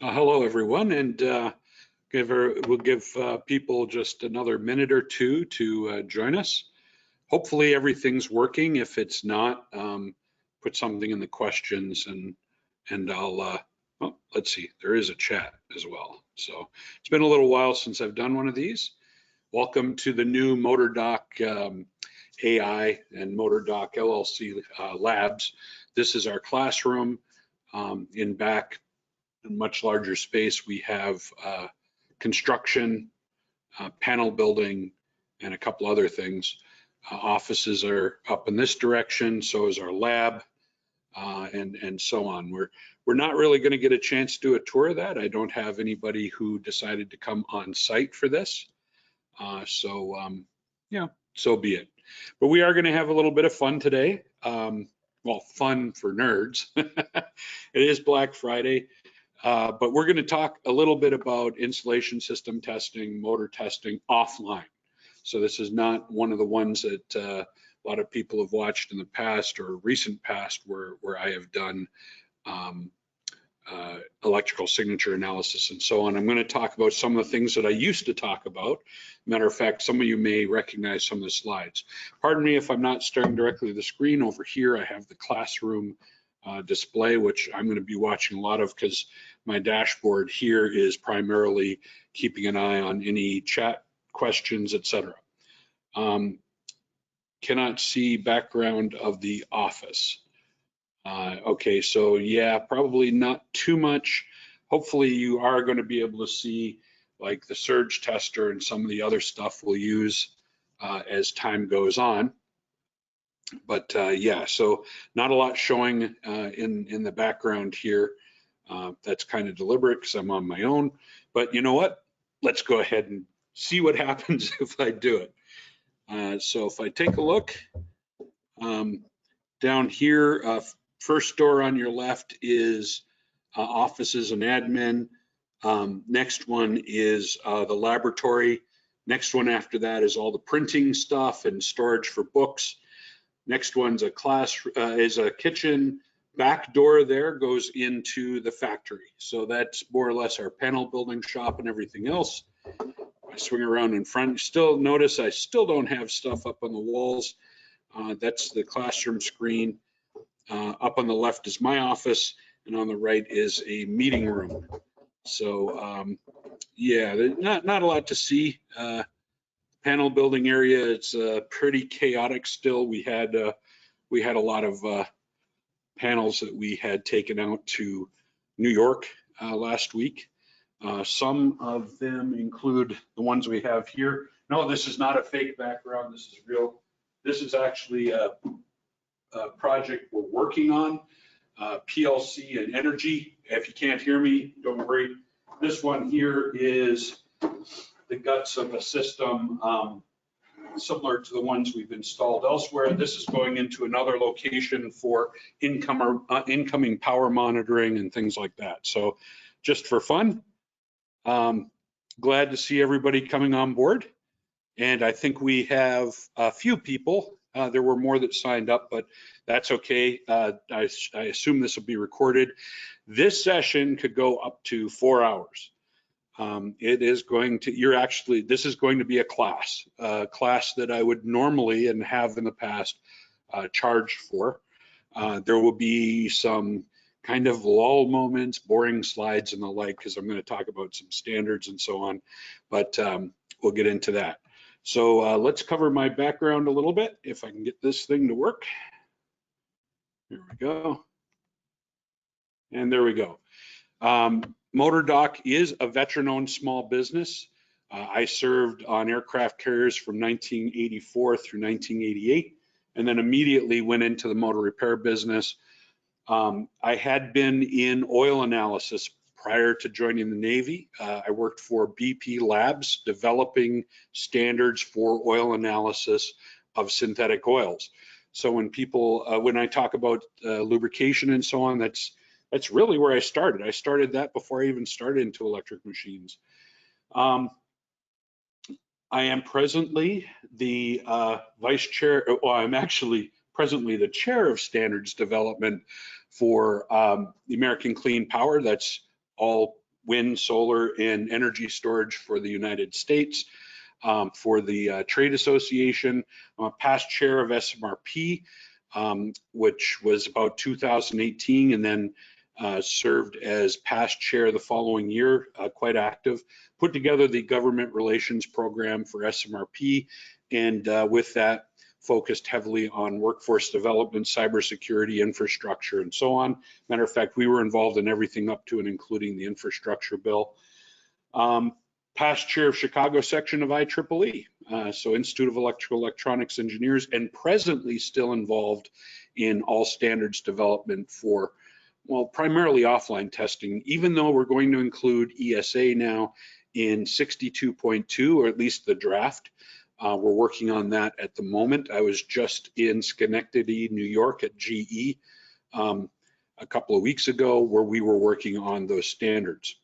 Hello, everyone, and we'll give people just another minute or two to join us. Hopefully everything's working. If it's not, put something in the questions and I'll, oh, let's see, there is a chat as well. So it's been a little while since I've done one of these. Welcome to the new MotorDoc AI and MotorDoc LLC labs. This is our classroom. In back, much larger space, we have construction, panel building, and a couple other things. Offices are up in this direction, so is our lab, and so on. We're not really going to get a chance to do a tour of that. I don't have anybody who decided to come on site for this, yeah, so be it. But we are going to have a little bit of fun today. Well, fun for nerds. It is Black Friday. But we're going to talk a little bit about installation system testing, motor testing offline. So this is not one of the ones that a lot of people have watched in the past or recent past where I have done electrical signature analysis and so on. I'm going to talk about some of the things that I used to talk about. Matter of fact, some of you may recognize some of the slides. Pardon me if I'm not staring directly at the screen. Over here, I have the classroom display, which I'm going to be watching a lot of because my dashboard here is primarily keeping an eye on any chat questions, etc. Cannot see background of the office. Okay, so yeah, probably not too much. Hopefully you are going to be able to see like the surge tester and some of the other stuff we'll use as time goes on. But yeah, so not a lot showing in the background here. That's kind of deliberate because I'm on my own. But you know what? Let's go ahead and see what happens if I do it. So if I take a look down here, first door on your left is offices and admin. Next one is the laboratory. Next one after that is all the printing stuff and storage for books. Next one's a is a kitchen. Back door there goes into the factory. So that's more or less our panel building shop and everything else. I swing around in front. Still notice I still don't have stuff up on the walls. That's the classroom screen. Up on the left is my office, and on the right is a meeting room. So yeah, not a lot to see. Panel building area, it's pretty chaotic still. We had a lot of panels that we had taken out to New York last week. Some of them include the ones we have here. No, this is not a fake background. This is real. This is actually a project we're working on, PLC and energy. If you can't hear me, don't worry. This one here is the guts of a system similar to the ones we've installed elsewhere. This is going into another location for incoming power monitoring and things like that. So just for fun, glad to see everybody coming on board. And I think we have a few people. There were more that signed up, but that's okay. I assume this will be recorded. This session could go up to 4 hours. It is going to, this is going to be a class that I would normally and have in the past charged for. There will be some kind of lull moments, boring slides and the like, because I'm going to talk about some standards and so on, but we'll get into that. So let's cover my background a little bit, if I can get this thing to work. Here we go. And there we go. MotorDoc is a veteran-owned small business. I served on aircraft carriers from 1984 through 1988, and then immediately went into the motor repair business. I had been in oil analysis prior to joining the Navy. I worked for BP Labs, developing standards for oil analysis of synthetic oils. So when people, when I talk about lubrication and so on, that's really where I started. I started that before I even started into electric machines. I am presently the vice chair, well, I'm actually presently the chair of standards development for the American Clean Power. That's all wind, solar, and energy storage for the United States. For the Trade Association. I'm a past chair of SMRP, which was about 2018, and then served as past chair the following year, quite active. Put together the government relations program for SMRP, and with that, focused heavily on workforce development, cybersecurity, infrastructure, and so on. Matter of fact, we were involved in everything up to and including the infrastructure bill. Past chair of Chicago section of IEEE, so Institute of Electrical Electronics Engineers, and presently still involved in all standards development for, well, primarily offline testing, even though we're going to include ESA now in 62.2, or at least the draft. We're working on that at the moment. I was just in Schenectady, New York at GE a couple of weeks ago, where we were working on those standards.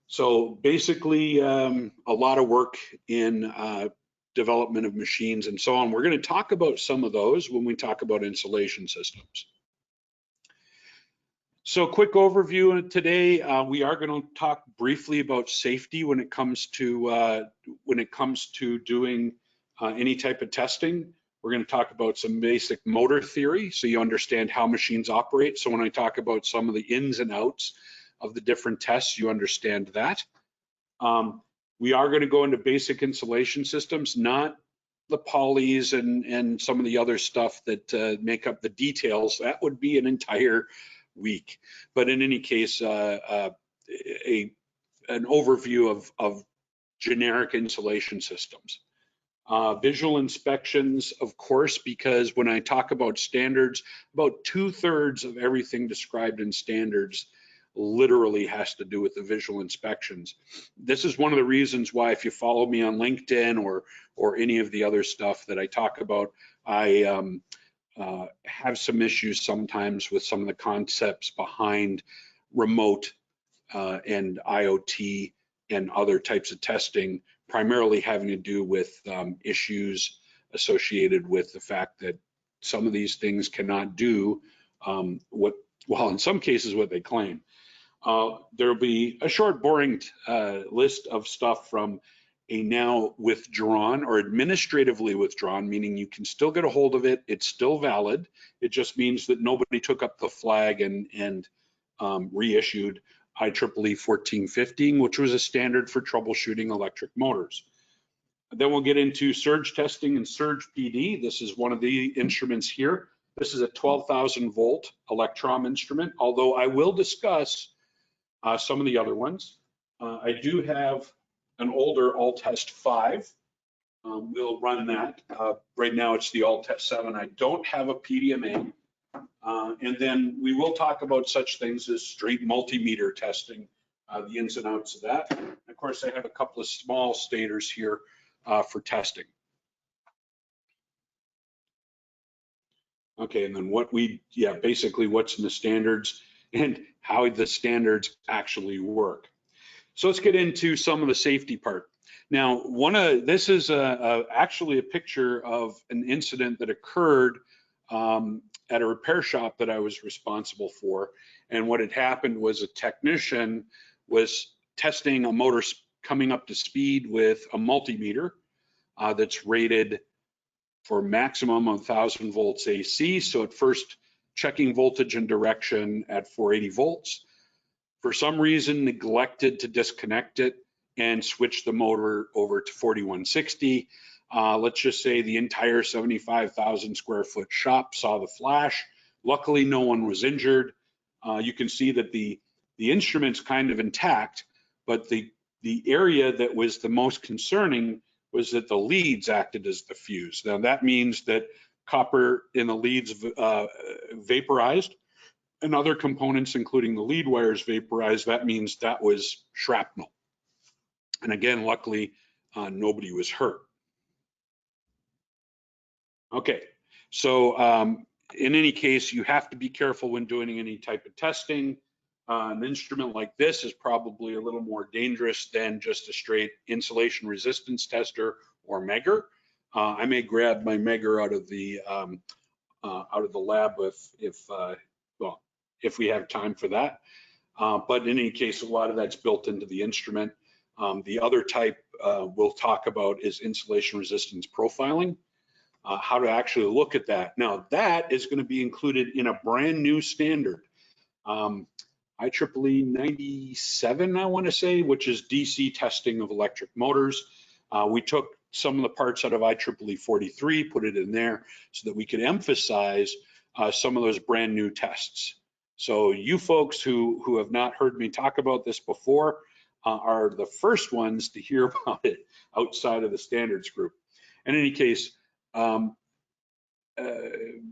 So basically, a lot of work in development of machines and so on. We're going to talk about some of those when we talk about insulation systems. So quick overview today. We are going to talk briefly about safety when it comes to doing any type of testing. We're going to talk about some basic motor theory, so you understand how machines operate. So when I talk about some of the ins and outs of the different tests, you understand that. We are going to go into basic insulation systems, not the polys and some of the other stuff that make up the details. That would be an entire week. But in any case, an overview of generic insulation systems. Visual inspections, of course, because when I talk about standards, about 2/3 of everything described in standards literally has to do with the visual inspections. This is one of the reasons why, if you follow me on LinkedIn or any of the other stuff that I talk about, I have some issues sometimes with some of the concepts behind remote and IoT and other types of testing, primarily having to do with issues associated with the fact that some of these things cannot do well, in some cases, what they claim. There'll be a short, boring list of stuff from a now withdrawn or administratively withdrawn, meaning you can still get a hold of it. It's still valid. It just means that nobody took up the flag and reissued IEEE 1415, which was a standard for troubleshooting electric motors. Then we'll get into surge testing and surge PD. This is one of the instruments here. This is a 12,000 volt electron instrument, although I will discuss some of the other ones. I do have an older All-Test 5. We'll run that. Right now it's the All-Test 7. I don't have a PDMA. And then we will talk about such things as straight multimeter testing, the ins and outs of that. And of course, I have a couple of small stators here for testing. Okay, and then basically what's in the standards and how the standards actually work. So let's get into some of the safety part. Now, this is actually a picture of an incident that occurred at a repair shop that I was responsible for. And what had happened was a technician was testing a motor coming up to speed with a multimeter that's rated for maximum 1,000 volts AC. So at first, checking voltage and direction at 480 volts. For some reason, neglected to disconnect it and switch the motor over to 4160. Let's just say the entire 75,000 square foot shop saw the flash. Luckily, no one was injured. You can see that the instrument's kind of intact, but the area that was the most concerning was that the leads acted as the fuse. Now that means that copper in the leads vaporized, and other components, including the lead wires, vaporized. That means that was shrapnel. And again, luckily, nobody was hurt. Okay, so in any case, you have to be careful when doing any type of testing. An instrument like this is probably a little more dangerous than just a straight insulation resistance tester or Megger. I may grab my Megger out of the lab if we have time for that. But in any case, a lot of that's built into the instrument. The other type we'll talk about is insulation resistance profiling, how to actually look at that. Now, that is going to be included in a brand new standard, IEEE 97, I want to say, which is DC testing of electric motors. We took some of the parts out of IEEE 43, put it in there so that we could emphasize some of those brand new tests. So you folks who have not heard me talk about this before are the first ones to hear about it outside of the standards group. In any case,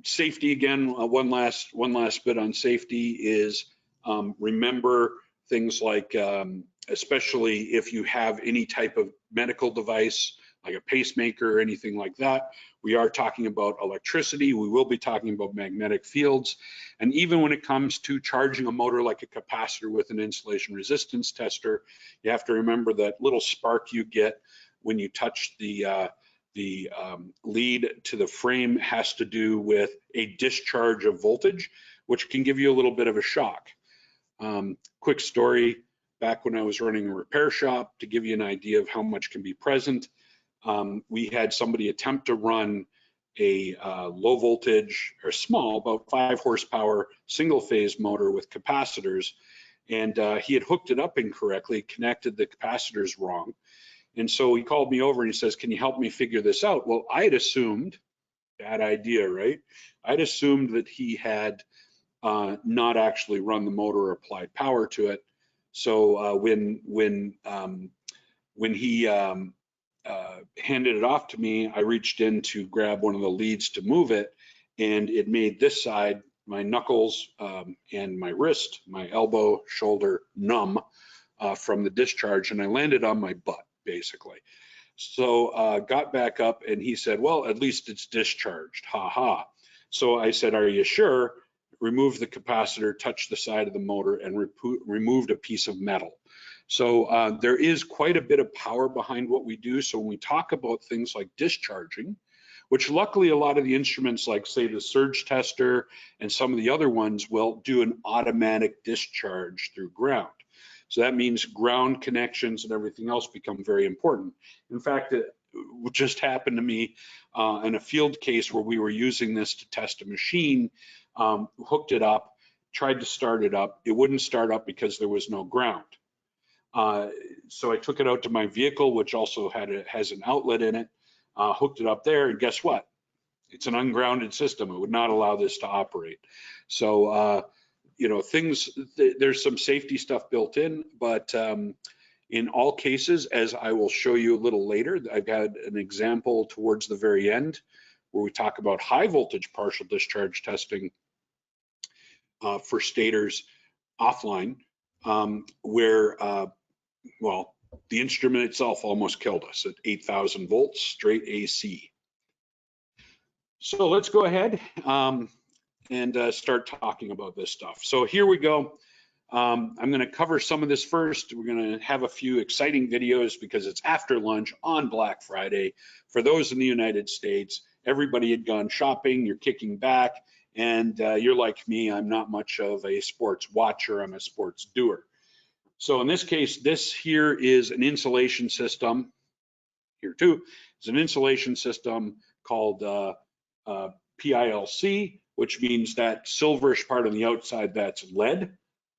safety again, one last bit on safety is remember things like, especially if you have any type of medical device, like a pacemaker or anything like that. We are talking about electricity. We will be talking about magnetic fields. And even when it comes to charging a motor like a capacitor with an insulation resistance tester, you have to remember that little spark you get when you touch the lead to the frame has to do with a discharge of voltage, which can give you a little bit of a shock. Quick story, back when I was running a repair shop, to give you an idea of how much can be present, we had somebody attempt to run a low voltage or small, about 5 horsepower single phase motor with capacitors, and he had hooked it up incorrectly, connected the capacitors wrong. And so he called me over and he says, can you help me figure this out? Well, I had assumed, bad idea, right? I'd assumed that he had not actually run the motor or applied power to it. So when he handed it off to me, I reached in to grab one of the leads to move it, and it made this side, my knuckles and my wrist, my elbow, shoulder numb from the discharge, and I landed on my butt, basically. So got back up, and he said, well, at least it's discharged, ha ha. So I said, are you sure? Removed the capacitor, touched the side of the motor, and removed a piece of metal. So there is quite a bit of power behind what we do. So when we talk about things like discharging, which luckily a lot of the instruments like say the surge tester and some of the other ones will do an automatic discharge through ground. So that means ground connections and everything else become very important. In fact, it just happened to me in a field case where we were using this to test a machine, hooked it up, tried to start it up. It wouldn't start up because there was no ground. So I took it out to my vehicle, which also has an outlet in it, hooked it up there, and guess what? It's an ungrounded system. It would not allow this to operate. So, you know, there's some safety stuff built in, but in all cases, as I will show you a little later, I've had an example towards the very end where we talk about high voltage partial discharge testing for stators offline, where well, the instrument itself almost killed us at 8,000 volts straight AC. So let's go ahead and start talking about this stuff. So here we go. I'm going to cover some of this first. We're going to have a few exciting videos because it's after lunch on Black Friday. For those in the United States, everybody had gone shopping, you're kicking back, and you're like me, I'm not much of a sports watcher, I'm a sports doer. So in this case, this here is an insulation system. Here too is an insulation system called PILC, which means that silverish part on the outside, that's lead.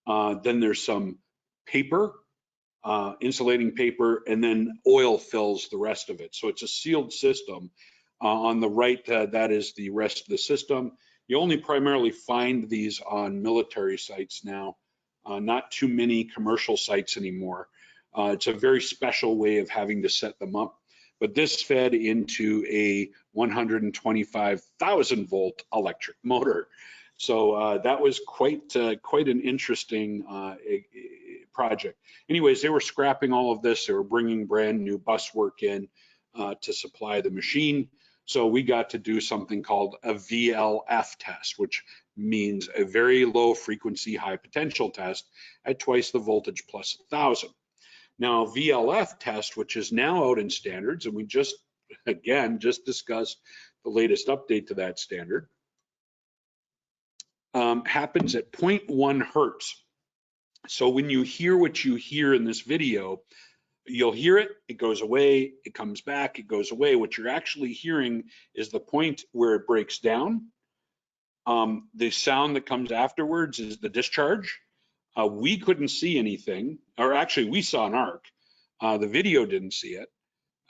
Then there's some paper, insulating paper, and then oil fills the rest of it. So it's a sealed system. On the right, that is the rest of the system. You only primarily find these on military sites now. Not too many commercial sites anymore. It's a very special way of having to set them up, but this fed into a 125,000 volt electric motor. So that was quite an interesting project. Anyways, they were scrapping all of this. They were bringing brand new bus work in to supply the machine. So we got to do something called a VLF test, which means a very low frequency, high potential test at twice the voltage plus 1,000. Now, VLF test, which is now out in standards, and we just discussed the latest update to that standard, happens at 0.1 hertz. So when you hear what you hear in this video, you'll hear it, it goes away, it comes back, it goes away. What you're actually hearing is the point where it breaks down. The sound that comes afterwards is the discharge. We couldn't see anything, or actually we saw an arc. The video didn't see it,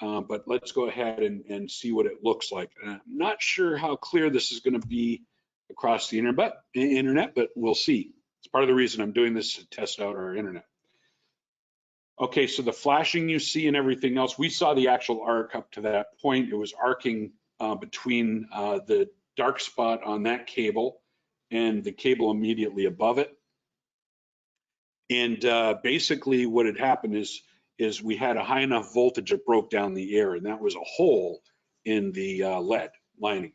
but let's go ahead and see what it looks like. I'm not sure how clear this is going to be across the internet, but we'll see. It's part of the reason I'm doing this, to test out our internet. Okay, so the flashing you see and everything else, we saw the actual arc up to that point. It was arcing between the dark spot on that cable and the cable immediately above it. And basically what had happened is we had a high enough voltage that broke down the air, and that was a hole in the lead lining.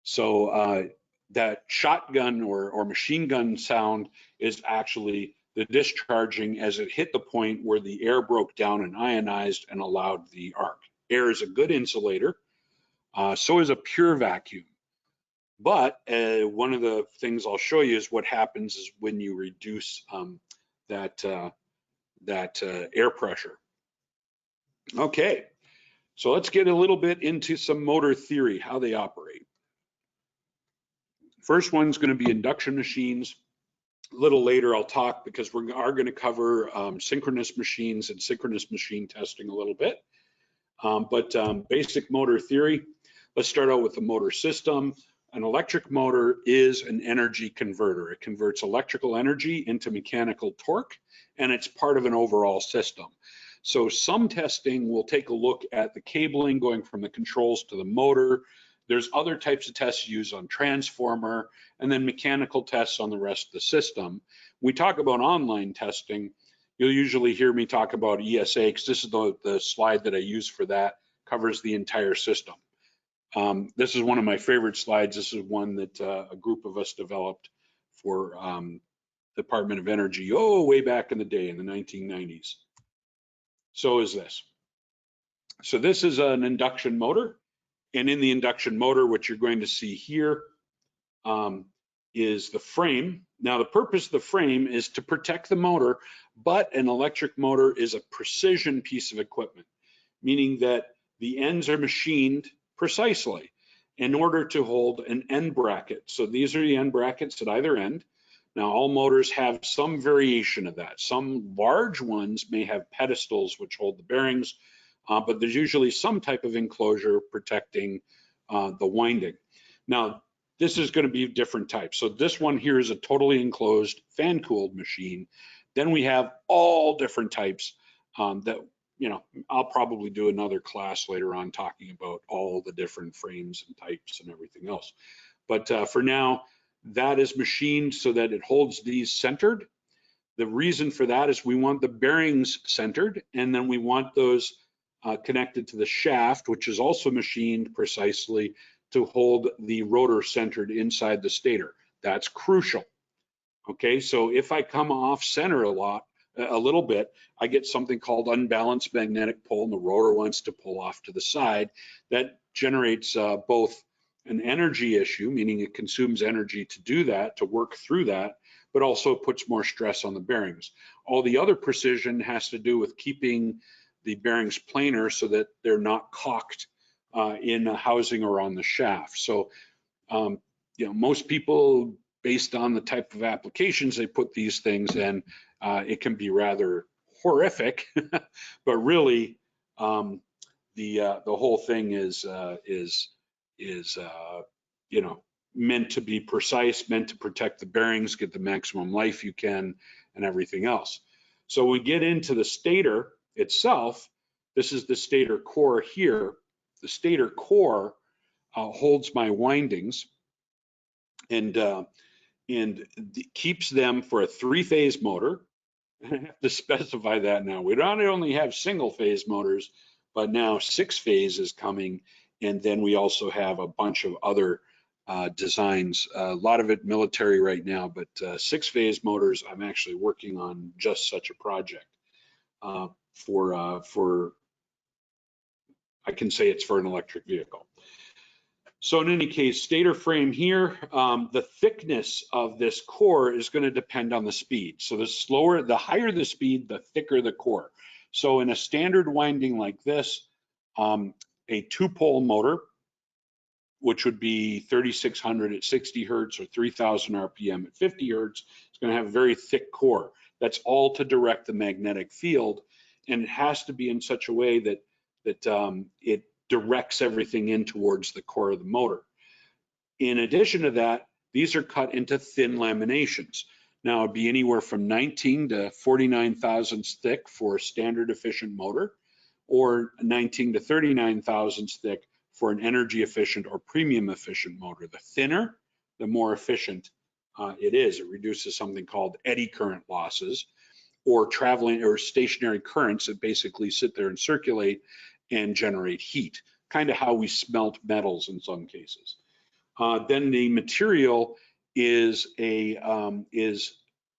So that shotgun or machine gun sound is actually the discharging as it hit the point where the air broke down and ionized and allowed the arc. Air is a good insulator, so is a pure vacuum. But one of the things I'll show you is what happens is when you reduce that air pressure. Okay, so let's get a little bit into some motor theory, how they operate. First one's going to be induction machines. A little later I'll talk, because we are going to cover synchronous machines and synchronous machine testing a little bit. But basic motor theory, let's start out with the motor system. An electric motor is an energy converter. It converts electrical energy into mechanical torque, and it's part of an overall system. So some testing will take a look at the cabling going from the controls to the motor. There's other types of tests used on transformer, and then mechanical tests on the rest of the system. When we talk about online testing, you'll usually hear me talk about ESA, because this is the slide that I use for that, covers the entire system. This is one of my favorite slides. This is one that a group of us developed for Department of Energy, way back in the day in the 1990s. So is this. So this is an induction motor. And in the induction motor, what you're going to see here is the frame. Now, the purpose of the frame is to protect the motor, but an electric motor is a precision piece of equipment, meaning that the ends are machined precisely in order to hold an end bracket. So these are the end brackets at either end. Now, all motors have some variation of that. Some large ones may have pedestals which hold the bearings, but there's usually some type of enclosure protecting the winding. Now, this is going to be different types. So this one here is a totally enclosed fan-cooled machine. Then we have all different types that, I'll probably do another class later on talking about all the different frames and types and everything else. But for now, that is machined so that it holds these centered. The reason for that is we want the bearings centered, and then we want those connected to the shaft, which is also machined precisely to hold the rotor centered inside the stator. That's crucial. Okay, so if I come off center a little bit, I get something called unbalanced magnetic pull, and the rotor wants to pull off to the side. That generates both an energy issue, meaning it consumes energy to do that, to work through that, but also puts more stress on the bearings. All the other precision has to do with keeping the bearings planar so that they're not cocked in a housing or on the shaft. So, most people, based on the type of applications they put these things in, it can be rather horrific, but really the whole thing is meant to be precise, meant to protect the bearings, get the maximum life you can, and everything else. So we get into the stator itself. This is the stator core here. The stator core holds my windings and keeps them for a three-phase motor. I have to specify that now. We not only have single-phase motors, but now six-phase is coming, and then we also have a bunch of other designs. A lot of it military right now, but six-phase motors, I'm actually working on just such a project for I can say it's for an electric vehicle. So in any case, stator frame here, the thickness of this core is going to depend on the speed. So the higher the speed, the thicker the core. So in a standard winding like this, a two-pole motor, which would be 3600 at 60 hertz or 3000 RPM at 50 hertz, is going to have a very thick core. That's all to direct the magnetic field, and it has to be in such a way that it directs everything in towards the core of the motor. In addition to that, these are cut into thin laminations. Now, it'd be anywhere from 19 to 49 thousandths thick for a standard efficient motor, or 19 to 39 thousandths thick for an energy efficient or premium efficient motor. The thinner, the more efficient it is. It reduces something called eddy current losses, or traveling or stationary currents that basically sit there and circulate and generate heat, kind of how we smelt metals in some cases. Then the material is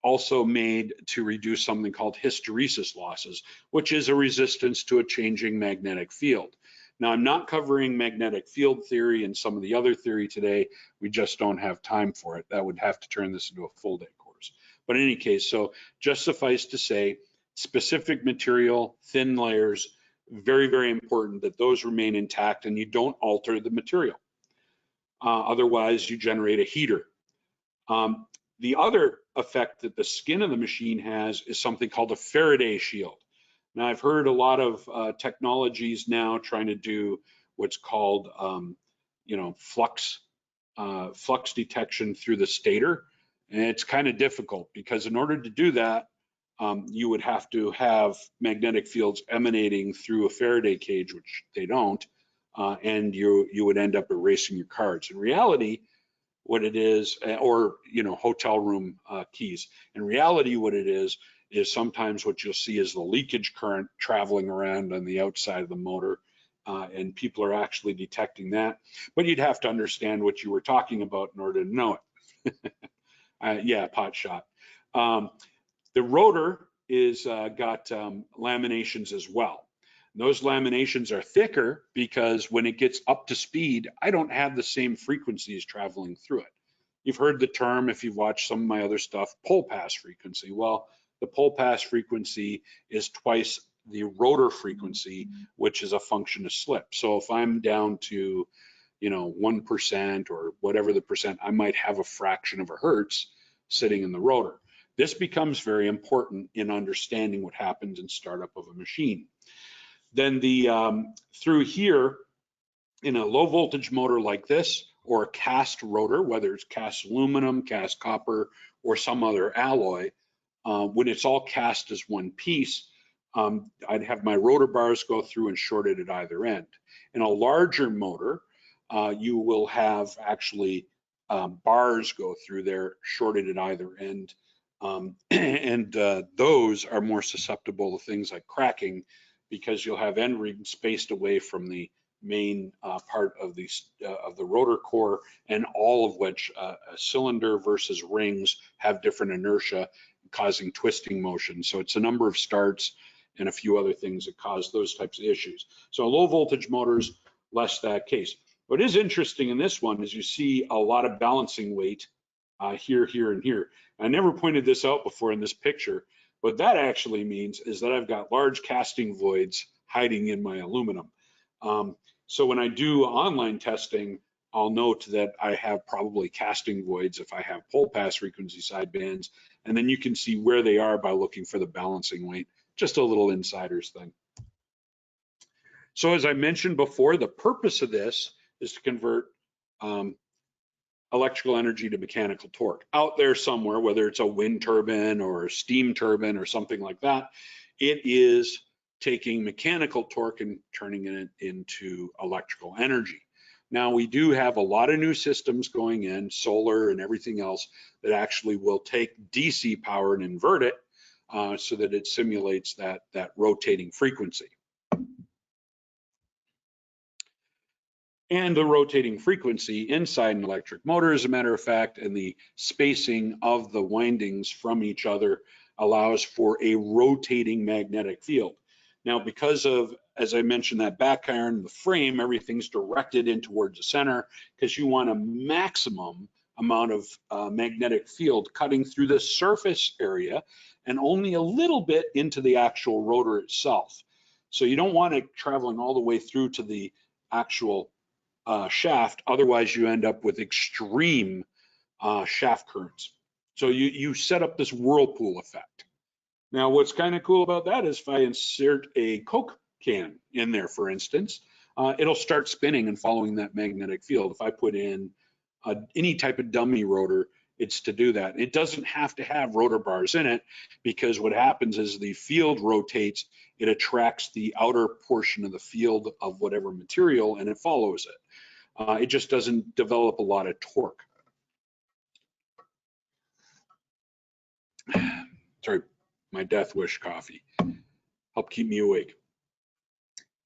also made to reduce something called hysteresis losses, which is a resistance to a changing magnetic field. Now, I'm not covering magnetic field theory and some of the other theory today. We just don't have time for it. That would have to turn this into a full day course. But in any case, so just suffice to say, specific material, thin layers, very, very important that those remain intact and you don't alter the material. Otherwise, you generate a heater. The other effect that the skin of the machine has is something called a Faraday shield. Now, I've heard a lot of technologies now trying to do what's called, flux detection through the stator, and it's kind of difficult because in order to do that, you would have to have magnetic fields emanating through a Faraday cage, which they don't, and you would end up erasing your cards. In reality, what it is, or hotel room keys. In reality, what it is sometimes what you'll see is the leakage current traveling around on the outside of the motor, and people are actually detecting that. But you'd have to understand what you were talking about in order to know it. Yeah, pot shot. The rotor is got laminations as well. Those laminations are thicker because when it gets up to speed, I don't have the same frequencies traveling through it. You've heard the term, if you've watched some of my other stuff, pole pass frequency. Well, the pole pass frequency is twice the rotor frequency, which is a function of slip. So if I'm down to, 1% or whatever the percent, I might have a fraction of a hertz sitting in the rotor. This becomes very important in understanding what happens in startup of a machine. Then through here, in a low voltage motor like this, or a cast rotor, whether it's cast aluminum, cast copper, or some other alloy, when it's all cast as one piece, I'd have my rotor bars go through and shorted at either end. In a larger motor, you will have actually bars go through there shorted at either end, and those are more susceptible to things like cracking, because you'll have end rings spaced away from the main part of the rotor core, and all of which a cylinder versus rings have different inertia, causing twisting motion. So it's a number of starts and a few other things that cause those types of issues. So low voltage motors, less that case. What is interesting in this one is you see a lot of balancing weight here, here, and here. I never pointed this out before in this picture. What that actually means is that I've got large casting voids hiding in my aluminum. So when I do online testing, I'll note that I have probably casting voids if I have pole pass frequency sidebands, and then you can see where they are by looking for the balancing weight. Just a little insider's thing. So as I mentioned before, the purpose of this is to convert electrical energy to mechanical torque. Out there somewhere, whether it's a wind turbine or a steam turbine or something like that, it is taking mechanical torque and turning it into electrical energy. Now, we do have a lot of new systems going in, solar and everything else, that actually will take DC power and invert it so that it simulates that rotating frequency. And the rotating frequency inside an electric motor, as a matter of fact, and the spacing of the windings from each other allows for a rotating magnetic field. Now, because of, as I mentioned, that back iron, the frame, everything's directed in towards the center because you want a maximum amount of magnetic field cutting through the surface area and only a little bit into the actual rotor itself. So you don't want it traveling all the way through to the actual shaft, otherwise you end up with extreme shaft currents. So you set up this whirlpool effect. Now, what's kind of cool about that is if I insert a Coke can in there, for instance, it'll start spinning and following that magnetic field. If I put in any type of dummy rotor, it's to do that. It doesn't have to have rotor bars in it, because what happens is the field rotates, it attracts the outer portion of the field of whatever material and it follows it. It just doesn't develop a lot of torque. Sorry, my death wish coffee. Help keep me awake.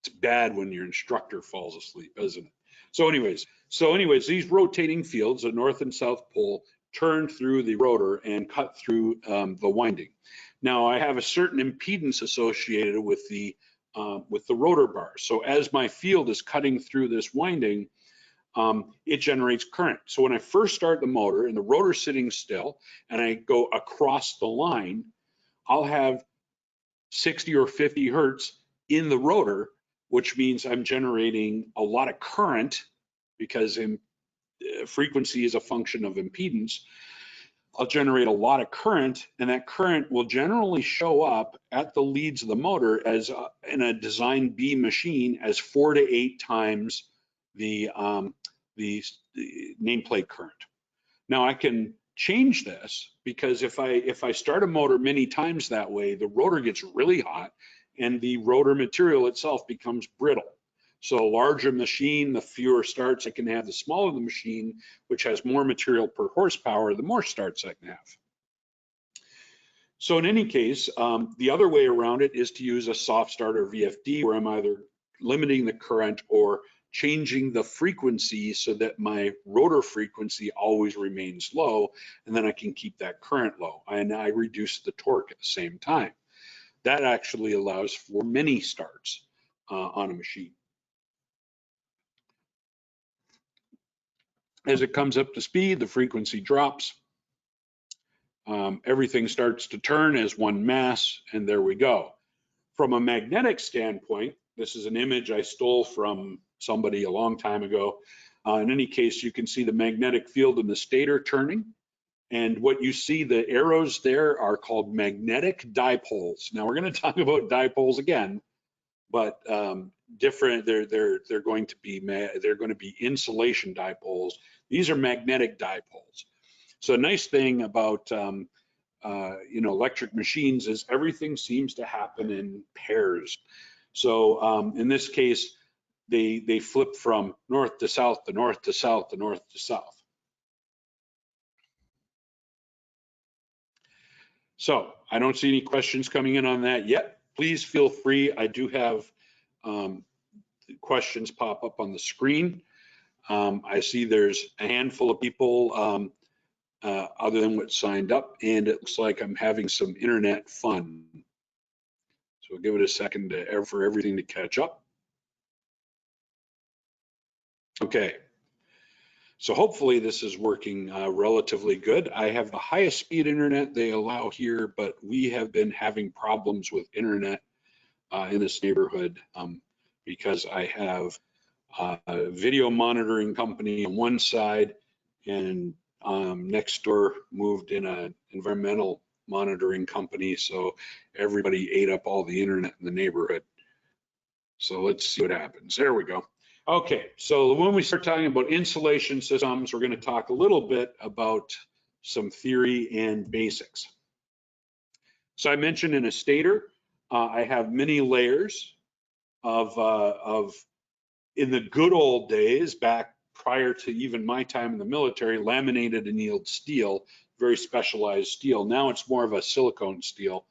It's bad when your instructor falls asleep, isn't it? So anyways, these rotating fields, the north and south pole, turn through the rotor and cut through the winding. Now I have a certain impedance associated with the rotor bars. So as my field is cutting through this winding, it generates current. So when I first start the motor and the rotor's sitting still and I go across the line, I'll have 60 or 50 hertz in the rotor, which means I'm generating a lot of current, because frequency is a function of impedance. I'll generate a lot of current, and that current will generally show up at the leads of the motor as in a design B machine as 4 to 8 times the nameplate current. Now I can change this, because if I start a motor many times that way, the rotor gets really hot and the rotor material itself becomes brittle. So a larger machine, the fewer starts I can have. The smaller the machine, which has more material per horsepower, the more starts I can have. So in any case, the other way around it is to use a soft start or VFD, where I'm either limiting the current or changing the frequency so that my rotor frequency always remains low, and then I can keep that current low, and I reduce the torque at the same time. That actually allows for many starts on a machine. As it comes up to speed, the frequency drops. Everything starts to turn as one mass, and there we go. From a magnetic standpoint, this is an image I stole from somebody a long time ago. In any case, you can see the magnetic field in the stator turning. And what you see, the arrows there are called magnetic dipoles. Now we're going to talk about dipoles again, but different. They're going to be insulation dipoles. These are magnetic dipoles. So a nice thing about electric machines is everything seems to happen in pairs. So in this case, they flip from north to south, to north to south, to north to south. So I don't see any questions coming in on that yet. Please feel free. I do have questions pop up on the screen. I see there's a handful of people other than what signed up, and it looks like I'm having some internet fun. So we'll give it a second for everything to catch up. Okay. So hopefully this is working relatively good. I have the highest speed internet they allow here, but we have been having problems with internet in this neighborhood because I have a video monitoring company on one side, and next door moved in an environmental monitoring company, so everybody ate up all the internet in the neighborhood. So let's see what happens. There we go. Okay, so when we start talking about insulation systems, we're going to talk a little bit about some theory and basics. So I mentioned in a stator, I have many layers of in the good old days, back prior to even my time in the military, laminated annealed steel, very specialized steel. Now it's more of a silicone steel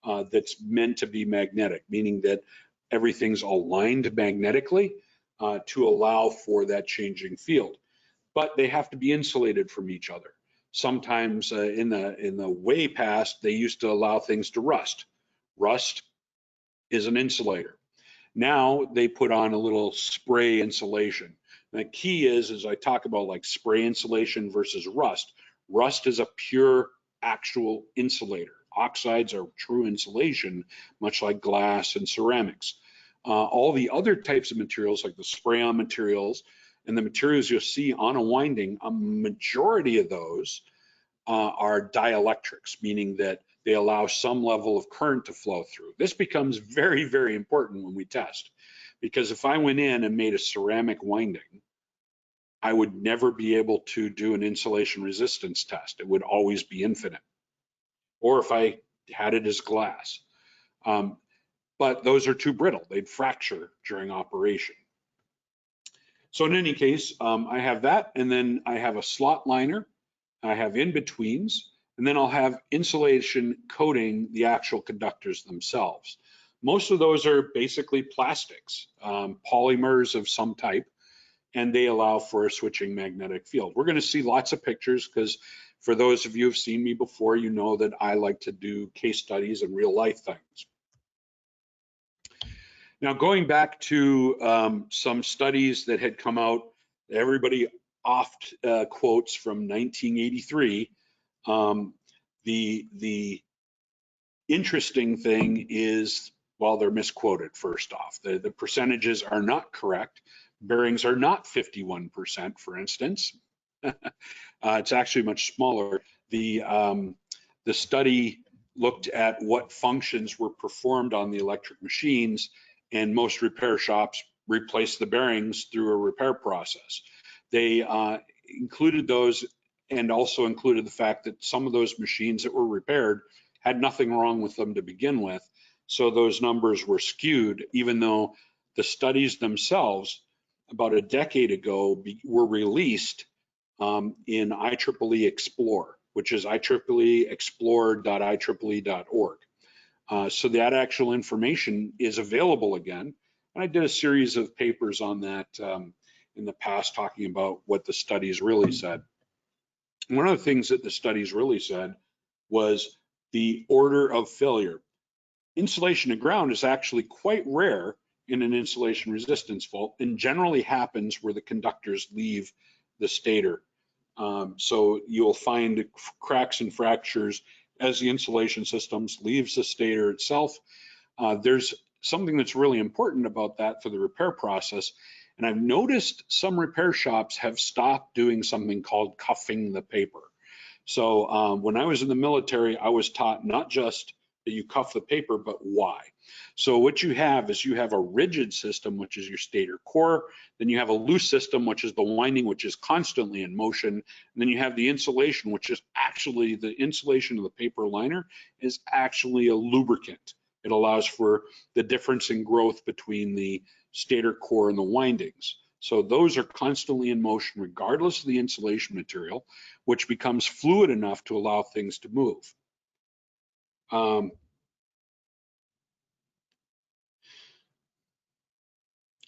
that's meant to be magnetic, meaning that everything's aligned magnetically to allow for that changing field. But they have to be insulated from each other. Sometimes in the way past, they used to allow things to rust. Rust is an insulator. Now they put on a little spray insulation. The key is, as I talk about like spray insulation versus rust, rust is a pure actual insulator. Oxides are true insulation, much like glass and ceramics. All the other types of materials, like the spray-on materials and the materials you'll see on a winding, a majority of those are dielectrics, meaning that they allow some level of current to flow through. This becomes very, very important when we test, because if I went in and made a ceramic winding, I would never be able to do an insulation resistance test. It would always be infinite. Or if I had it as glass. But those are too brittle. They'd fracture during operation. So in any case, I have that, and then I have a slot liner. I have in-betweens, and then I'll have insulation coating the actual conductors themselves. Most of those are basically plastics, polymers of some type, and they allow for a switching magnetic field. We're going to see lots of pictures, because for those of you who've seen me before, you know that I like to do case studies and real life things. Now, going back to some studies that had come out, everybody oft quotes from 1983. The interesting thing is, well, they're misquoted first off. The percentages are not correct. Bearings are not 51%, for instance. It's actually much smaller. The study looked at what functions were performed on the electric machines, and most repair shops replaced the bearings through a repair process. They included those, and also included the fact that some of those machines that were repaired had nothing wrong with them to begin with. So those numbers were skewed, even though the studies themselves about a decade ago were released in IEEE Explore, which is IEEE-explore.ieee.org. So that actual information is available again. And I did a series of papers on that in the past, talking about what the studies really said. One of the things that the studies really said was the order of failure. Insulation to ground is actually quite rare in an insulation resistance fault, and generally happens where the conductors leave the stator. So you'll find cracks and fractures as the insulation systems leaves the stator itself. There's something that's really important about that for the repair process. And I've noticed some repair shops have stopped doing something called cuffing the paper. So when I was in the military, I was taught not just that you cuff the paper, but why. So what you have is you have a rigid system, which is your stator core. Then you have a loose system, which is the winding, which is constantly in motion. And then you have the insulation, which is actually the insulation of the paper liner is actually a lubricant. It allows for the difference in growth between the stator core and the windings. So those are constantly in motion regardless of the insulation material, which becomes fluid enough to allow things to move.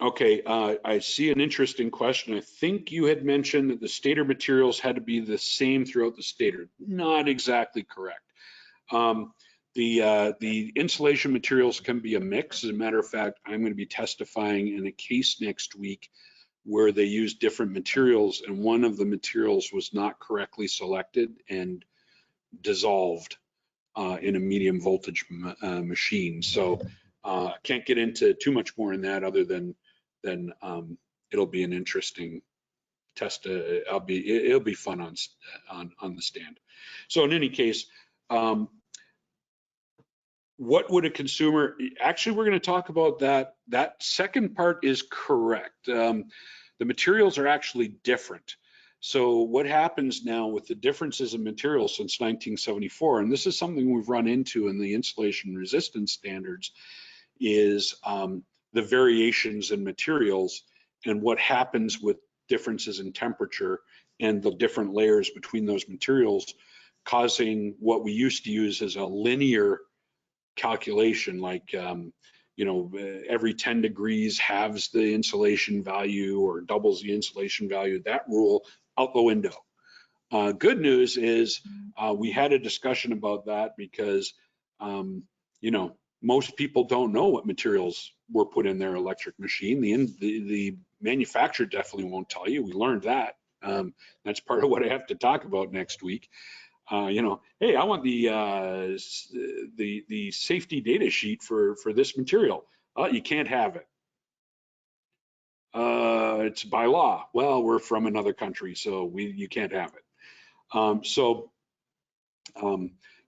Okay, I see an interesting question. I think you had mentioned that the stator materials had to be the same throughout the stator. Not exactly correct. The insulation materials can be a mix. As a matter of fact, I'm going to be testifying in a case next week where they use different materials, and one of the materials was not correctly selected and dissolved in a medium voltage machine. So I can't get into too much more in that, other than it'll be an interesting test. It'll be fun on the stand. So in any case, what would a consumer, actually we're going to talk about that. That second part is correct. The materials are actually different. So what happens now with the differences in materials since 1974, and this is something we've run into in the insulation resistance standards, is the variations in materials and what happens with differences in temperature and the different layers between those materials, causing what we used to use as a linear calculation, like every 10 degrees halves the insulation value or doubles the insulation value. That rule out the window. Good news is we had a discussion about that, because most people don't know what materials were put in their electric machine. The manufacturer definitely won't tell you. We learned that. That's part of what I have to talk about next week. You know, hey, I want the safety data sheet for this material. You can't have it. It's by law. Well, we're from another country, so you can't have it.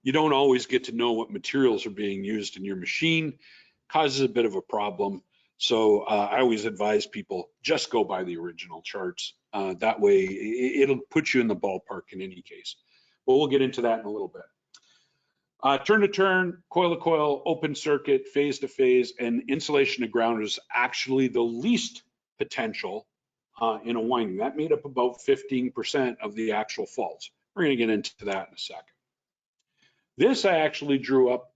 You don't always get to know what materials are being used in your machine. Causes a bit of a problem. So I always advise people just go by the original charts. That way it'll put you in the ballpark in any case. But we'll get into that in a little bit. Turn to turn, coil to coil, open circuit, phase to phase, and insulation to ground is actually the least potential in a winding. That made up about 15% of the actual faults. We're going to get into that in a second. This I actually drew up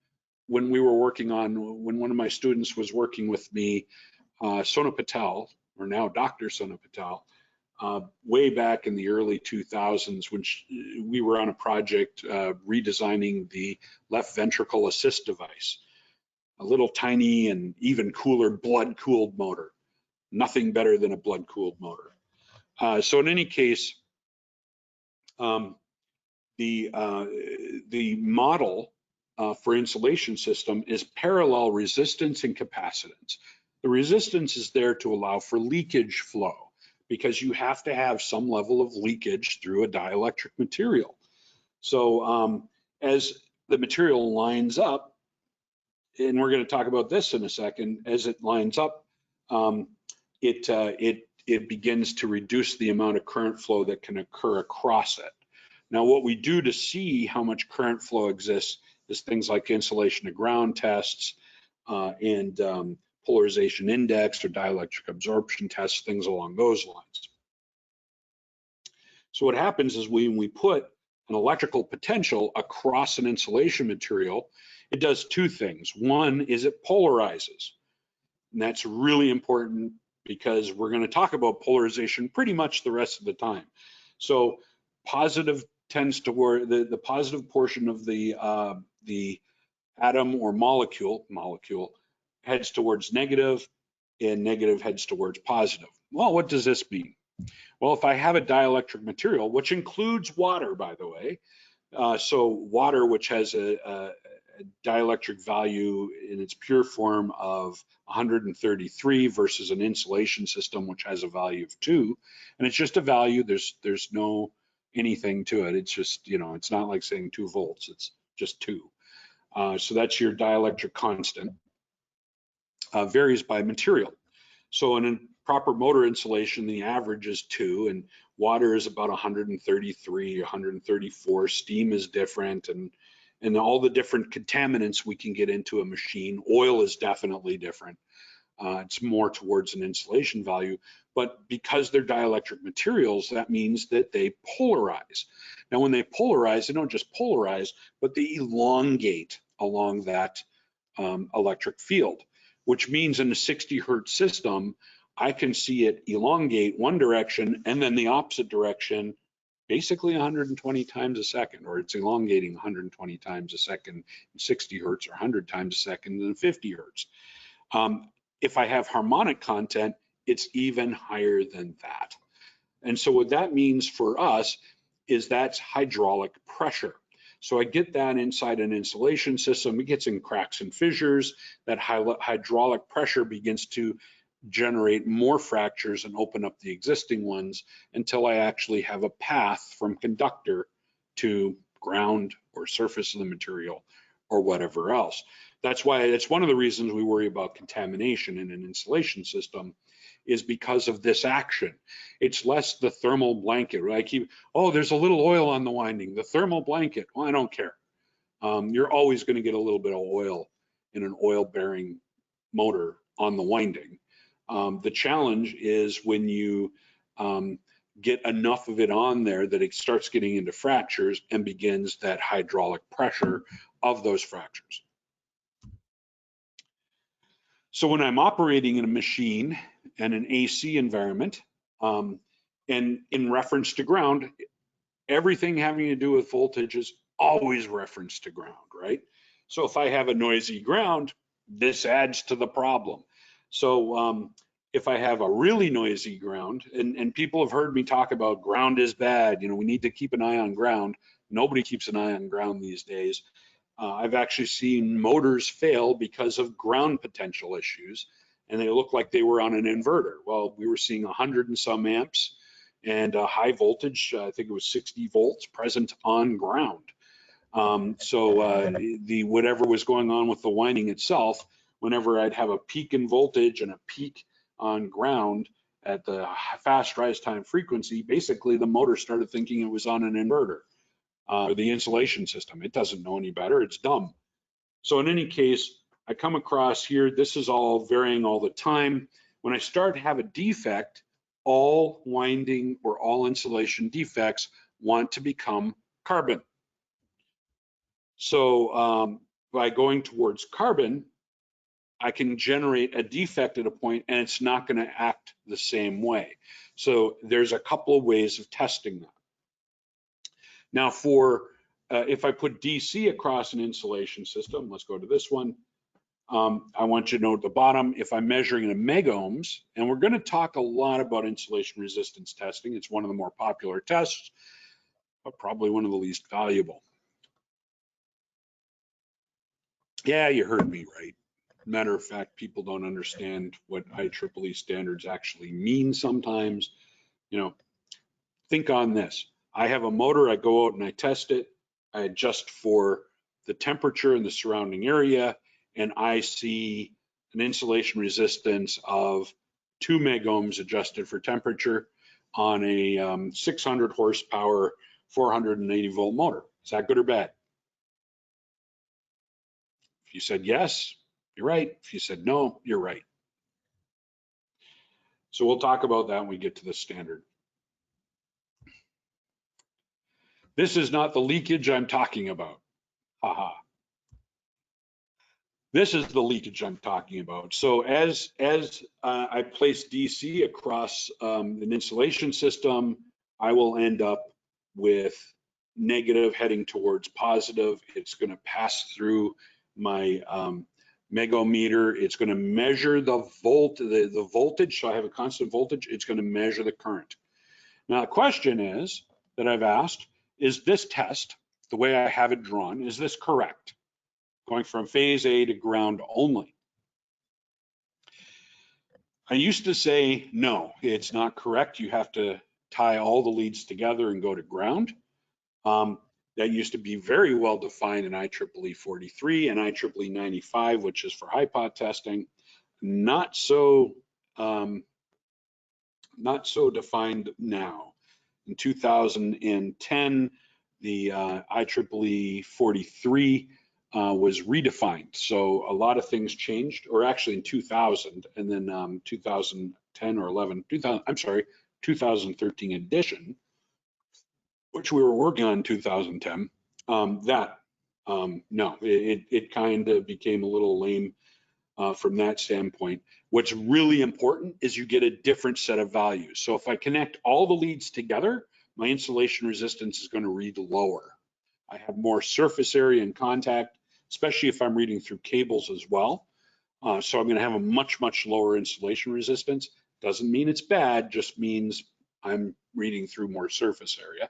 when we were working on, when one of my students was working with me, Sona Patel, or now Dr. Sona Patel, way back in the early 2000s, when we were on a project redesigning the left ventricle assist device, a little tiny and even cooler blood-cooled motor. Nothing better than a blood-cooled motor. So in any case, the model for insulation system is parallel resistance and capacitance. The resistance is there to allow for leakage flow, because you have to have some level of leakage through a dielectric material. So as the material lines up, and we're going to talk about this in a second, as it lines up, it begins to reduce the amount of current flow that can occur across it. Now, what we do to see how much current flow exists is things like insulation to ground tests and polarization index or dielectric absorption tests, things along those lines. So what happens is when we put an electrical potential across an insulation material, it does two things. One is it polarizes, and that's really important because we're going to talk about polarization pretty much the rest of the time. So positive tends to where the positive portion of the atom or molecule heads towards negative, and negative heads towards positive. Well, what does this mean? Well, if I have a dielectric material, which includes water, by the way, so water, which has a dielectric value in its pure form of 133 versus an insulation system, which has a value of 2, and it's just a value. There's no anything to it. It's just, you know, it's not like saying 2 volts. It's just 2. So that's your dielectric constant. Varies by material. So in a proper motor insulation, the average is 2, and water is about 133, 134. Steam is different, and all the different contaminants we can get into a machine. Oil is definitely different. It's more towards an insulation value, but because they're dielectric materials, that means that they polarize. Now, when they polarize, they don't just polarize, but they elongate along that electric field, which means in a 60 hertz system, I can see it elongate one direction and then the opposite direction, basically 120 times a second, or it's elongating 120 times a second in 60 hertz, or 100 times a second in 50 hertz. If I have harmonic content, it's even higher than that. And so what that means for us is that's hydraulic pressure. So I get that inside an insulation system. It gets in cracks and fissures. That hydraulic pressure begins to generate more fractures and open up the existing ones until I actually have a path from conductor to ground or surface of the material or whatever else. That's why it's one of the reasons we worry about contamination in an insulation system, is because of this action. It's less the thermal blanket, right? Oh, there's a little oil on the winding, the thermal blanket. Well, I don't care. You're always going to get a little bit of oil in an oil bearing motor on the winding. The challenge is when you get enough of it on there that it starts getting into fractures and begins that hydraulic pressure of those fractures. So when I'm operating in a machine and an AC environment, and in reference to ground, everything having to do with voltage is always reference to ground, right? So if I have a noisy ground, this adds to the problem. So if I have a really noisy ground, and people have heard me talk about ground is bad, we need to keep an eye on ground. Nobody keeps an eye on ground these days. I've actually seen motors fail because of ground potential issues, and they look like they were on an inverter. Well, we were seeing 100 and some amps and high voltage, I think it was 60 volts present on ground. The whatever was going on with the winding itself, whenever I'd have a peak in voltage and a peak on ground at the fast rise time frequency, basically the motor started thinking it was on an inverter. Or the insulation system. It doesn't know any better, it's dumb. So in any case, I come across here, this is all varying all the time. When I start to have a defect, all winding or all insulation defects want to become carbon. So by going towards carbon, I can generate a defect at a point and it's not going to act the same way. So there's a couple of ways of testing that. Now if I put DC across an insulation system, let's go to this one. I want you to know at the bottom, if I'm measuring in megohms, and we're going to talk a lot about insulation resistance testing. It's one of the more popular tests, but probably one of the least valuable. Yeah, you heard me right. Matter of fact, people don't understand what IEEE standards actually mean sometimes. Think on this. I have a motor, I go out and I test it, I adjust for the temperature in the surrounding area, and I see an insulation resistance of 2 megohms adjusted for temperature on a 600 horsepower, 480 volt motor. Is that good or bad? If you said yes, you're right. If you said no, you're right. So we'll talk about that when we get to the standard. This is not the leakage I'm talking about. Haha. This is the leakage I'm talking about. So as I place DC across an insulation system, I will end up with negative heading towards positive. It's going to pass through my megometer. It's going to measure the voltage. So I have a constant voltage. It's going to measure the current. Now the question is that I've asked, is this test, the way I have it drawn, is this correct? Going from phase A to ground only. I used to say, no, it's not correct. You have to tie all the leads together and go to ground. That used to be very well defined in IEEE 43 and IEEE 95, which is for high pot testing. Not so defined now. In 2010, the IEEE 43 was redefined. So a lot of things changed, or actually in 2000, and then 2010 or 11, 2013 edition, which we were working on in 2010, no, it kind of became a little lame from that standpoint. What's really important is you get a different set of values. So if I connect all the leads together, my insulation resistance is going to read lower. I have more surface area and contact, especially if I'm reading through cables as well. So I'm going to have a much, much lower insulation resistance. Doesn't mean it's bad, just means I'm reading through more surface area.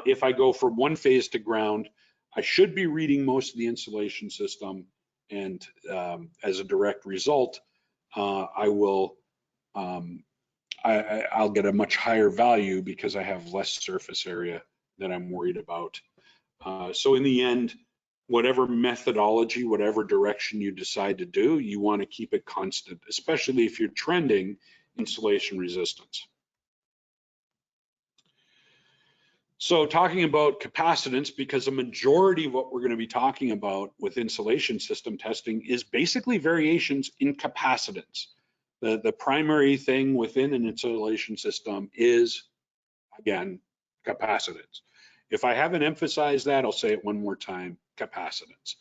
If I go from one phase to ground, I should be reading most of the insulation system, and as a direct result, I'll get a much higher value because I have less surface area that I'm worried about. So in the end, whatever methodology, whatever direction you decide to do, you want to keep it constant, especially if you're trending insulation resistance. So talking about capacitance, because a majority of what we're going to be talking about with insulation system testing is basically variations in capacitance. The primary thing within an insulation system is, again, capacitance. If I haven't emphasized that, I'll say it one more time, capacitance.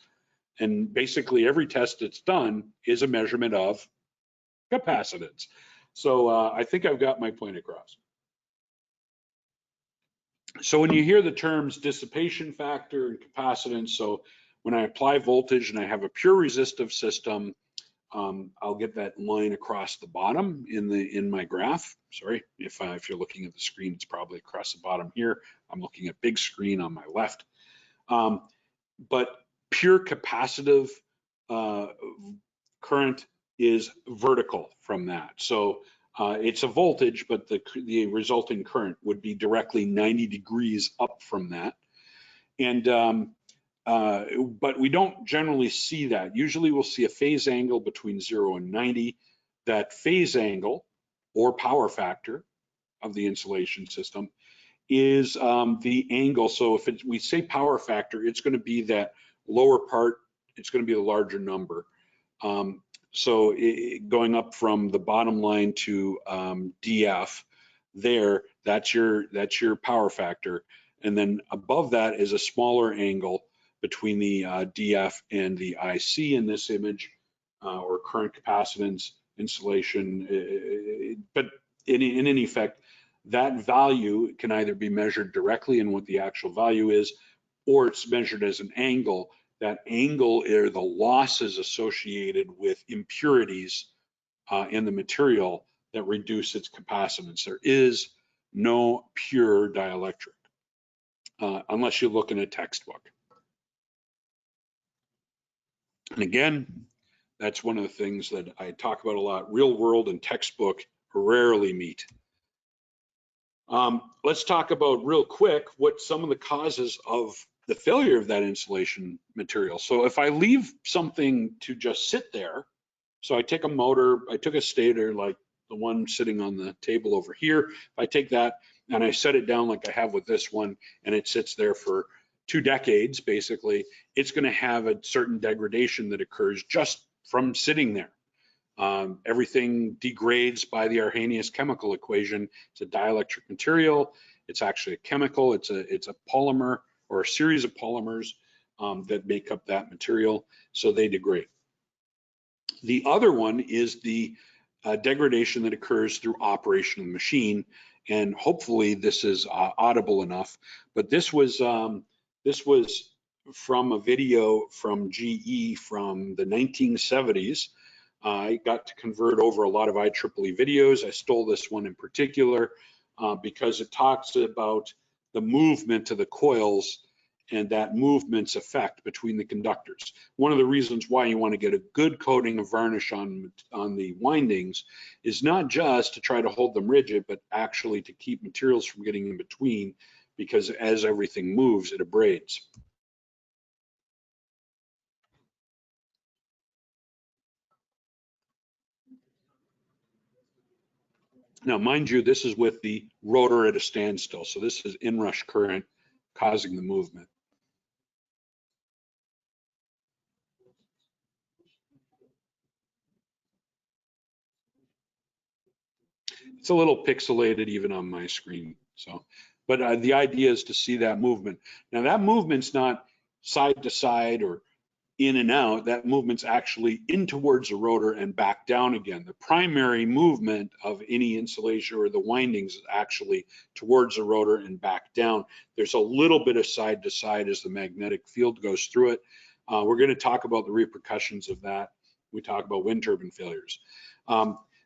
And basically every test that's done is a measurement of capacitance. So I think I've got my point across. So when you hear the terms dissipation factor and capacitance, so when I apply voltage and I have a pure resistive system, I'll get that line across the bottom in my graph. Sorry, if you're looking at the screen, it's probably across the bottom here. I'm looking at big screen on my left. But pure capacitive current is vertical from that. So it's a voltage, but the resulting current would be directly 90 degrees up from that. And but we don't generally see that. Usually we'll see a phase angle between 0 and 90. That phase angle or power factor of the insulation system is the angle. So if we say power factor, it's going to be that lower part, it's going to be a larger number. So going up from the bottom line to DF there, that's your power factor. And then above that is a smaller angle between the DF and the IC in this image, or current capacitance insulation. But in any effect, that value can either be measured directly in what the actual value is, or it's measured as an angle. That angle are the losses associated with impurities in the material that reduce its capacitance. There is no pure dielectric unless you look in a textbook. And again, that's one of the things that I talk about a lot. Real world and textbook rarely meet. Let's talk about real quick what some of the causes of the failure of that insulation material. So if I leave something to just sit there, so I take a motor, I took a stator like the one sitting on the table over here. If I take that and I set it down like I have with this one, and it sits there for 2 decades, basically, it's going to have a certain degradation that occurs just from sitting there. Everything degrades by the Arrhenius chemical equation. It's a dielectric material. It's actually a chemical. It's a polymer or a series of polymers that make up that material, so they degrade. The other one is the degradation that occurs through operation of the machine, and hopefully this is audible enough. But this was from a video from GE from the 1970s. I got to convert over a lot of IEEE videos. I stole this one in particular because it talks about the movement of the coils and that movement's effect between the conductors. One of the reasons why you want to get a good coating of varnish on the windings is not just to try to hold them rigid, but actually to keep materials from getting in between, because as everything moves, it abrades. Now, mind you, this is with the rotor at a standstill. So this is inrush current causing the movement. It's a little pixelated even on my screen. So, but the idea is to see that movement. Now that movement's not side to side or in and out. That movement's actually in towards the rotor and back down again. The primary movement of any insulation or the windings is actually towards the rotor and back down. There's a little bit of side to side as the magnetic field goes through it. We're going to talk about the repercussions of that. We talk about wind turbine failures.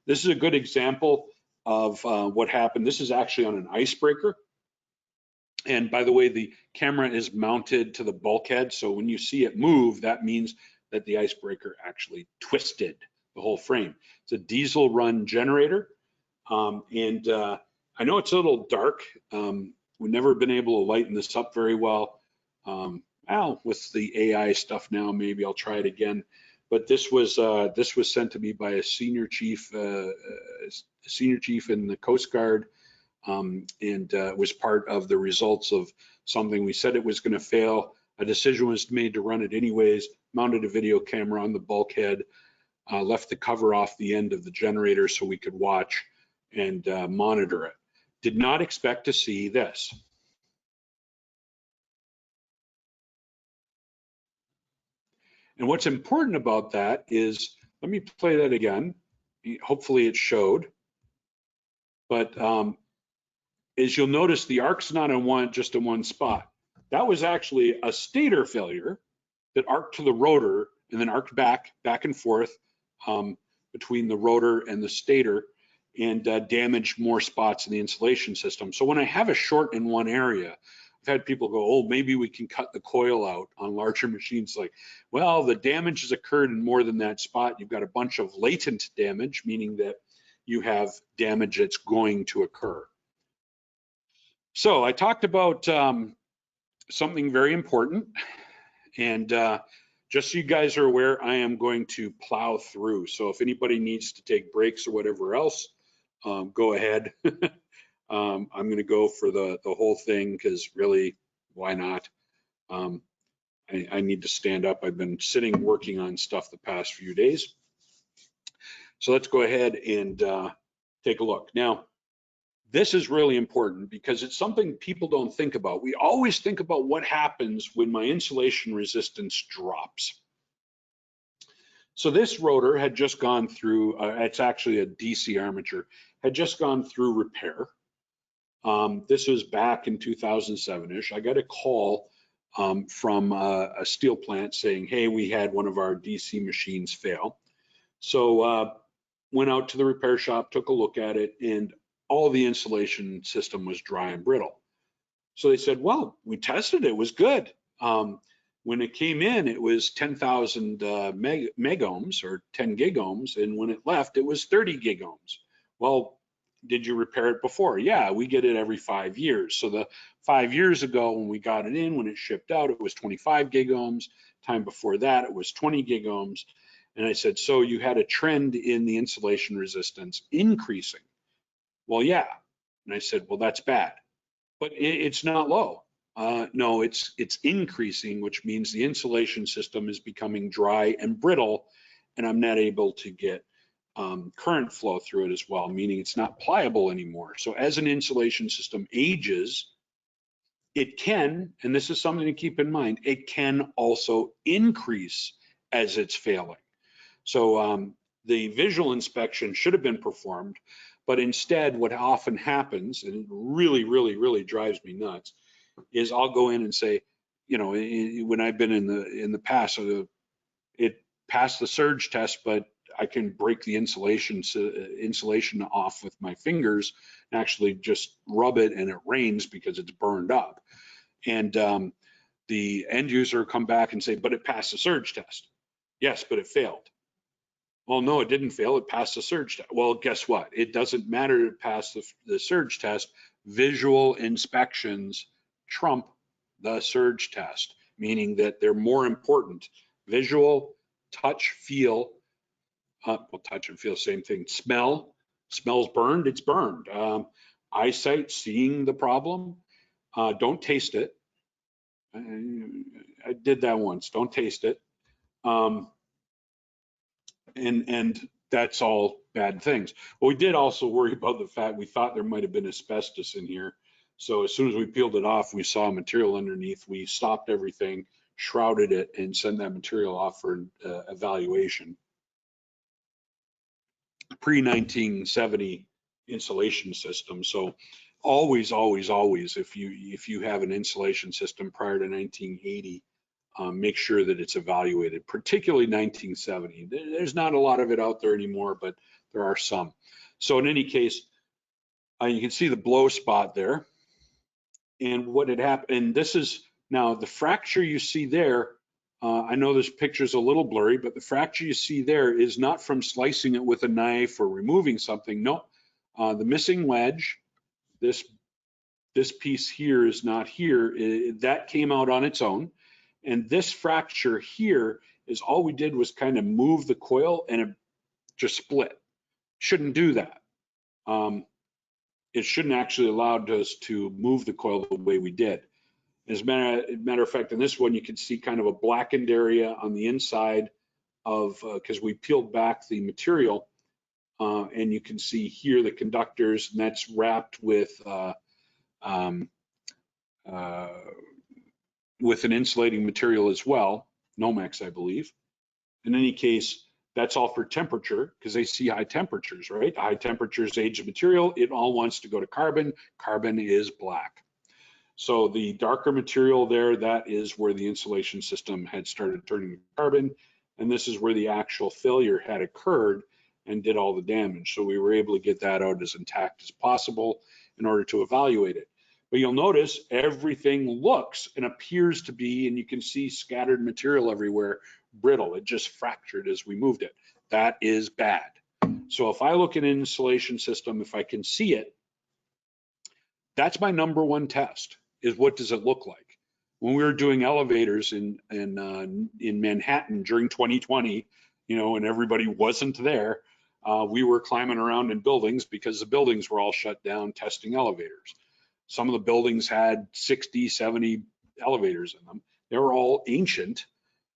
This is a good example of what happened. This is actually on an icebreaker. And by the way, the camera is mounted to the bulkhead. So when you see it move, that means that the icebreaker actually twisted the whole frame. It's a diesel run generator. And I know it's a little dark. We've never been able to lighten this up very well. Well, with the AI stuff now, maybe I'll try it again. But this was sent to me by a senior chief in the Coast Guard. And was part of the results of something we said it was going to fail. A decision was made to run it anyways, mounted a video camera on the bulkhead, left the cover off the end of the generator so we could watch and monitor it. Did not expect to see this. And what's important about that is, let me play that again. Hopefully it showed. But is you'll notice the arc's not in just in one spot. That was actually a stator failure that arced to the rotor and then arced back and forth between the rotor and the stator, and damaged more spots in the insulation system. So when I have a short in one area, I've had people go, oh, maybe we can cut the coil out on larger machines. Like, well, the damage has occurred in more than that spot. You've got a bunch of latent damage, meaning that you have damage that's going to occur. So I talked about something very important, and just so you guys are aware, I am going to plow through. So if anybody needs to take breaks or whatever else, go ahead. I'm going to go for the whole thing because really, why not? I need to stand up. I've been sitting working on stuff the past few days. So let's go ahead and take a look. Now, this is really important because it's something people don't think about. We always think about what happens when my insulation resistance drops. So this rotor had just gone through, it's actually a DC armature, had just gone through repair. This was back in 2007-ish. I got a call from a steel plant saying, hey, we had one of our DC machines fail. So went out to the repair shop, took a look at it, and all the insulation system was dry and brittle. So they said, well, we tested it, it was good. When it came in, it was 10,000 megohms or 10 gigohms, and when it left, it was 30 gigohms. Well, did you repair it before? Yeah, we get it every 5 years. So the 5 years ago when we got it in, when it shipped out, it was 25 gigohms. Time before that, it was 20 gigohms. And I said, so you had a trend in the insulation resistance increasing. Well, yeah. And I said, well, that's bad, but it's not low. No, it's increasing, which means the insulation system is becoming dry and brittle, and I'm not able to get current flow through it as well, meaning it's not pliable anymore. So as an insulation system ages, it can, and this is something to keep in mind, it can also increase as it's failing. So the visual inspection should have been performed, but instead what often happens, and it really drives me nuts, is I'll go in and say, you know, when I've been in the past, it passed the surge test, but I can break the insulation off with my fingers and actually just rub it, and it rains because it's burned up. And the end user come back and say, but it passed the surge test. Yes, but it failed. Well, no, it didn't fail. It passed the surge test. Well, guess what? It doesn't matter to pass the surge test. Visual inspections trump the surge test, meaning that they're more important. Visual, touch, feel, well, touch and feel, same thing. Smell, smells burned, it's burned. Eyesight, seeing the problem, don't taste it. I did that once, don't taste it. And that's all bad things. Well, we did also worry about the fact we thought there might have been asbestos in here. So as soon as we peeled it off, we saw material underneath. We stopped everything, shrouded it, and sent that material off for evaluation. Pre-1970 insulation system. So always, if you have an insulation system prior to 1980, make sure that it's evaluated, particularly 1970. There's not a lot of it out there anymore, but there are some. So in any case, you can see the blow spot there. And what had happened, and this is now the fracture you see there. I know this picture's a little blurry, but the fracture you see there is not from slicing it with a knife or removing something. No, the missing wedge, this piece here is not here. That came out on its own. And this fracture here is all we did was kind of move the coil, and it just split. Shouldn't do that. It shouldn't actually allowed us to move the coil the way we did. As a matter of fact, in this one, you can see kind of a blackened area on the inside of, because we peeled back the material, and you can see here the conductors, and that's wrapped with an insulating material as well, Nomex, I believe. In any case, that's all for temperature, because they see high temperatures, right? High temperatures age the material. It all wants to go to carbon. Carbon is black. So the darker material there, that is where the insulation system had started turning to carbon, and this is where the actual failure had occurred and did all the damage. So we were able to get that out as intact as possible in order to evaluate it. But you'll notice everything looks and appears to be, and you can see scattered material everywhere, brittle. It just fractured as we moved it. That is bad. So if I look at an insulation system, if I can see it, that's my number one test, is what does it look like? When we were doing elevators in Manhattan during 2020, you know, and everybody wasn't there, we were climbing around in buildings because the buildings were all shut down testing elevators. Some of the buildings had 60, 70 elevators in them. They were all ancient.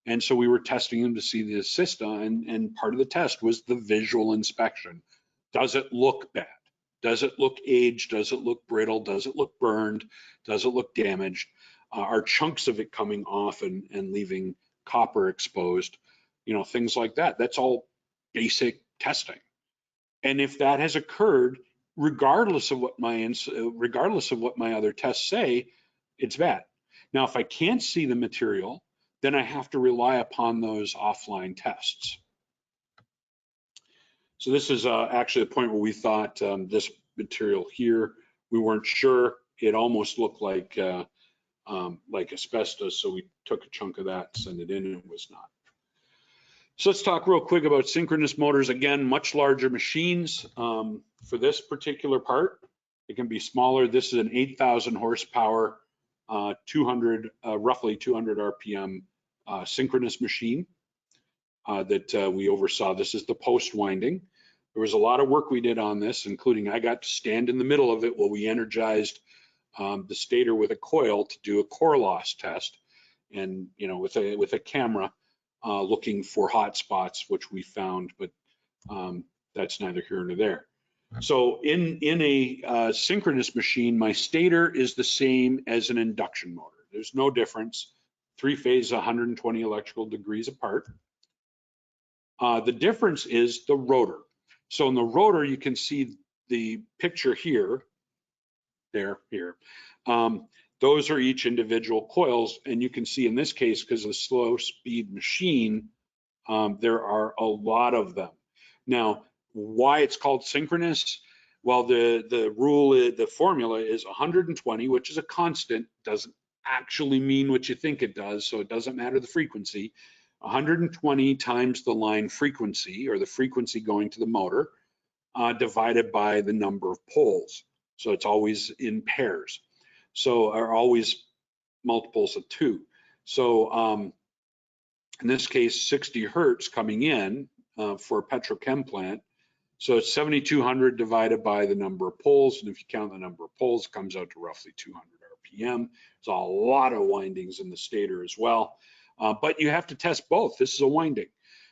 And so we were testing them to see the system. And part of the test was the visual inspection. Does it look bad? Does it look aged? Does it look brittle? Does it look burned? Does it look damaged? Are chunks of it coming off and leaving copper exposed? You know, things like that. That's all basic testing. And if that has occurred, regardless of what my other tests say, it's bad. Now, if I can't see the material, then I have to rely upon those offline tests. So this is actually the point where we thought this material here, we weren't sure. It almost looked like asbestos, so we took a chunk of that, sent it in, and it was not. So let's talk real quick about synchronous motors. Again, much larger machines. For this particular part, it can be smaller. This is an 8,000 horsepower, roughly 200 RPM synchronous machine that we oversaw. This is the post winding. There was a lot of work we did on this, including I got to stand in the middle of it while we energized the stator with a coil to do a core loss test, and you know, with a camera looking for hot spots, which we found, but that's neither here nor there. So in a synchronous machine, my stator is the same as an induction motor. There's no difference. Three phase, 120 electrical degrees apart. The difference is the rotor. So in the rotor, you can see the picture here, here. Those are each individual coils, and you can see in this case, because of the slow speed machine, there are a lot of them. Now, why it's called synchronous? Well, the formula is 120, which is a constant, doesn't actually mean what you think it does, so it doesn't matter the frequency. 120 times the line frequency, or the frequency going to the motor, divided by the number of poles. So it's always in pairs. So are always multiples of 2. So in this case, 60 hertz coming in for a petrochem plant. So it's 7,200 divided by the number of poles. And if you count the number of poles, it comes out to roughly 200 RPM. There's a lot of windings in the stator as well. But you have to test both. This is a winding.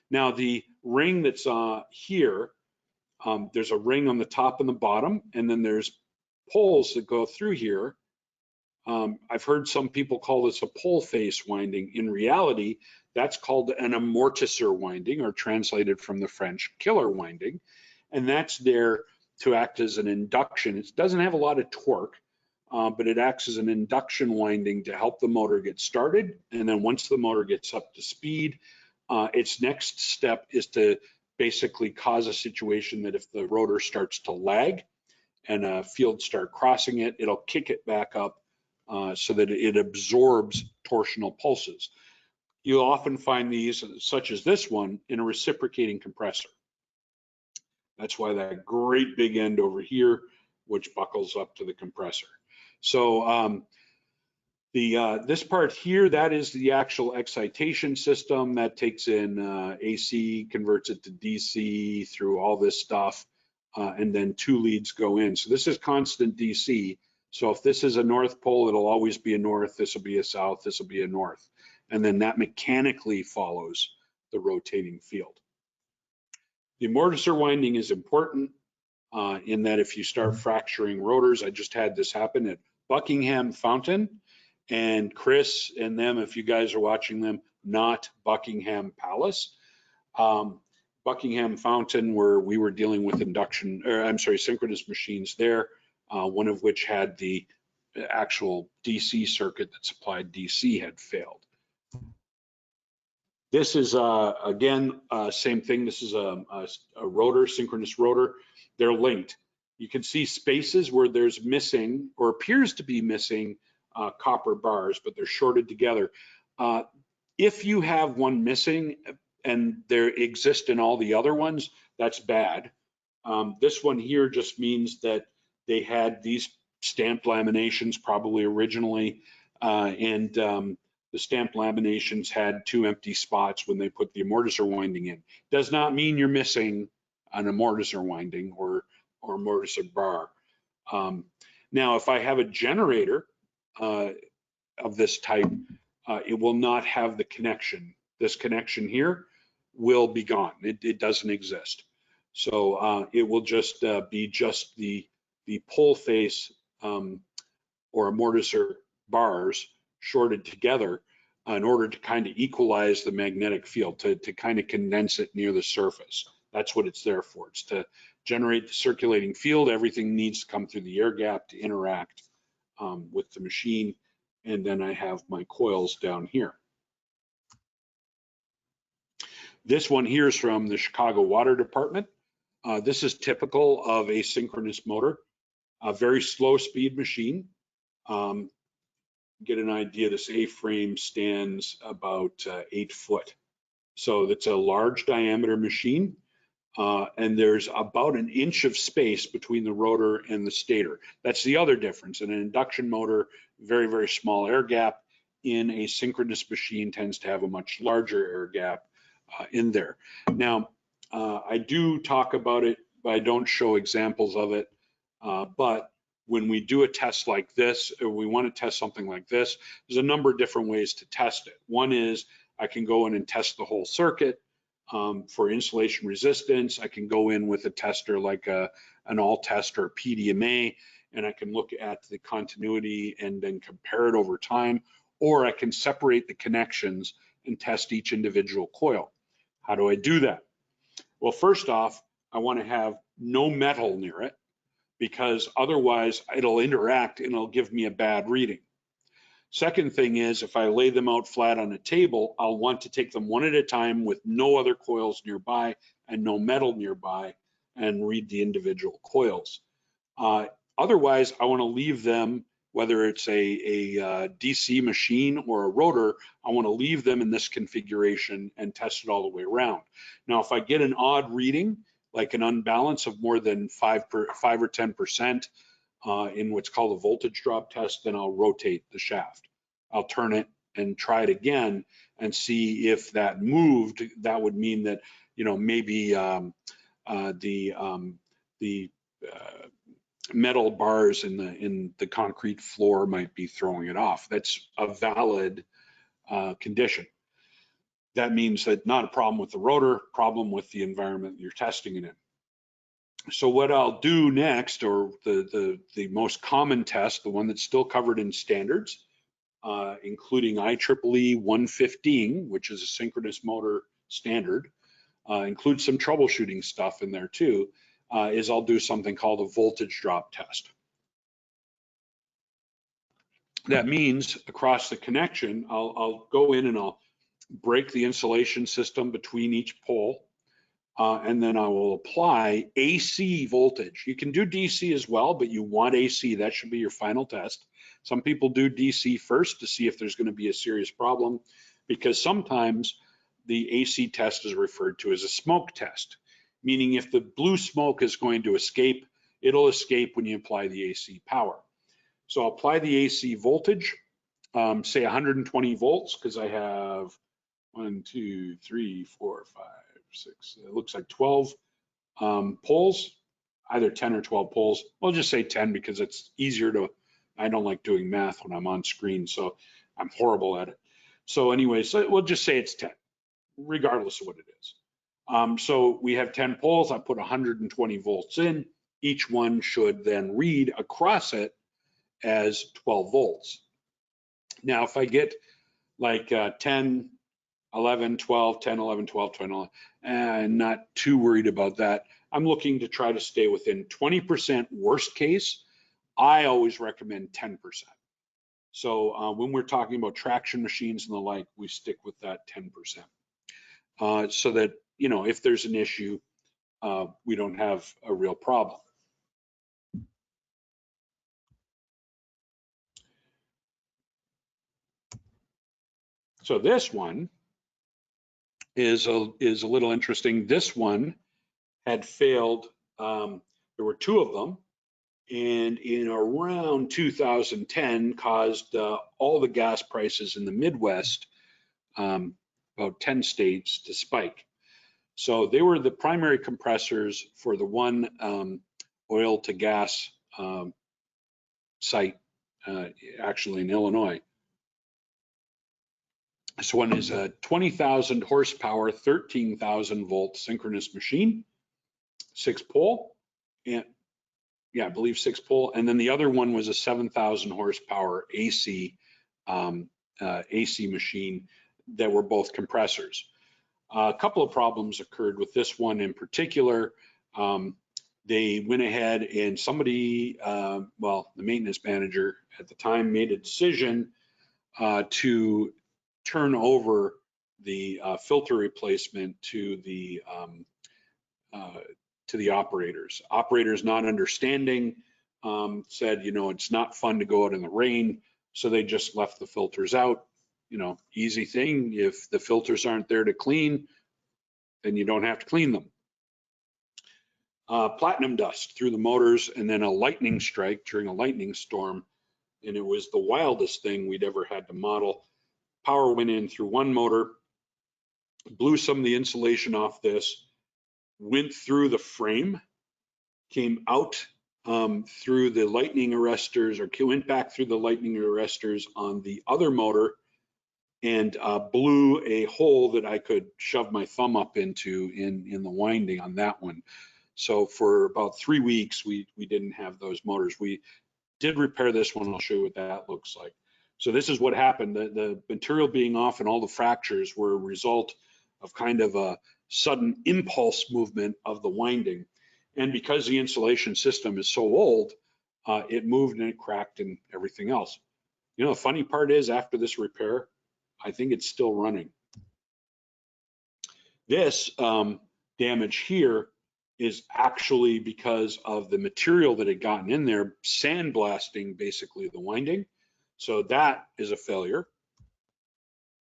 Now the ring that's here, there's a ring on the top and the bottom, and then there's poles that go through here. I've heard some people call this a pole face winding. In reality, that's called an amortisseur winding, or translated from the French, killer winding. And that's there to act as an induction. It doesn't have a lot of torque, but it acts as an induction winding to help the motor get started. And then once the motor gets up to speed, its next step is to basically cause a situation that if the rotor starts to lag and a field start crossing it, it'll kick it back up so that it absorbs torsional pulses. You'll often find these, such as this one, in a reciprocating compressor. That's why that great big end over here, which buckles up to the compressor. So this part here, that is the actual excitation system that takes in AC, converts it to DC through all this stuff, and then 2 leads go in. So this is constant DC. So if this is a north pole, it'll always be a north. This will be a south. This will be a north. And then that mechanically follows the rotating field. The amortisseur winding is important in that if you start fracturing rotors, I just had this happen at Buckingham Fountain, and Chris and them, if you guys are watching them, not Buckingham Palace. Buckingham Fountain, where we were dealing with synchronous machines there, one of which had the actual DC circuit that supplied DC had failed. This is, again, same thing. This is a rotor, synchronous rotor. They're linked. You can see spaces where there's missing or appears to be missing copper bars, but they're shorted together. If you have one missing and there exist in all the other ones, that's bad. This one here just means that they had these stamped laminations probably originally, and the stamped laminations had 2 empty spots when they put the amortiser winding in. Does not mean you're missing an amortiser winding or amortiser bar. Now, if I have a generator of this type, it will not have the connection. This connection here will be gone. It doesn't exist. So it will just be just the pole face or amortiser bars shorted together in order to kind of equalize the magnetic field, to kind of condense it near the surface. That's what it's there for. It's to generate the circulating field. Everything needs to come through the air gap to interact with the machine. And then I have my coils down here. This one here is from the Chicago Water Department. This is typical of a synchronous motor, a very slow speed machine. Get an idea, this A-frame stands about 8 foot. So it's a large diameter machine, and there's about an inch of space between the rotor and the stator. That's the other difference. In an induction motor, very, very small air gap. In a synchronous machine tends to have a much larger air gap in there. Now, I do talk about it, but I don't show examples of it. But when we do a test like this, or we want to test something like this, there's a number of different ways to test it. One is I can go in and test the whole circuit for insulation resistance. I can go in with a tester like an all test or PDMA, and I can look at the continuity and then compare it over time, or I can separate the connections and test each individual coil. How do I do that? Well, first off, I want to have no metal near it, because otherwise it'll interact and it'll give me a bad reading. Second thing is, if I lay them out flat on a table, I'll want to take them one at a time with no other coils nearby and no metal nearby and read the individual coils. Otherwise, I want to leave them, whether it's a DC machine or a rotor, I want to leave them in this configuration and test it all the way around. Now, if I get an odd reading, like an unbalance of more than 5 or 10% in what's called a voltage drop test, then I'll rotate the shaft. I'll turn it and try it again and see if that moved. That would mean that, you know, maybe the metal bars in the concrete floor might be throwing it off. That's a valid condition. That means that not a problem with the rotor, problem with the environment you're testing it in. So what I'll do next, or the most common test, the one that's still covered in standards, including IEEE 115, which is a synchronous motor standard, includes some troubleshooting stuff in there too, is I'll do something called a voltage drop test. That means across the connection, I'll go in and I'll break the insulation system between each pole, and then I will apply AC voltage. You can do DC as well, but you want AC. That should be your final test. Some people do DC first to see if there's going to be a serious problem, because sometimes the AC test is referred to as a smoke test, meaning if the blue smoke is going to escape, it'll escape when you apply the AC power. So I'll apply the AC voltage, say 120 volts, because I have 1, 2, 3, 4, 5, 6, it looks like 12 poles, either 10 or 12 poles. We'll just say 10 because it's easier to, I don't like doing math when I'm on screen, so I'm horrible at it. So anyway, so we'll just say it's 10, regardless of what it is. So we have 10 poles, I put 120 volts in, each one should then read across it as 12 volts. Now, if I get like 10, 11, 12, 10, 11, 12, 10, 11, and not too worried about that. I'm looking to try to stay within 20% worst case I always recommend 10%. So when we're talking about traction machines and the like, we stick with that 10%, so that, you know, if there's an issue, we don't have a real problem. So this one is a little interesting. This one had failed. There were two of them, and in around 2010 caused all the gas prices in the Midwest, about 10 states, to spike. So they were the primary compressors for the one oil to gas site, actually in Illinois. This one is a 20,000 horsepower, 13,000 volt synchronous machine, 6-pole, and yeah, I believe 6-pole. And then the other one was a 7,000 horsepower AC AC machine that were both compressors. A couple of problems occurred with this one in particular. They went ahead and somebody, well, the maintenance manager at the time made a decision to turn over the filter replacement to the operators. Operators, not understanding, said, you know, it's not fun to go out in the rain, so they just left the filters out. You know, easy thing. If the filters aren't there to clean, then you don't have to clean them. Platinum dust through the motors, and then a lightning strike during a lightning storm, and it was the wildest thing we'd ever had to model. Power went in through one motor, blew some of the insulation off this, went through the frame, came out through the lightning arresters, or went back through the lightning arresters on the other motor, and blew a hole that I could shove my thumb up into in the winding on that one. So for about 3 weeks, we didn't have those motors. We did repair this one. I'll show you what that looks like. So this is what happened. The material being off and all the fractures were a result of kind of a sudden impulse movement of the winding. And because the insulation system is so old, it moved and it cracked and everything else. You know, the funny part is, after this repair, I think it's still running. This damage here is actually because of the material that had gotten in there, sandblasting basically the winding. So that is a failure.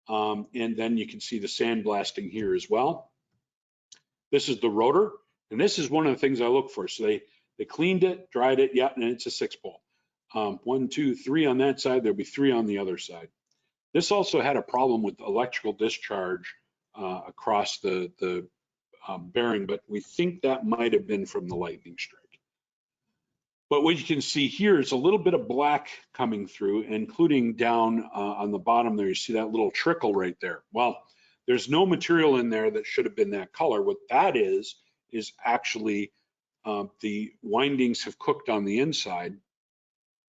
And then you can see the sandblasting here as well. This is the rotor, and this is one of the things I look for. So they cleaned it, dried it, yeah, and it's a 6-pole. 1, 2, 3 on that side, there'll be 3 on the other side. This also had a problem with electrical discharge across the bearing, but we think that might have been from the lightning strike. But what you can see here is a little bit of black coming through, including down on the bottom there. You see that little trickle right there. Well, there's no material in there that should have been that color. What that is actually the windings have cooked on the inside.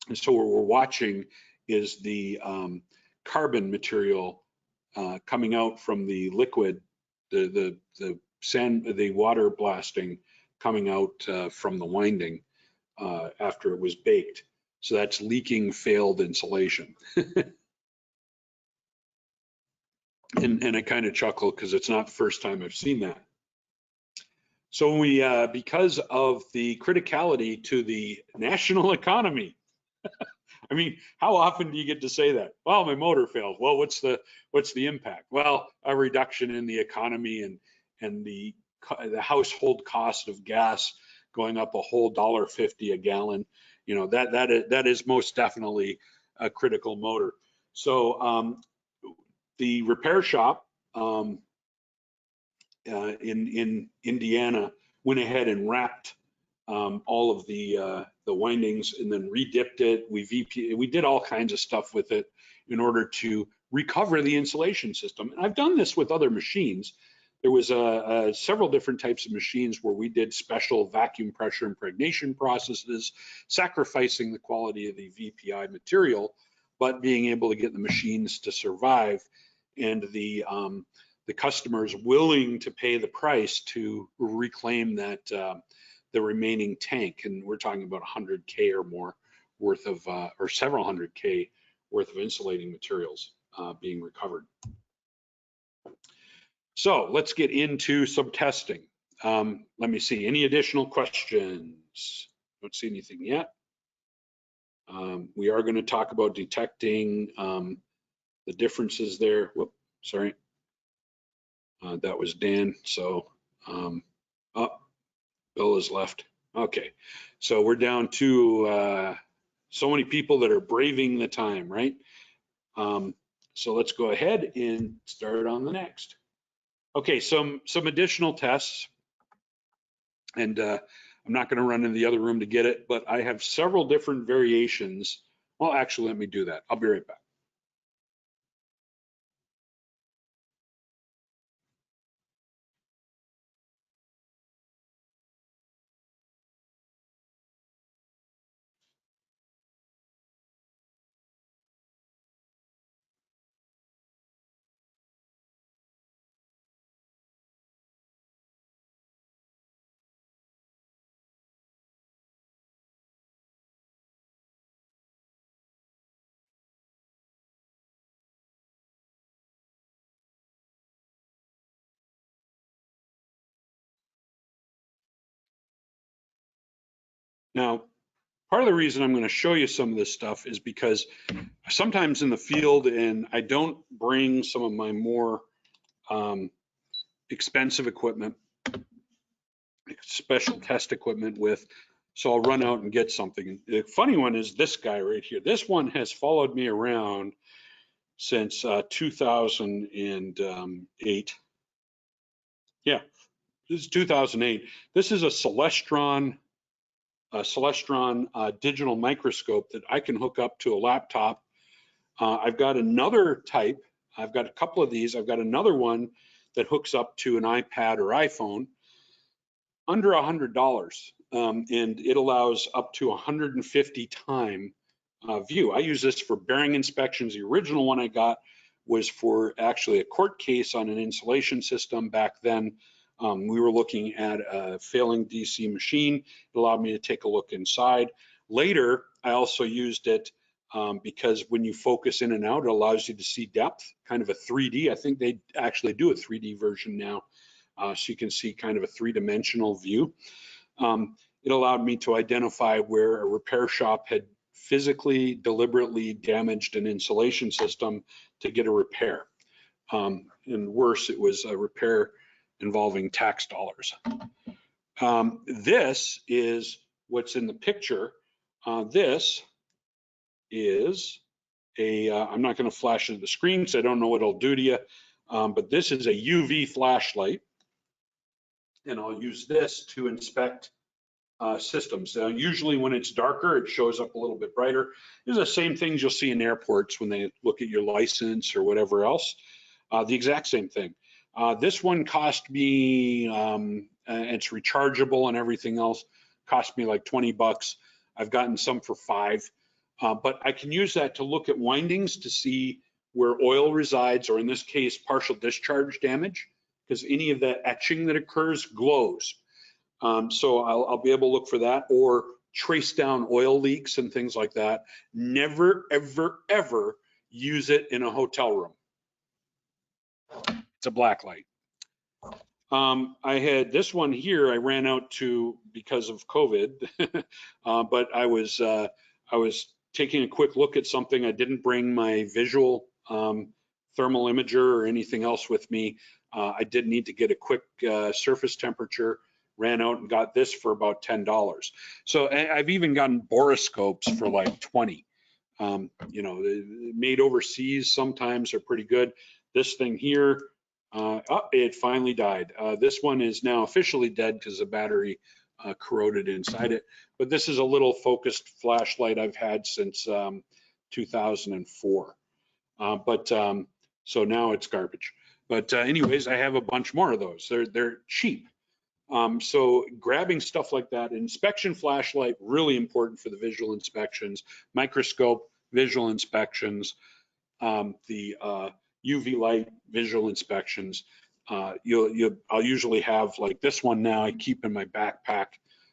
And so what we're watching is the carbon material coming out from the liquid, the water blasting coming out from the winding after it was baked. So that's leaking failed insulation. and I kind of chuckle because it's not the first time I've seen that. So we, because of the criticality to the national economy, I mean, how often do you get to say that? Well, my motor failed. Well, what's the impact? Well, a reduction in the economy and the household cost of gas going up a whole $1.50 a gallon. You know, that is most definitely a critical motor. So the repair shop in Indiana went ahead and wrapped all of the windings and then redipped it. We did all kinds of stuff with it in order to recover the insulation system. And I've done this with other machines. There was several different types of machines where we did special vacuum pressure impregnation processes, sacrificing the quality of the VPI material, but being able to get the machines to survive, and the customers willing to pay the price to reclaim that the remaining tank. And we're talking about 100K or more worth of, or several hundred K worth of insulating materials being recovered. So let's get into some testing. Let me see, any additional questions? Don't see anything yet. We are going to talk about detecting the differences there. Whoop, sorry. That was Dan. So, oh, Bill has left. Okay. So we're down to so many people that are braving the time, right? So let's go ahead and start on the next. Okay, some additional tests, and I'm not going to run in the other room to get it, but I have several different variations. Well, actually, let me do that. I'll be right back. Now, part of the reason I'm going to show you some of this stuff is because sometimes in the field, and I don't bring some of my more expensive equipment, special test equipment with, so I'll run out and get something. The funny one is this guy right here. This one has followed me around since 2008. Yeah, this is 2008. This is a Celestron digital microscope that I can hook up to a laptop. I've got another type. I've got a couple of these. I've got another one that hooks up to an iPad or iPhone under $100, and it allows up to 150 time view. I use this for bearing inspections. The original one I got was for actually a court case on an insulation system. Back then, we were looking at a failing DC machine. It allowed me to take a look inside. Later, I also used it because when you focus in and out, it allows you to see depth, kind of a 3D. I think they actually do a 3D version now, so you can see kind of a three-dimensional view. It allowed me to identify where a repair shop had physically, deliberately damaged an insulation system to get a repair. And worse, it was a repair involving tax dollars. This is what's in the picture. This is a, I'm not going to flash it to the screen because I don't know what it'll do to you, but this is a UV flashlight, and I'll use this to inspect systems. Now, usually when it's darker, it shows up a little bit brighter. These are the same things you'll see in airports when they look at your license or whatever else. The exact same thing. This one cost me, it's rechargeable and everything else, cost me like 20 bucks. I've gotten some for $5, but I can use that to look at windings to see where oil resides, or in this case, partial discharge damage, because any of that etching that occurs glows. So I'll be able to look for that, or trace down oil leaks and things like that. Never, ever, ever use it in a hotel room. It's a black light. I had this one here. I ran out to because of COVID, but I was taking a quick look at something. I didn't bring my visual thermal imager or anything else with me. I did need to get a quick surface temperature. Ran out and got this for about $10. So I've even gotten borescopes for like 20. You know, made overseas sometimes are pretty good. This thing here, it finally died. This one is now officially dead because the battery corroded inside it. But this is a little focused flashlight I've had since 2004. So now it's garbage. But anyways, I have a bunch more of those. They're cheap. So grabbing stuff like that, inspection flashlight, really important for the visual inspections, microscope, visual inspections, the UV light visual inspections. I'll usually have like this one now I keep in my backpack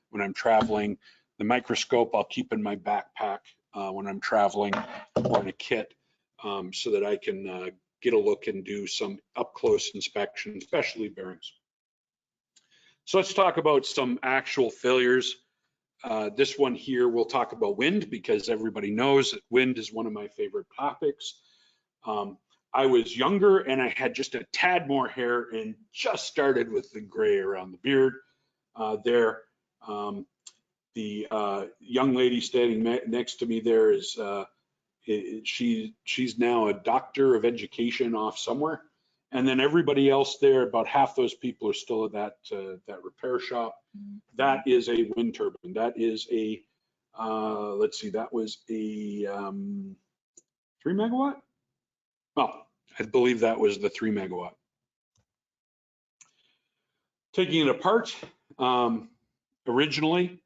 when I'm traveling. The microscope I'll keep in my backpack when I'm traveling or in a kit so that I can get a look and do some up close inspection, especially bearings. So let's talk about some actual failures. This one here, we'll talk about wind because everybody knows that wind is one of my favorite topics. I was younger and I had just a tad more hair and just started with the gray around the beard there. The young lady standing next to me there is, she's now a doctor of education off somewhere. And then everybody else there, about half those people are still at that repair shop. That is a wind turbine. That is a, let's see, that was a 3 megawatt? Oh, I believe that was the 3 megawatt. Taking it apart, originally,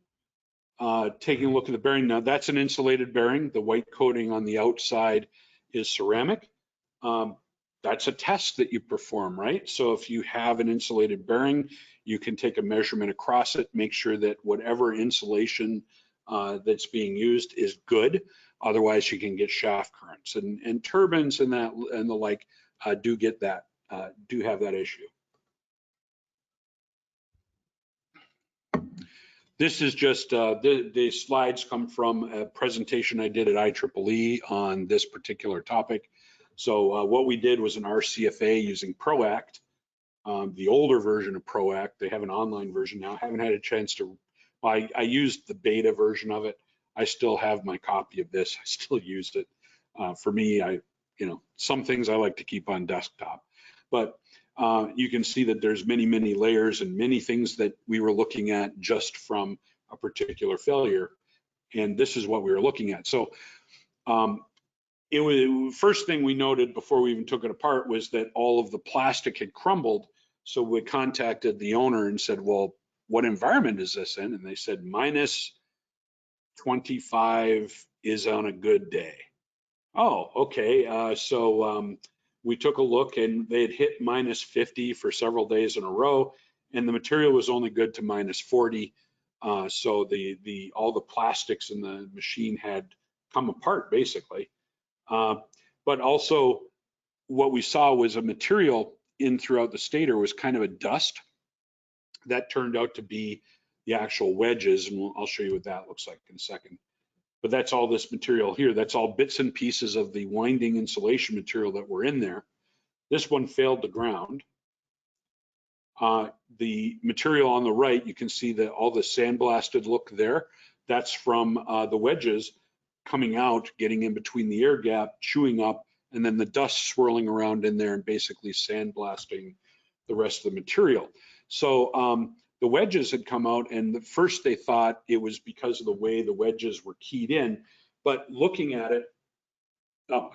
taking a look at the bearing. Now that's an insulated bearing. The white coating on the outside is ceramic. That's a test that you perform, right? So if you have an insulated bearing, you can take a measurement across it, make sure that whatever insulation that's being used is good. Otherwise, you can get shaft currents, and turbines and the like do get that, do have that issue. This is just, the slides come from a presentation I did at IEEE on this particular topic. So what we did was an RCFA using ProAct, the older version of ProAct. They have an online version now. I haven't had a chance to, well, I used the beta version of it. I still have my copy of this. I still used it. For me, some things I like to keep on desktop. But you can see that there's many, many layers and many things that we were looking at just from a particular failure. And this is what we were looking at. So it was, first thing we noted before we even took it apart was that all of the plastic had crumbled. So we contacted the owner and said, well, what environment is this in? And they said, minus 25 is on a good day. Oh, okay. So we took a look and they had hit minus 50 for several days in a row, and the material was only good to minus 40. So all the plastics in the machine had come apart basically. But also what we saw was a material in throughout the stator was kind of a dust that turned out to be the actual wedges, and I'll show you what that looks like in a second. But that's all this material here. That's all bits and pieces of the winding insulation material that were in there. This one failed to ground. The material on the right, you can see that all the sandblasted look there. That's from the wedges coming out, getting in between the air gap, chewing up, and then the dust swirling around in there and basically sandblasting the rest of the material. So the wedges had come out, and at first they thought it was because of the way the wedges were keyed in. But looking at it, I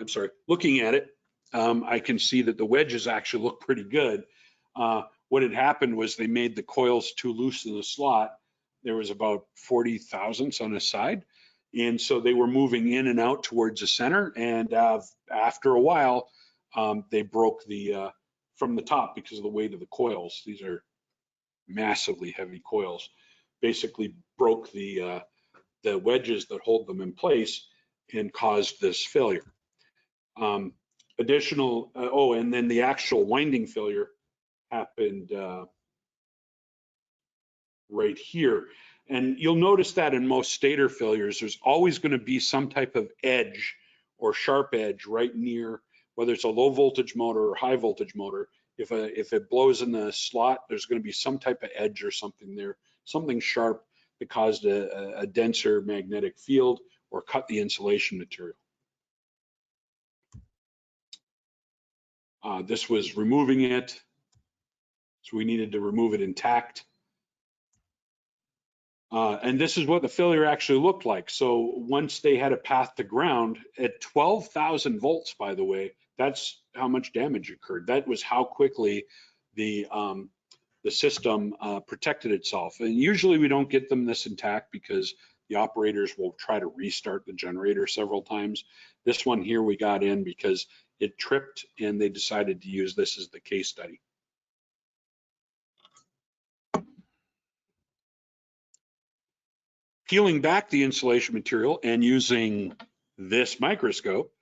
can see that the wedges actually look pretty good. What had happened was they made the coils too loose in the slot. There was about 40 thousandths on the side. And so they were moving in and out towards the center. And after a while, they broke from the top because of the weight of the coils. These are massively heavy coils, basically broke the wedges that hold them in place and caused this failure. And then the actual winding failure happened right here. And you'll notice that in most stator failures, there's always going to be some type of edge or sharp edge right near, whether it's a low voltage motor or high voltage motor. If it blows in the slot, there's going to be some type of edge or something there, something sharp that caused a denser magnetic field or cut the insulation material. This was removing it, so we needed to remove it intact. And this is what the failure actually looked like. So once they had a path to ground at 12,000 volts, by the way, that's how much damage occurred. That was how quickly the system protected itself. And usually we don't get them this intact because the operators will try to restart the generator several times. This one here we got in because it tripped and they decided to use this as the case study. peeling back the insulation material and using this microscope,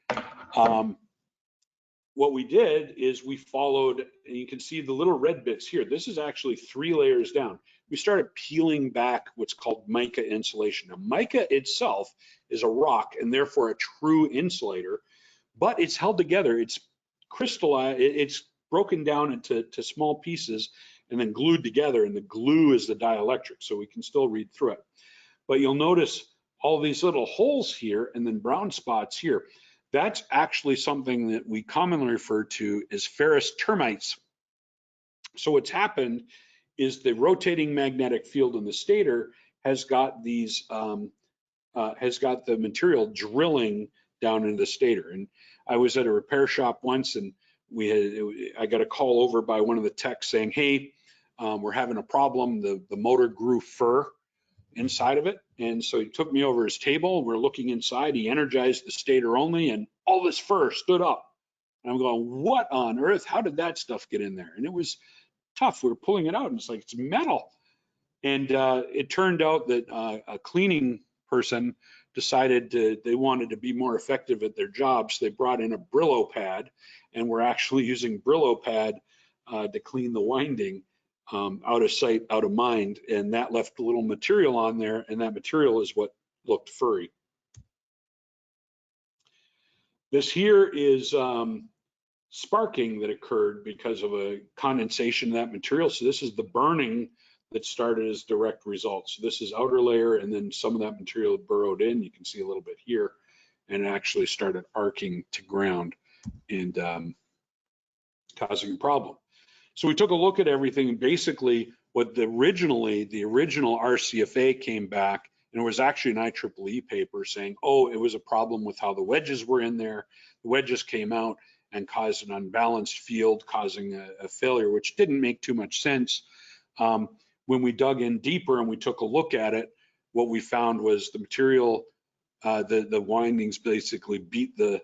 what we did is we followed, and you can see the little red bits here. This is actually 3 layers down. We started peeling back what's called mica insulation. Now, mica itself is a rock and therefore a true insulator, but it's held together. It's crystallized, it's broken down into small pieces and then glued together, and the glue is the dielectric, so we can still read through it. But you'll notice all these little holes here and then brown spots here. That's actually something that we commonly refer to as ferrous termites. So what's happened is the rotating magnetic field in the stator has got these has got the material drilling down into the stator. And I was at a repair shop once, and I got a call over by one of the techs saying, "Hey, we're having a problem. The motor grew fur inside of it." And so he took me over his table. We're looking inside. He energized the stator only, and all this fur stood up. And I'm going, "What on earth? How did that stuff get in there?" And it was tough. We were pulling it out, and it's like, it's metal. And it turned out that a cleaning person decided they wanted to be more effective at their jobs. They brought in a Brillo pad, and we're actually using Brillo pad to clean the winding. Out of sight, out of mind, and that left a little material on there, and that material is what looked furry. This here is sparking that occurred because of a condensation of that material. So this is the burning that started as direct result. So this is outer layer, and then some of that material burrowed in. You can see a little bit here, and it actually started arcing to ground and causing a problem. So we took a look at everything, and basically what the original RCFA came back, and it was actually an IEEE paper saying, oh, it was a problem with how the wedges were in there. The wedges came out and caused an unbalanced field, causing a failure, which didn't make too much sense. When we dug in deeper and we took a look at it, what we found was the material, the windings basically beat the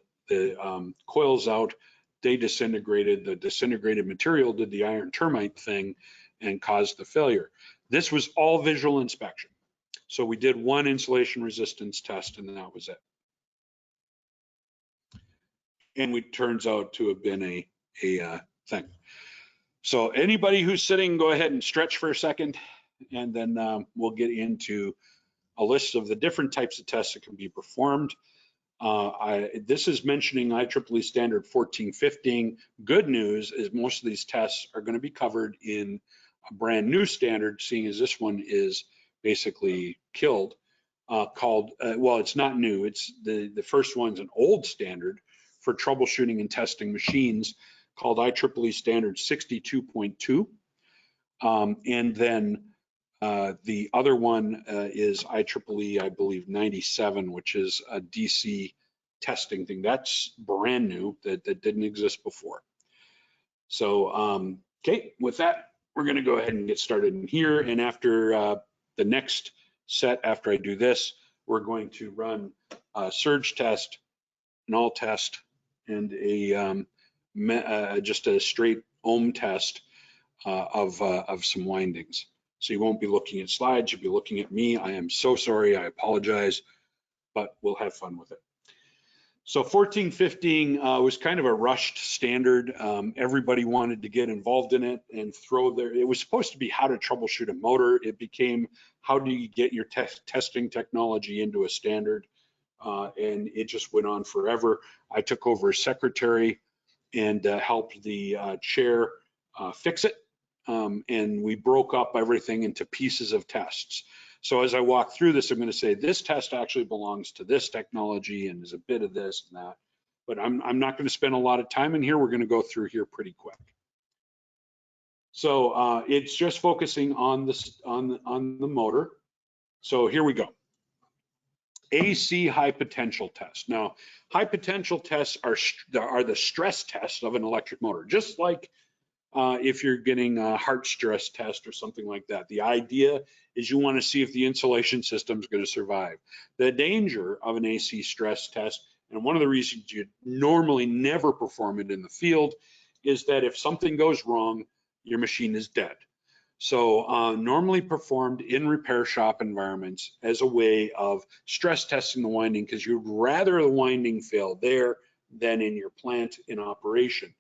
coils out. They disintegrated. The disintegrated material did the iron termite thing and caused the failure. This was all visual inspection. So we did one insulation resistance test, and that was it. And it turns out to have been a thing. So anybody who's sitting, go ahead and stretch for a second, and then we'll get into a list of the different types of tests that can be performed. This is mentioning IEEE standard 1415. Good news is most of these tests are going to be covered in a brand new standard, seeing as this one is basically killed, called, well, it's not new. It's the first one's an old standard for troubleshooting and testing machines called IEEE standard 62.2. And then the other one is IEEE, I believe, 97, which is a DC testing thing. That's brand new, that didn't exist before. So, okay, with that, we're going to go ahead and get started in here. And after the next set, after I do this, we're going to run a surge test, null test, and just a straight ohm test of some windings. So you won't be looking at slides, you'll be looking at me. I am so sorry, I apologize, but we'll have fun with it. So 1415 was kind of a rushed standard. Everybody wanted to get involved in it and throw their, it was supposed to be how to troubleshoot a motor. It became how do you get your testing technology into a standard? And it just went on forever. I took over as secretary and helped the chair fix it. And we broke up everything into pieces of tests. So as I walk through this, I'm going to say this test actually belongs to this technology and is a bit of this and that. But I'm not going to spend a lot of time in here. We're going to go through here pretty quick. So it's just focusing on this on the motor. So here we go. AC high potential test. Now, high potential tests are the stress tests of an electric motor, just like if you're getting a heart stress test or something like that. The idea is you want to see if the insulation system is going to survive. The danger of an AC stress test, and one of the reasons you normally never perform it in the field, is that if something goes wrong, your machine is dead. So normally performed in repair shop environments as a way of stress testing the winding, because you'd rather the winding fail there than in your plant in operation.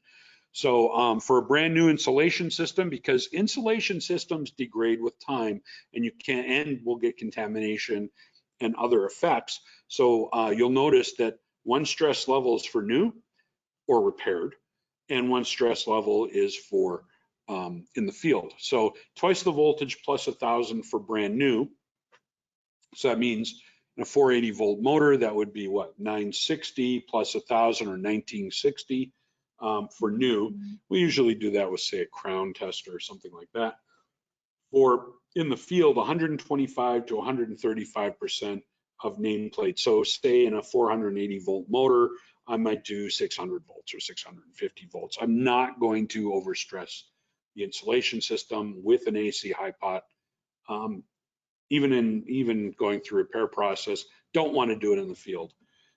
So for a brand new insulation system, because insulation systems degrade with time and you can't, and will get contamination and other effects. So you'll notice that one stress level is for new or repaired, and one stress level is for in the field. So twice the voltage plus 1,000 for brand new. So that means in a 480 volt motor, that would be what, 960 plus 1,000 or 1960 for new. We usually do that with, say, a crown tester or something like that. For in the field, 125 to 135% of nameplate. So say in a 480 volt motor, I might do 600 volts or 650 volts. I'm not going to overstress the insulation system with an AC high pot. Even going through repair process, don't want to do it in the field.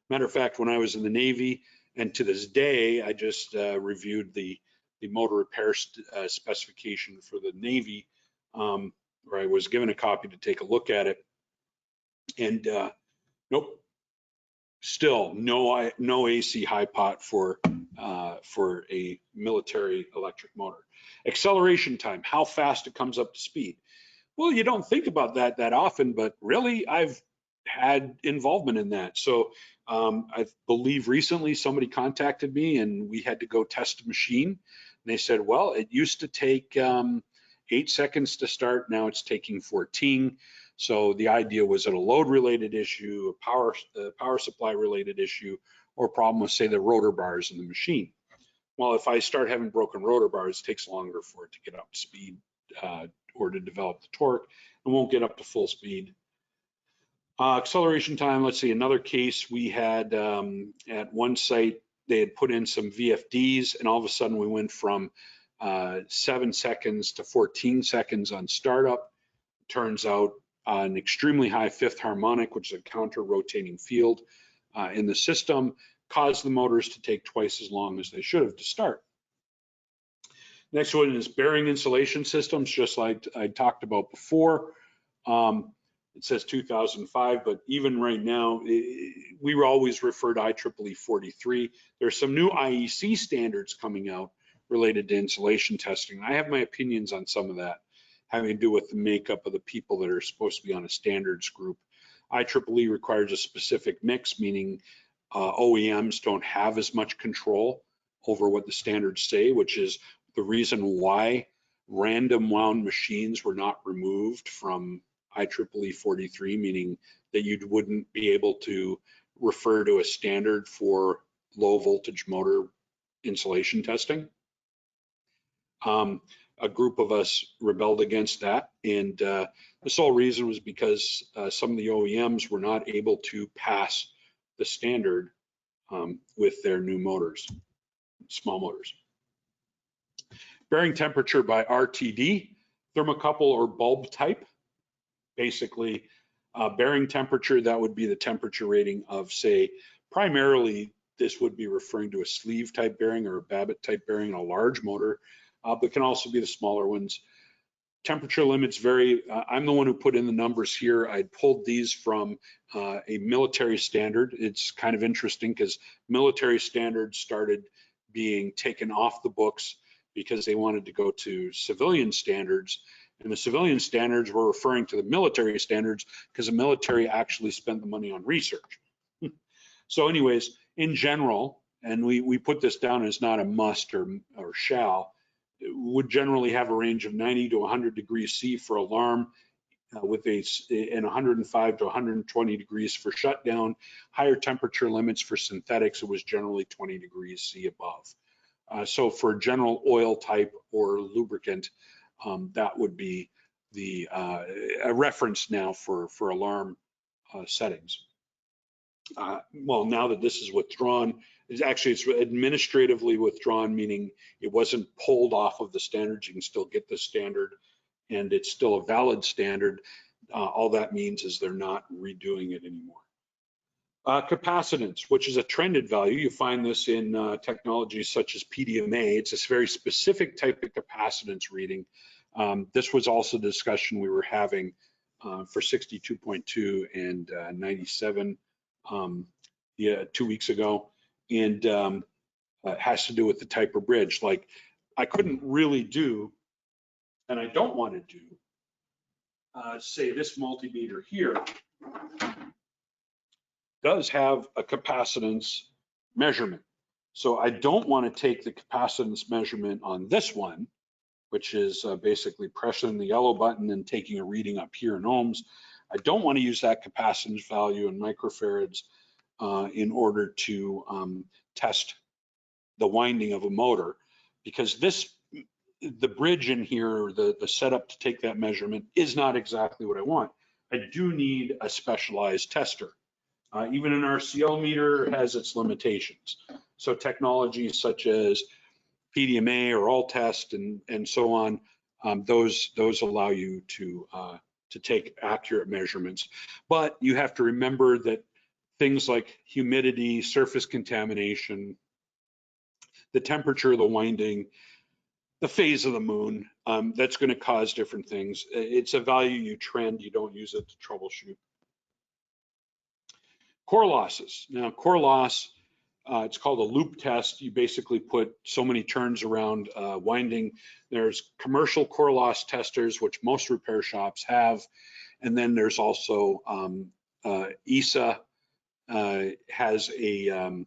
Matter of fact, when I was in the Navy, and to this day, I just reviewed the motor repair specification for the Navy, where I was given a copy to take a look at it, and nope, still no AC high pot for a military electric motor. Acceleration time, how fast it comes up to speed. Well, you don't think about that often, but really I've had involvement in that. So I believe recently somebody contacted me and we had to go test a machine. And they said, well, it used to take 8 seconds to start. Now it's taking 14. So the idea was that a load related issue, a power supply related issue, or a problem with, say, the rotor bars in the machine. Well, if I start having broken rotor bars, it takes longer for it to get up to speed or to develop the torque, and won't get up to full speed. Acceleration time, let's see, another case we had at one site, they had put in some VFDs, and all of a sudden we went from 7 seconds to 14 seconds on startup. Turns out an extremely high fifth harmonic, which is a counter rotating field in the system, caused the motors to take twice as long as they should have to start. Next one is bearing insulation systems, just like I talked about before. It says 2005, but even right now, we always refer to IEEE 43. There's some new IEC standards coming out related to insulation testing. I have my opinions on some of that, having to do with the makeup of the people that are supposed to be on a standards group. IEEE requires a specific mix, meaning OEMs don't have as much control over what the standards say, which is the reason why random wound machines were not removed from IEEE 43, meaning that you wouldn't be able to refer to a standard for low voltage motor insulation testing. A group of us rebelled against that, and the sole reason was because some of the OEMs were not able to pass the standard with their new motors, small motors. Bearing temperature by RTD, thermocouple or bulb type. Basically, bearing temperature, that would be the temperature rating of, say, primarily this would be referring to a sleeve type bearing or a Babbitt type bearing in a large motor, but can also be the smaller ones. Temperature limits vary. I'm the one who put in the numbers here. I pulled these from a military standard. It's kind of interesting because military standards started being taken off the books because they wanted to go to civilian standards. And the civilian standards were referring to the military standards because the military actually spent the money on research. So anyways, in general, and we put this down as not a must or shall, would generally have a range of 90 to 100 degrees C for alarm, with and 105 to 120 degrees for shutdown. Higher temperature limits for synthetics, it was generally 20 degrees C above. So for general oil type or lubricant, that would be the a reference now for alarm settings. Well, now that this is withdrawn, it's administratively withdrawn, meaning it wasn't pulled off of the standards. You can still get the standard, and it's still a valid standard. All that means is they're not redoing it anymore. Capacitance, which is a trended value. You find this in technologies such as PDMA. It's a very specific type of capacitance reading This was also the discussion we were having for 62.2 and 97 2 weeks ago, and it has to do with the type of bridge. Like, I couldn't really do, and I don't want to do, say this multimeter here does have a capacitance measurement. So I don't want to take the capacitance measurement on this one, which is basically pressing the yellow button and taking a reading up here in ohms. I don't want to use that capacitance value in microfarads in order to test the winding of a motor, because the bridge in here, the setup to take that measurement is not exactly what I want. I do need a specialized tester. Even an RCL meter has its limitations. So technologies such as PDMA or AllTest and so on, those allow you to take accurate measurements. But you have to remember that things like humidity, surface contamination, the temperature of the winding, the phase of the moon, that's going to cause different things. It's a value you trend, you don't use it to troubleshoot. Core losses. Now, core loss, it's called a loop test. You basically put so many turns around winding. There's commercial core loss testers, which most repair shops have. And then there's also ESA has a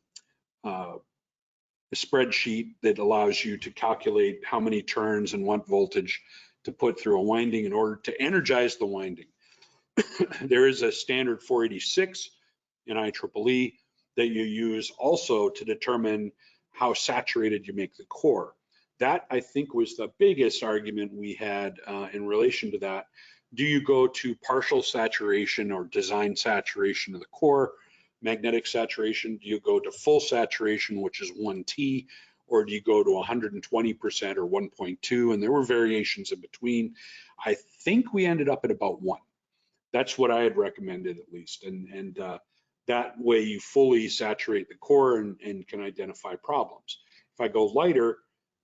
spreadsheet that allows you to calculate how many turns and what voltage to put through a winding in order to energize the winding. There is a standard 486 in IEEE that you use also to determine how saturated you make the core. That, I think, was the biggest argument we had in relation to that. Do you go to partial saturation or design saturation of the core, magnetic saturation? Do you go to full saturation, which is 1T, or do you go to 120% or 1.2? And there were variations in between. I think we ended up at about 1. That's what I had recommended, at least. And that way you fully saturate the core and can identify problems. If I go lighter,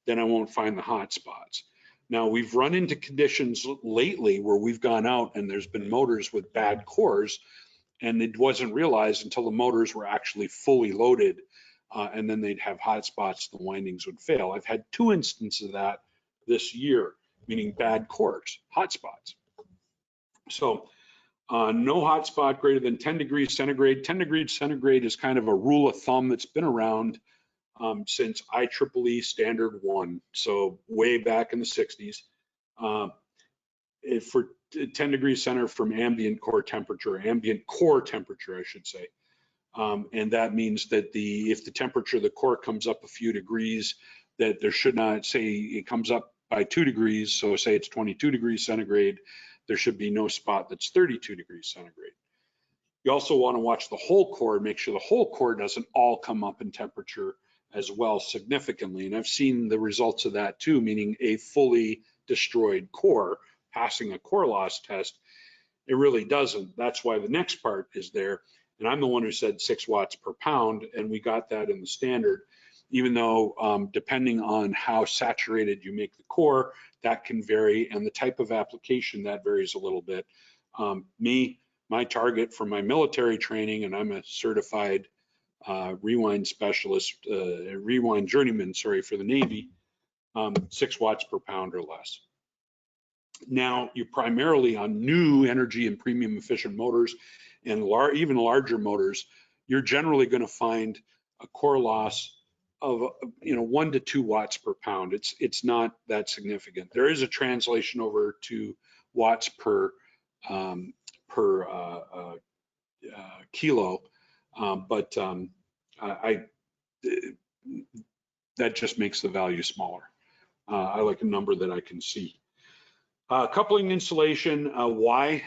then I won't find the hot spots. Now, we've run into conditions lately where we've gone out and there's been motors with bad cores, and it wasn't realized until the motors were actually fully loaded, and then they'd have hot spots, the windings would fail. I've had 2 instances of that this year, meaning bad cores, hot spots. So no hot spot greater than 10 degrees centigrade. 10 degrees centigrade is kind of a rule of thumb that's been around since IEEE Standard 1, so way back in the 60s. For 10 degrees center from ambient core temperature, I should say. And that means that if the temperature of the core comes up a few degrees, that there should not, say it comes up by 2 degrees, so say it's 22 degrees centigrade, there should be no spot that's 32 degrees centigrade. You also want to watch the whole core and make sure the whole core doesn't all come up in temperature as well significantly. And I've seen the results of that too, meaning a fully destroyed core passing a core loss test. It really doesn't. That's why the next part is there. And I'm the one who said 6 watts per pound, and we got that in the standard, even though depending on how saturated you make the core, that can vary, and the type of application that varies a little bit. My target for my military training, and I'm a certified rewind specialist, rewind journeyman, sorry, for the Navy, 6 watts per pound or less. Now, you're primarily on new energy and premium efficient motors and even larger motors, you're generally going to find a core loss of 1 to 2 watts per pound. It's not that significant. There is a translation over to watts per kilo, but that just makes the value smaller. I like a number that I can see. Coupling insulation, why?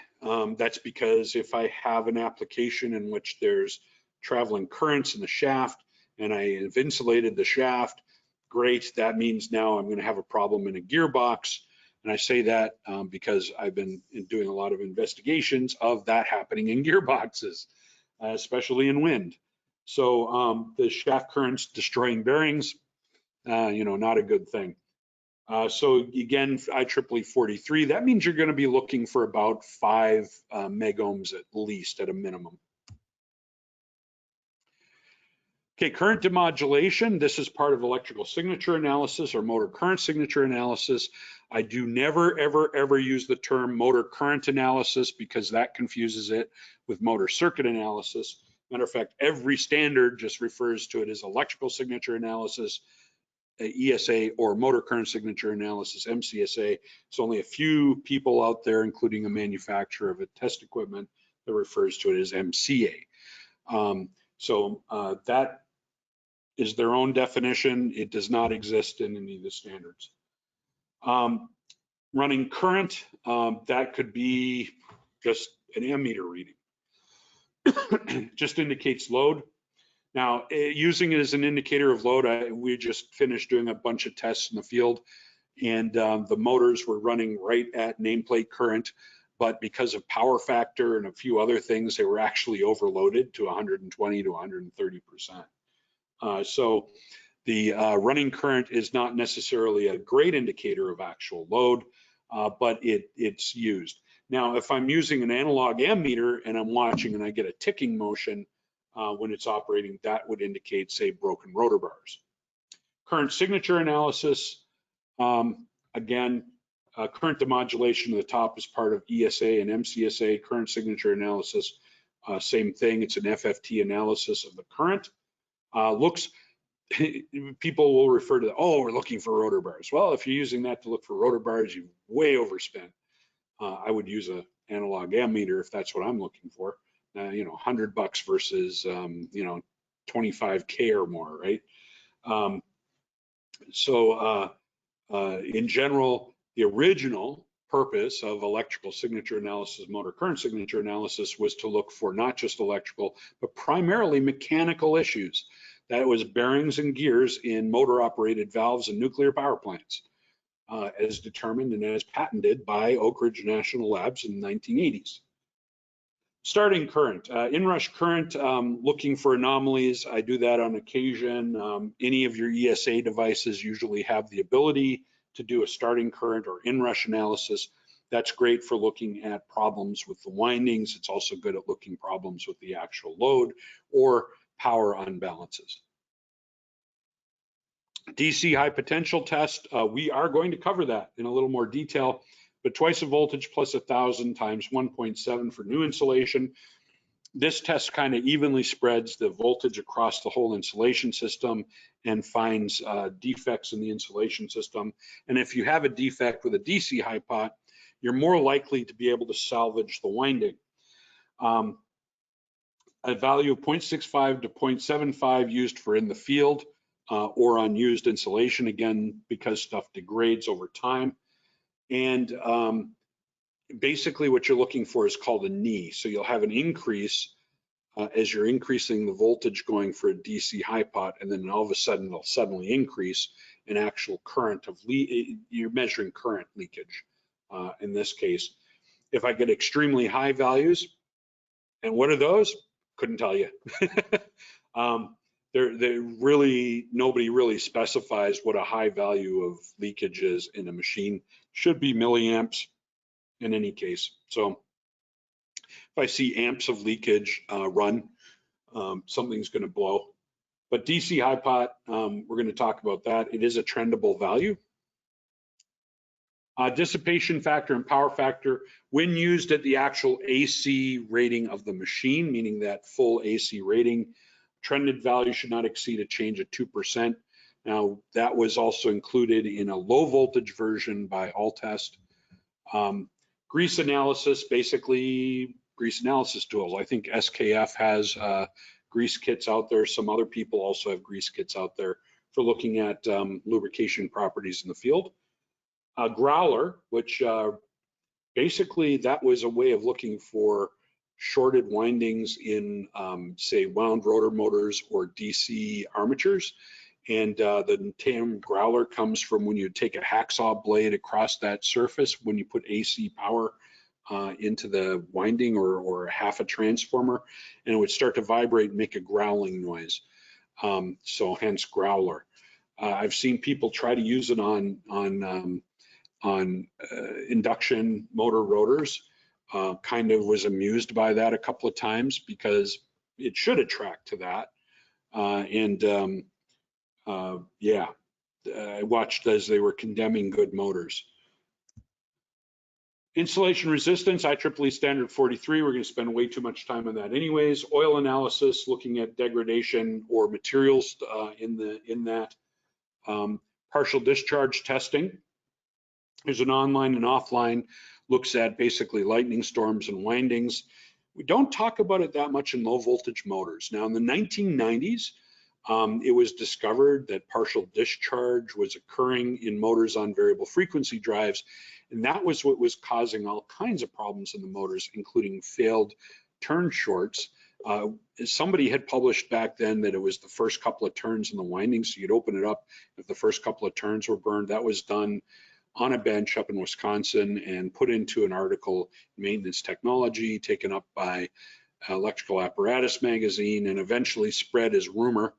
That's because if I have an application in which there's traveling currents in the shaft and I have insulated the shaft, great. That means now I'm going to have a problem in a gearbox. And I say that because I've been doing a lot of investigations of that happening in gearboxes, especially in wind. So the shaft currents destroying bearings, not a good thing. So again, IEEE 43, that means you're going to be looking for about 5 megohms at least at a minimum. Okay, current demodulation. This is part of electrical signature analysis or motor current signature analysis. I do never, ever, ever use the term motor current analysis because that confuses it with motor circuit analysis. Matter of fact, every standard just refers to it as electrical signature analysis, ESA, or motor current signature analysis, MCSA. It's only a few people out there, including a manufacturer of a test equipment, that refers to it as MCA. That is their own definition. It does not exist in any of the standards. Running current, that could be just an ammeter reading. Just indicates load. Now, using it as an indicator of load, we just finished doing a bunch of tests in the field, and the motors were running right at nameplate current, but because of power factor and a few other things, they were actually overloaded to 120 to 130%. So the running current is not necessarily a great indicator of actual load, but it's used. Now, if I'm using an analog ammeter and I'm watching and I get a ticking motion when it's operating, that would indicate, say, broken rotor bars. Current signature analysis, again, current demodulation at the top is part of ESA and MCSA. Current signature analysis, same thing. It's an FFT analysis of the current. People will refer to, oh, we're looking for rotor bars. Well, if you're using that to look for rotor bars, you've way overspent. I would use an analog ammeter if that's what I'm looking for. $100 versus, 25K or more, right? In general, the original purpose of electrical signature analysis, motor current signature analysis, was to look for not just electrical, but primarily mechanical issues. That was bearings and gears in motor operated valves and nuclear power plants, as determined and as patented by Oak Ridge National Labs in the 1980s. Starting current, inrush current, looking for anomalies. I do that on occasion. Any of your ESA devices usually have the ability to do a starting current or inrush analysis. That's great for looking at problems with the windings. It's also good at looking problems with the actual load or power unbalances. DC high potential test, we are going to cover that in a little more detail, but twice the voltage plus 1,000 times 1.7 for new insulation. This test kind of evenly spreads the voltage across the whole insulation system and finds defects in the insulation system. And if you have a defect with a DC high pot, you're more likely to be able to salvage the winding. A value of 0.65 to 0.75 used for in the field or unused insulation, again, because stuff degrades over time. And basically what you're looking for is called a knee. So you'll have an increase as you're increasing the voltage going for a DC high pot, and then all of a sudden it'll suddenly increase in actual current of you're measuring current leakage in this case. If I get extremely high values, and what are those? Couldn't tell you. Nobody really specifies what a high value of leakage is in a machine. Should be milliamps in any case. So if I see amps of leakage run, something's going to blow. But DC high pot, we're going to talk about that. It is a trendable value. Dissipation factor and power factor, when used at the actual AC rating of the machine, meaning that full AC rating, trended value should not exceed a change of 2%. Now, that was also included in a low voltage version by Alltest. Grease analysis, basically grease analysis tools. I think SKF has grease kits out there. Some other people also have grease kits out there for looking at lubrication properties in the field. Growler, which basically that was a way of looking for shorted windings in, say, wound rotor motors or DC armatures. And the term growler comes from when you take a hacksaw blade across that surface when you put AC power into the winding or half a transformer, and it would start to vibrate and make a growling noise. So hence growler. I've seen people try to use it on induction motor rotors. Kind of was amused by that a couple of times because it should attract to that. Yeah, I watched as they were condemning good motors. Insulation resistance, IEEE standard 43. We're going to spend way too much time on that anyways. Oil analysis, looking at degradation or materials in that. Partial discharge testing. There's an online and offline, looks at basically lightning storms and windings. We don't talk about it that much in low voltage motors. Now in the 1990s, it was discovered that partial discharge was occurring in motors on variable frequency drives, and that was what was causing all kinds of problems in the motors, including failed turn shorts. Somebody had published back then that it was the first couple of turns in the winding, so you'd open it up if the first couple of turns were burned. That was done on a bench up in Wisconsin and put into an article, Maintenance Technology, taken up by Electrical Apparatus magazine, and eventually spread as rumor.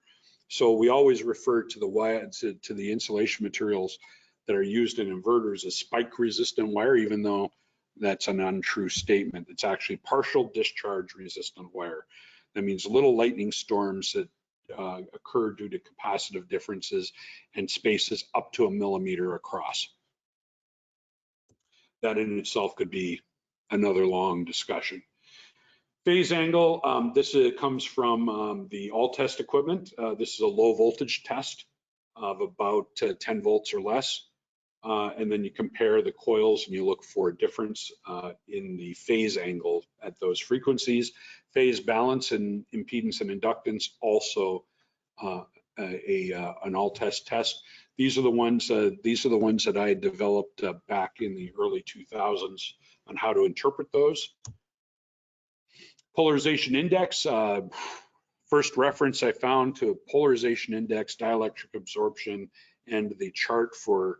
So we always refer to the insulation materials that are used in inverters as spike resistant wire, even though that's an untrue statement. It's actually partial discharge resistant wire. That means little lightning storms that occur due to capacitive differences and spaces up to 1 millimeter across. That in itself could be another long discussion. Phase angle, this comes from the all test equipment. This is a low voltage test of about 10 volts or less. And then you compare the coils and you look for a difference in the phase angle at those frequencies. Phase balance and impedance and inductance, also an all test. These are the ones that I developed back in the early 2000s on how to interpret those. Polarization index, first reference I found to polarization index, dielectric absorption, and the chart for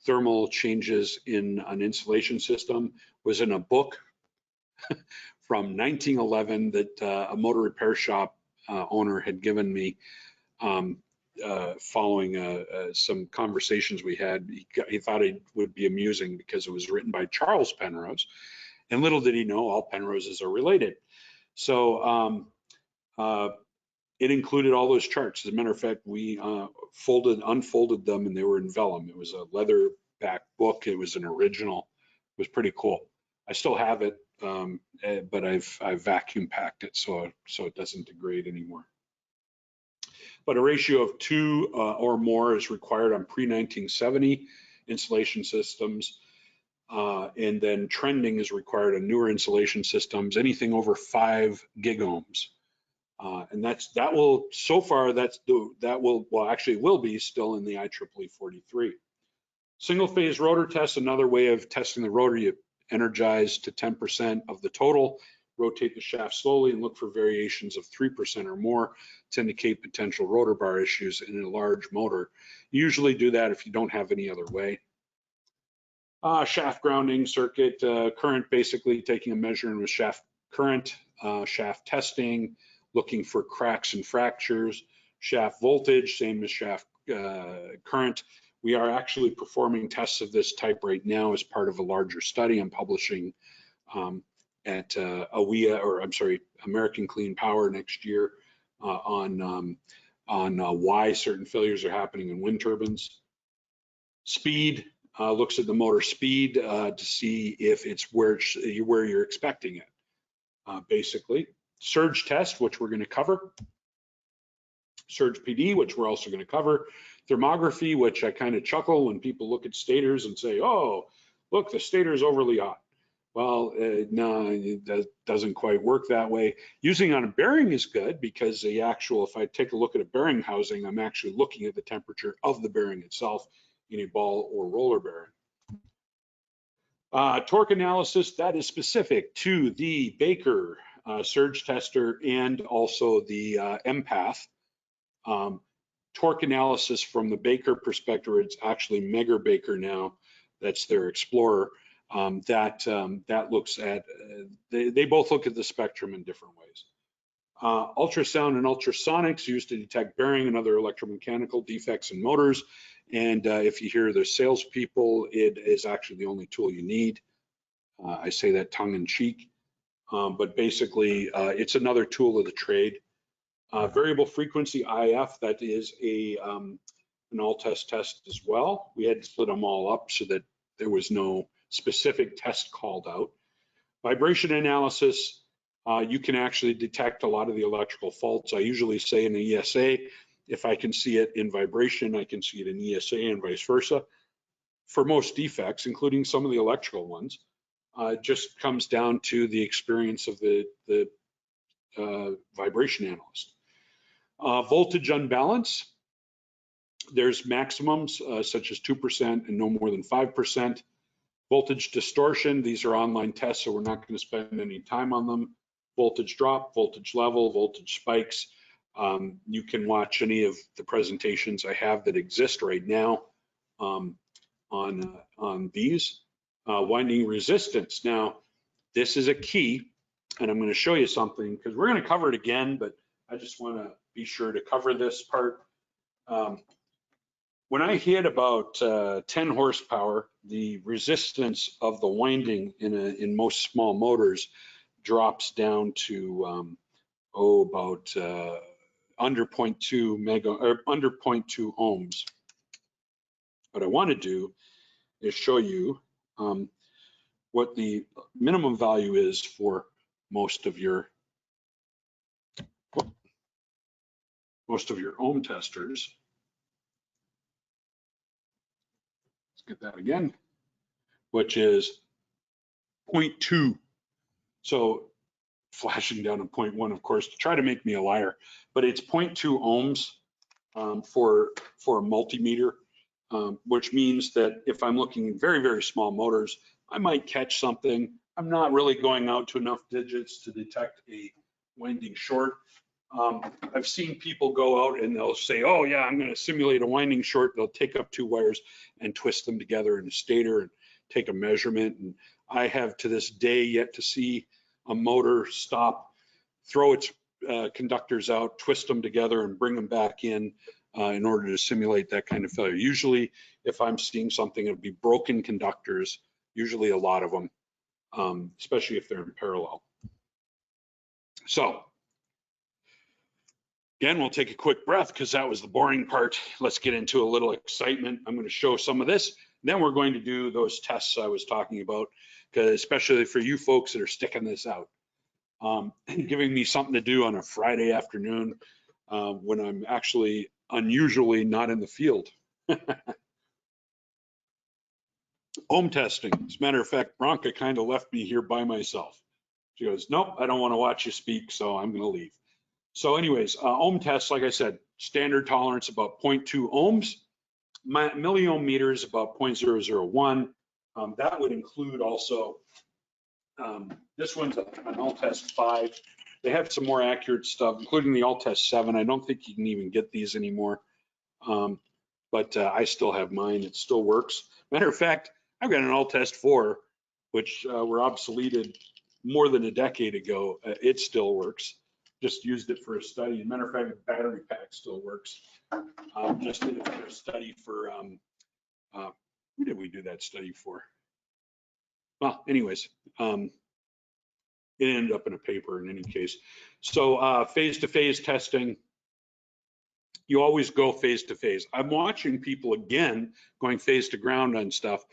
thermal changes in an insulation system was in a book from 1911 that a motor repair shop owner had given me following some conversations we had. He thought it would be amusing because it was written by Charles Penrose, and little did he know all Penroses are related. So it included all those charts. As a matter of fact, we unfolded them, and they were in vellum. It was a leather back book. It was an original. It was pretty cool. I still have it, but I've vacuum packed it so it doesn't degrade anymore. But a ratio of 2 or more is required on pre-1970 insulation systems, and then trending is required on newer insulation systems, anything over 5 gigohms. And that will be still in the IEEE 43. Single phase rotor test, another way of testing the rotor. You energize to 10% of the total, rotate the shaft slowly, and look for variations of 3% or more to indicate potential rotor bar issues in a large motor. You usually do that if you don't have any other way. Shaft grounding circuit, current, basically taking a measurement with shaft current, shaft testing, looking for cracks and fractures. Shaft voltage, same as shaft current. We are actually performing tests of this type right now as part of a larger study I'm publishing at AWEA, or I'm sorry, American Clean Power next year on why certain failures are happening in wind turbines. Speed, looks at the motor speed to see if it's where you're expecting it, basically. Surge test, which we're going to cover. Surge PD, which we're also going to cover. Thermography, which I kind of chuckle when people look at stators and say, oh, look, the stator's overly hot. Well, no, it doesn't quite work that way. Using on a bearing is good because if I take a look at a bearing housing, I'm actually looking at the temperature of the bearing itself in a ball or roller bearing. Torque analysis, that is specific to the Baker surge tester and also the empath. Torque analysis from the Baker perspective, it's actually Megger Baker now, that's their Explorer, that looks at, they both look at the spectrum in different ways. Ultrasound and ultrasonics used to detect bearing and other electromechanical defects in motors. And if you hear the salespeople, it is actually the only tool you need. I say that tongue in cheek, but basically it's another tool of the trade. Variable frequency IF, that is an all-test test as well. We had to split them all up so that there was no specific test called out. Vibration analysis, you can actually detect a lot of the electrical faults. I usually say in the ESA, if I can see it in vibration, I can see it in ESA and vice versa. For most defects, including some of the electrical ones, it just comes down to the experience of the vibration analyst. Voltage unbalance, there's maximums such as 2% and no more than 5%. Voltage distortion, these are online tests, so we're not going to spend any time on them. Voltage drop, voltage level, voltage spikes. You can watch any of the presentations I have that exist right now on these. Winding resistance. Now, this is a key, and I'm going to show you something because we're going to cover it again, but I just want to be sure to cover this part. When I hit about 10 horsepower, the resistance of the winding in most small motors drops down to about under 0.2 ohms. What I want to do is show you what the minimum value is for most of your ohm testers. Let's get that again, which is 0.2. So flashing down to 0.1, of course, to try to make me a liar, but it's 0.2 ohms for a multimeter, which means that if I'm looking at very, very small motors, I might catch something. I'm not really going out to enough digits to detect a winding short. I've seen people go out and they'll say, oh yeah, I'm going to simulate a winding short. They'll take up two wires and twist them together in a stator and take a measurement. And I have to this day yet to see a motor stop, throw its conductors out, twist them together and bring them back in order to simulate that kind of failure. Usually if I'm seeing something, it'll be broken conductors, usually a lot of them, especially if they're in parallel. So again, we'll take a quick breath because that was the boring part. Let's get into a little excitement. I'm going to show some of this. Then we're going to do those tests I was talking about, because especially for you folks that are sticking this out, giving me something to do on a Friday afternoon when I'm actually unusually not in the field. Ohm testing. As a matter of fact, Bronca kind of left me here by myself. She goes, nope, I don't want to watch you speak, so I'm going to leave. So anyways, ohm tests, like I said, standard tolerance about 0.2 ohms. Milliohm meters about 0.001. That would include also, this one's an all-test 5. They have some more accurate stuff, including the all-test 7. I don't think you can even get these anymore, but I still have mine. It still works. Matter of fact, I've got an all-test 4, which were obsoleted more than a decade ago. It still works. Just used it for a study. Matter of fact, the battery pack still works. Just did it for a study for, who did we do that study for? Well, anyways, it ended up in a paper in any case. So phase-to-phase testing, you always go phase-to-phase. I'm watching people again going phase to ground on stuff,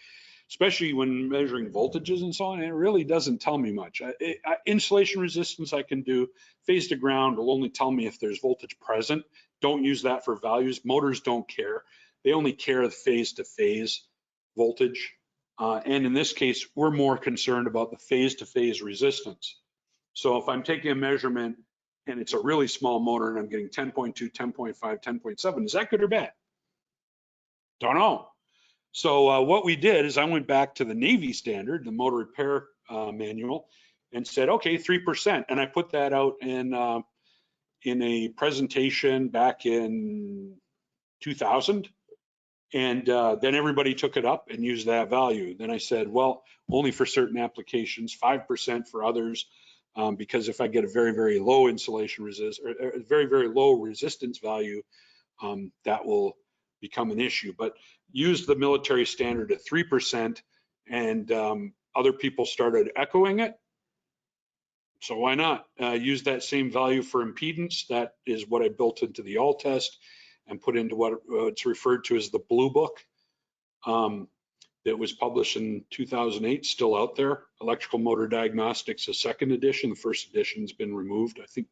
especially when measuring voltages and so on. It really doesn't tell me much. Insulation resistance I can do. Phase to ground will only tell me if there's voltage present. Don't use that for values. Motors don't care. They only care the phase to phase voltage. And in this case, we're more concerned about the phase to phase resistance. So if I'm taking a measurement and it's a really small motor and I'm getting 10.2, 10.5, 10.7, is that good or bad? Don't know. So what we did is I went back to the Navy standard, the motor repair manual, and said, okay, 3%. And I put that out in a presentation back in 2000. And then everybody took it up and used that value. Then I said, well, only for certain applications, 5% for others. because if I get a very, very low insulation resist or a very, very low resistance value, that will become an issue. But use the military standard at 3%, and other people started echoing it. So why not use that same value for impedance? That is what I built into the all test and put into what's referred to as the Blue Book. That was published in 2008, still out there. Electrical Motor Diagnostics, a second edition. The first edition's been removed. I think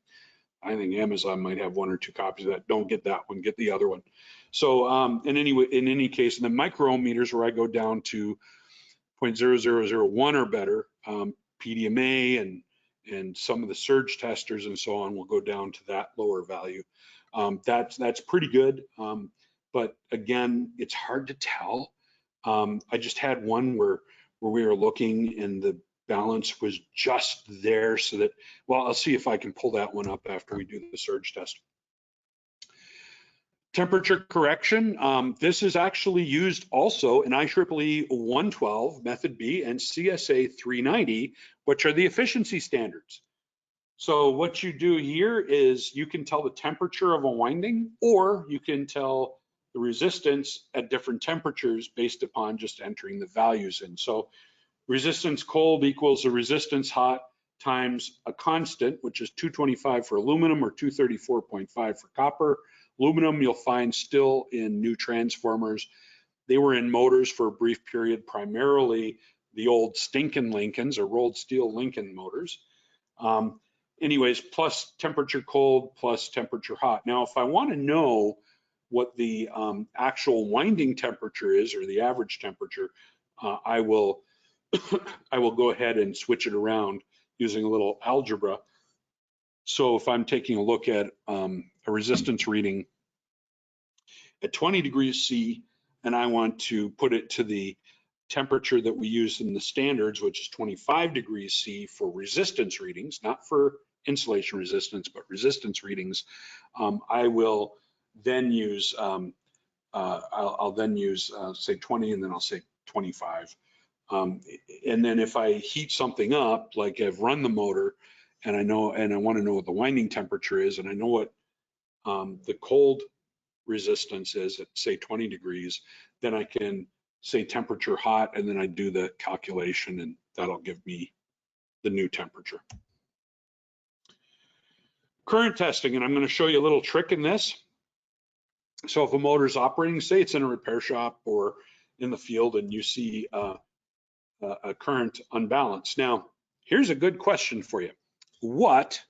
Amazon might have 1 or 2 copies of that. Don't get that one, get the other one. So in any case, in the micro meters where I go down to 0.0001 or better, PDMA and some of the surge testers and so on will go down to that lower value. That's pretty good, but again, it's hard to tell. I just had one where we were looking and the balance was just there, so that, well, I'll see if I can pull that one up after we do the surge test. Temperature correction, this is actually used also in IEEE 112, Method B, and CSA 390, which are the efficiency standards. So what you do here is you can tell the temperature of a winding, or you can tell the resistance at different temperatures based upon just entering the values in. So resistance cold equals the resistance hot times a constant, which is 225 for aluminum or 234.5 for copper. Aluminum you'll find still in new transformers. They were in motors for a brief period, primarily the old stinking Lincolns or rolled steel Lincoln motors. Anyways, plus temperature cold plus temperature hot. Now, if I want to know what the actual winding temperature is, or the average temperature, I will go ahead and switch it around using a little algebra. So if I'm taking a look at a resistance reading at 20 degrees C, and I want to put it to the temperature that we use in the standards, which is 25 degrees C for resistance readings, not for insulation resistance, but resistance readings, I will then use, I'll then use say 20, and then I'll say 25. And then if I heat something up, like I've run the motor, and I want to know what the winding temperature is, and I know what the cold resistance is at say 20 degrees, then I can say temperature hot, and then I do the calculation, and that'll give me the new temperature. Current testing, and I'm going to show you a little trick in this. So if a motor is operating, say it's in a repair shop or in the field, and you see a current unbalanced. Now, here's a good question for you. What,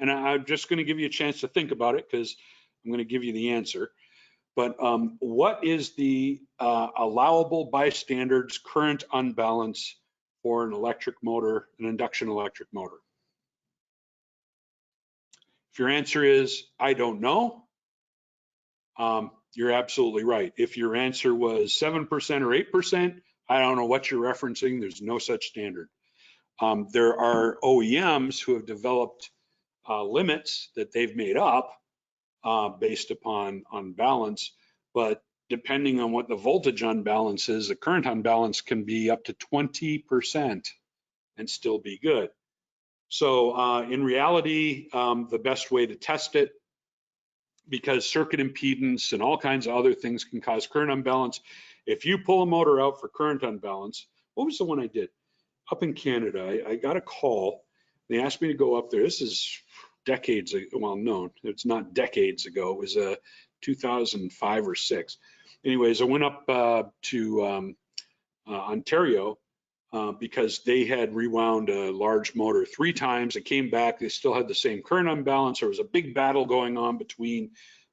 and I'm just going to give you a chance to think about it because I'm going to give you the answer, but what is the allowable by standards current unbalance for an electric motor, an induction electric motor? If your answer is, I don't know, you're absolutely right. If your answer was 7% or 8%, I don't know what you're referencing. There's no such standard. There are OEMs who have developed limits that they've made up based upon unbalance, but depending on what the voltage unbalance is, the current unbalance can be up to 20% and still be good. So in reality, the best way to test it, because circuit impedance and all kinds of other things can cause current unbalance. If you pull a motor out for current unbalance, what was the one I did? Up in Canada, I got a call. They asked me to go up there. This is decades ago. Well, no, it's not decades ago. It was 2005 or 6. Anyways, I went up to Ontario because they had rewound a large motor 3 times. It came back. They still had the same current unbalance. There was a big battle going on between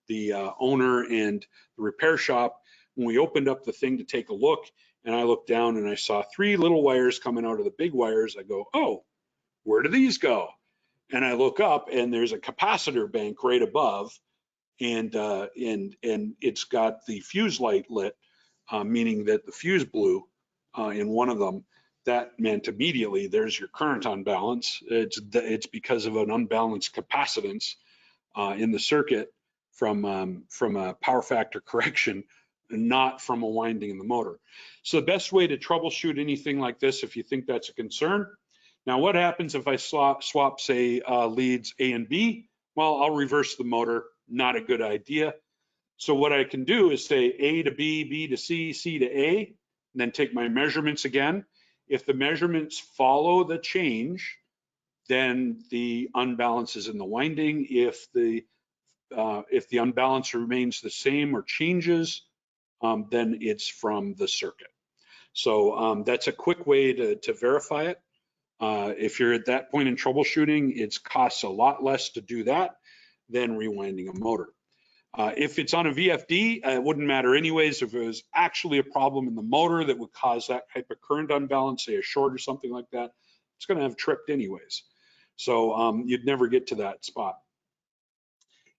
the owner and the repair shop. When we opened up the thing to take a look, and I looked down and I saw 3 little wires coming out of the big wires, I go, oh, where do these go? And I look up and there's a capacitor bank right above, and it's got the fuse light lit, meaning that the fuse blew in one of them. That meant immediately there's your current unbalance. It's because of an unbalanced capacitance in the circuit from a power factor correction, not from a winding in the motor. So the best way to troubleshoot anything like this, if you think that's a concern, Now, what happens if I swap say, leads A and B? Well, I'll reverse the motor, not a good idea. So what I can do is say A to B, B to C, C to A, and then take my measurements again. If the measurements follow the change, then the unbalance is in the winding. If the unbalance remains the same or changes, then it's from the circuit. So that's a quick way to verify it. If you're at that point in troubleshooting, it costs a lot less to do that than rewinding a motor. If it's on a VFD, it wouldn't matter anyways. If it was actually a problem in the motor that would cause that type of current unbalance, say a short or something like that, it's going to have tripped anyways. So you'd never get to that spot.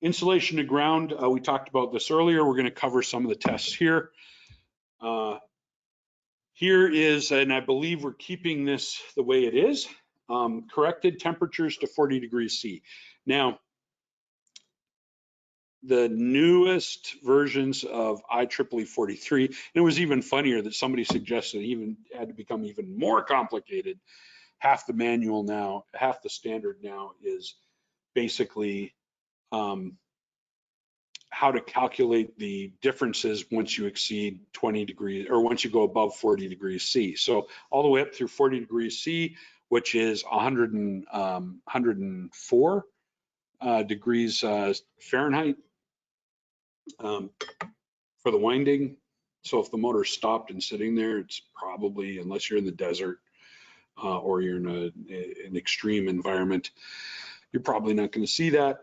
Insulation to ground, we talked about this earlier. We're going to cover some of the tests here. Here is, and I believe we're keeping this the way it is, corrected temperatures to 40 degrees C. Now, the newest versions of IEEE 43, and it was even funnier that somebody suggested it even had to become even more complicated. Half the manual now, half the standard now is basically how to calculate the differences once you exceed 20 degrees or once you go above 40 degrees C. So all the way up through 40 degrees C, which is 104 degrees Fahrenheit for the winding. So if the motor stopped and sitting there, it's probably, unless you're in the desert or you're in an extreme environment, you're probably not going to see that.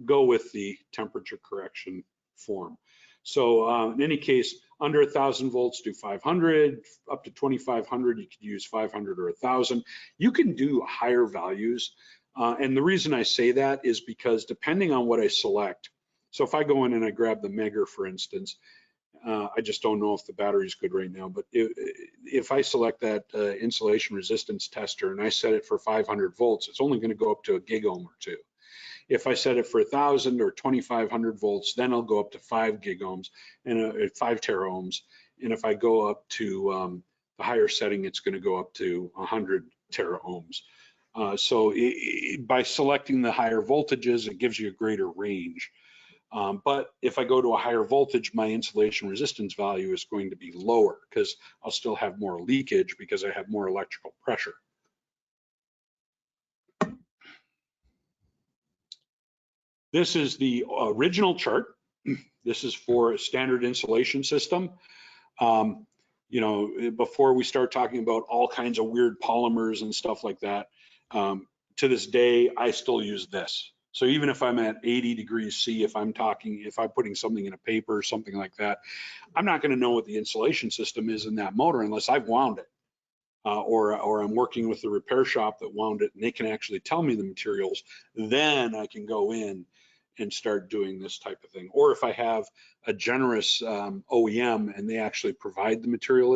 Go with the temperature correction form. So in any case, under 1,000 volts, do 500, up to 2,500, you could use 500 or 1,000. You can do higher values. And the reason I say that is because depending on what I select, so if I go in and I grab the Megger, for instance, I just don't know if the battery is good right now, but if I select that insulation resistance tester and I set it for 500 volts, it's only going to go up to a gig ohm or two. If I set it for 1,000 or 2,500 volts, then I'll go up to 5 gig ohms and 5 tera ohms. And if I go up to the higher setting, it's going to go up to 100 tera ohms. So by selecting the higher voltages, it gives you a greater range. But if I go to a higher voltage, my insulation resistance value is going to be lower because I'll still have more leakage because I have more electrical pressure. This is the original chart. This is for a standard insulation system. You know, before we start talking about all kinds of weird polymers and stuff like that, to this day, I still use this. So even if I'm at 80 degrees C, if I'm putting something in a paper or something like that, I'm not going to know what the insulation system is in that motor unless I've wound it. Or I'm working with the repair shop that wound it and they can actually tell me the materials, then I can go in and start doing this type of thing. Or if I have a generous OEM and they actually provide the material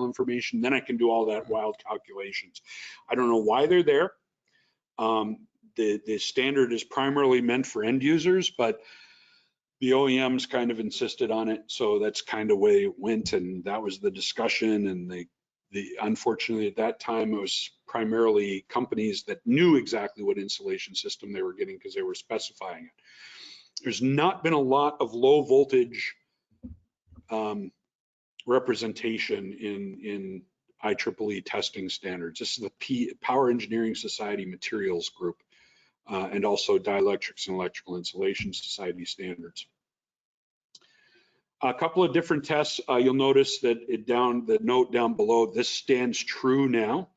information, then I can do all that wild calculations. I don't know why they're there. The standard is primarily meant for end users, but the OEMs kind of insisted on it. So that's kind of where it went, and that was the discussion. And unfortunately at that time, it was primarily companies that knew exactly what insulation system they were getting because they were specifying it. There's not been a lot of low voltage representation in IEEE testing standards. This is the Power Engineering Society Materials Group and also Dielectrics and Electrical Insulation Society standards. A couple of different tests. You'll notice that the note down below, this stands true now.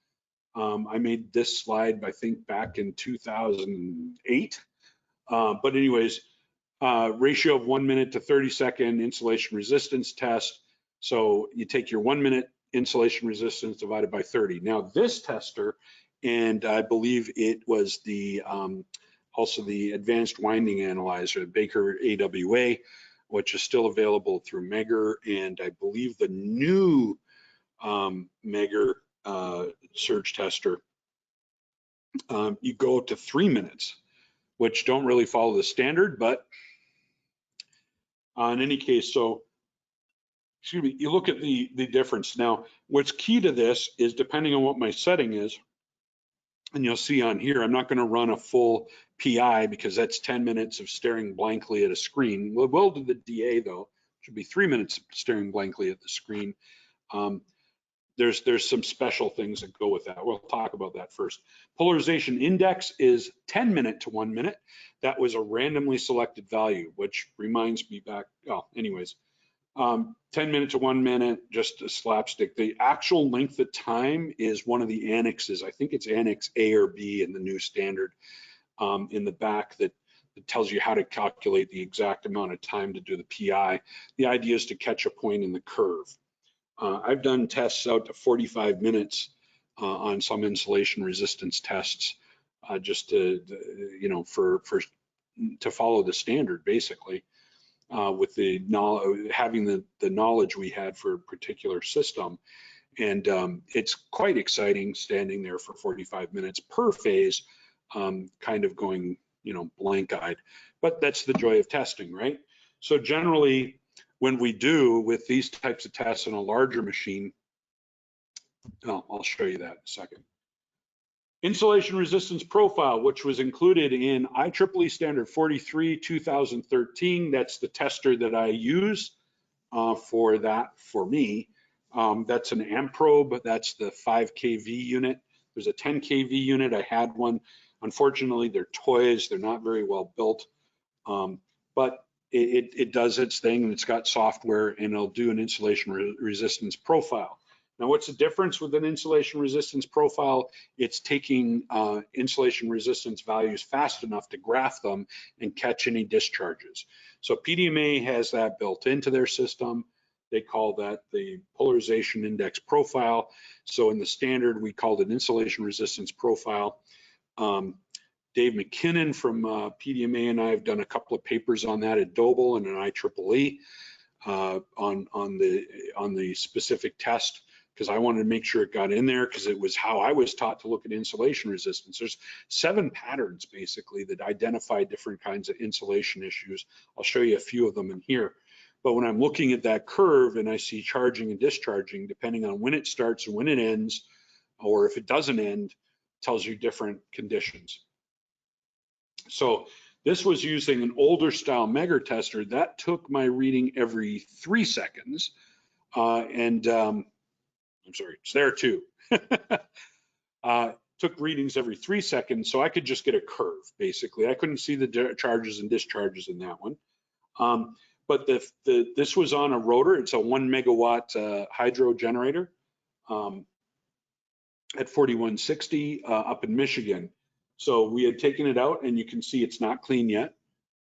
I made this slide, I think, back in 2008. But anyways, ratio of 1 minute to 30-second insulation resistance test. So you take your 1 minute insulation resistance divided by 30. Now this tester, and I believe it was also the advanced winding analyzer, the Baker AWA, which is still available through Megger, and I believe the new Megger surge tester, you go up to 3 minutes, which don't really follow the standard, but in any case, so, excuse me, you look at the difference. Now, what's key to this is depending on what my setting is, And you'll see on here, I'm not going to run a full PI because that's 10 minutes of staring blankly at a screen. We'll do the DA though. It should be 3 minutes of staring blankly at the screen. There's some special things that go with that. We'll talk about that first. Polarization index is 10 minute to 1 minute. That was a randomly selected value, which reminds me back, oh, anyways, 10 minute to 1 minute, just a slapstick. The actual length of time is one of the annexes. I think it's Annex A or B in the new standard in the back that tells you how to calculate the exact amount of time to do the PI. The idea is to catch a point in the curve. I've done tests out to 45 minutes on some insulation resistance tests, just to, you know, to follow the standard basically, with the knowledge, having the knowledge we had for a particular system. And it's quite exciting standing there for 45 minutes per phase, kind of going, you know, blank-eyed. But that's the joy of testing, right? So generally, when we do with these types of tests in a larger machine, I'll show you that in a second. Insulation resistance profile, which was included in IEEE standard 43, 2013. That's the tester that I use for that for me. That's an amp probe. That's the 5 kV unit. There's a 10 kV unit. I had one. Unfortunately, they're toys. They're not very well built, but it does its thing, and it's got software, and it'll do an insulation resistance profile. Now, what's the difference with an insulation resistance profile? It's taking insulation resistance values fast enough to graph them and catch any discharges. So PDMA has that built into their system. They call that the polarization index profile. So in the standard, we called it insulation resistance profile. Dave McKinnon from PDMA and I have done a couple of papers on that at Doble and an IEEE on the specific test, because I wanted to make sure it got in there, because it was how I was taught to look at insulation resistance. There's 7 patterns basically that identify different kinds of insulation issues. I'll show you a few of them in here. But when I'm looking at that curve and I see charging and discharging, depending on when it starts and when it ends, or if it doesn't end, tells you different conditions. So this was using an older style Megger tester that took my reading every 3 seconds. I'm sorry, it's there too. Took readings every 3 seconds, so I could just get a curve, basically. I couldn't see the charges and discharges in that one. But this was on a rotor. It's a 1 megawatt hydro generator at 4160 up in Michigan. So we had taken it out, and you can see it's not clean yet.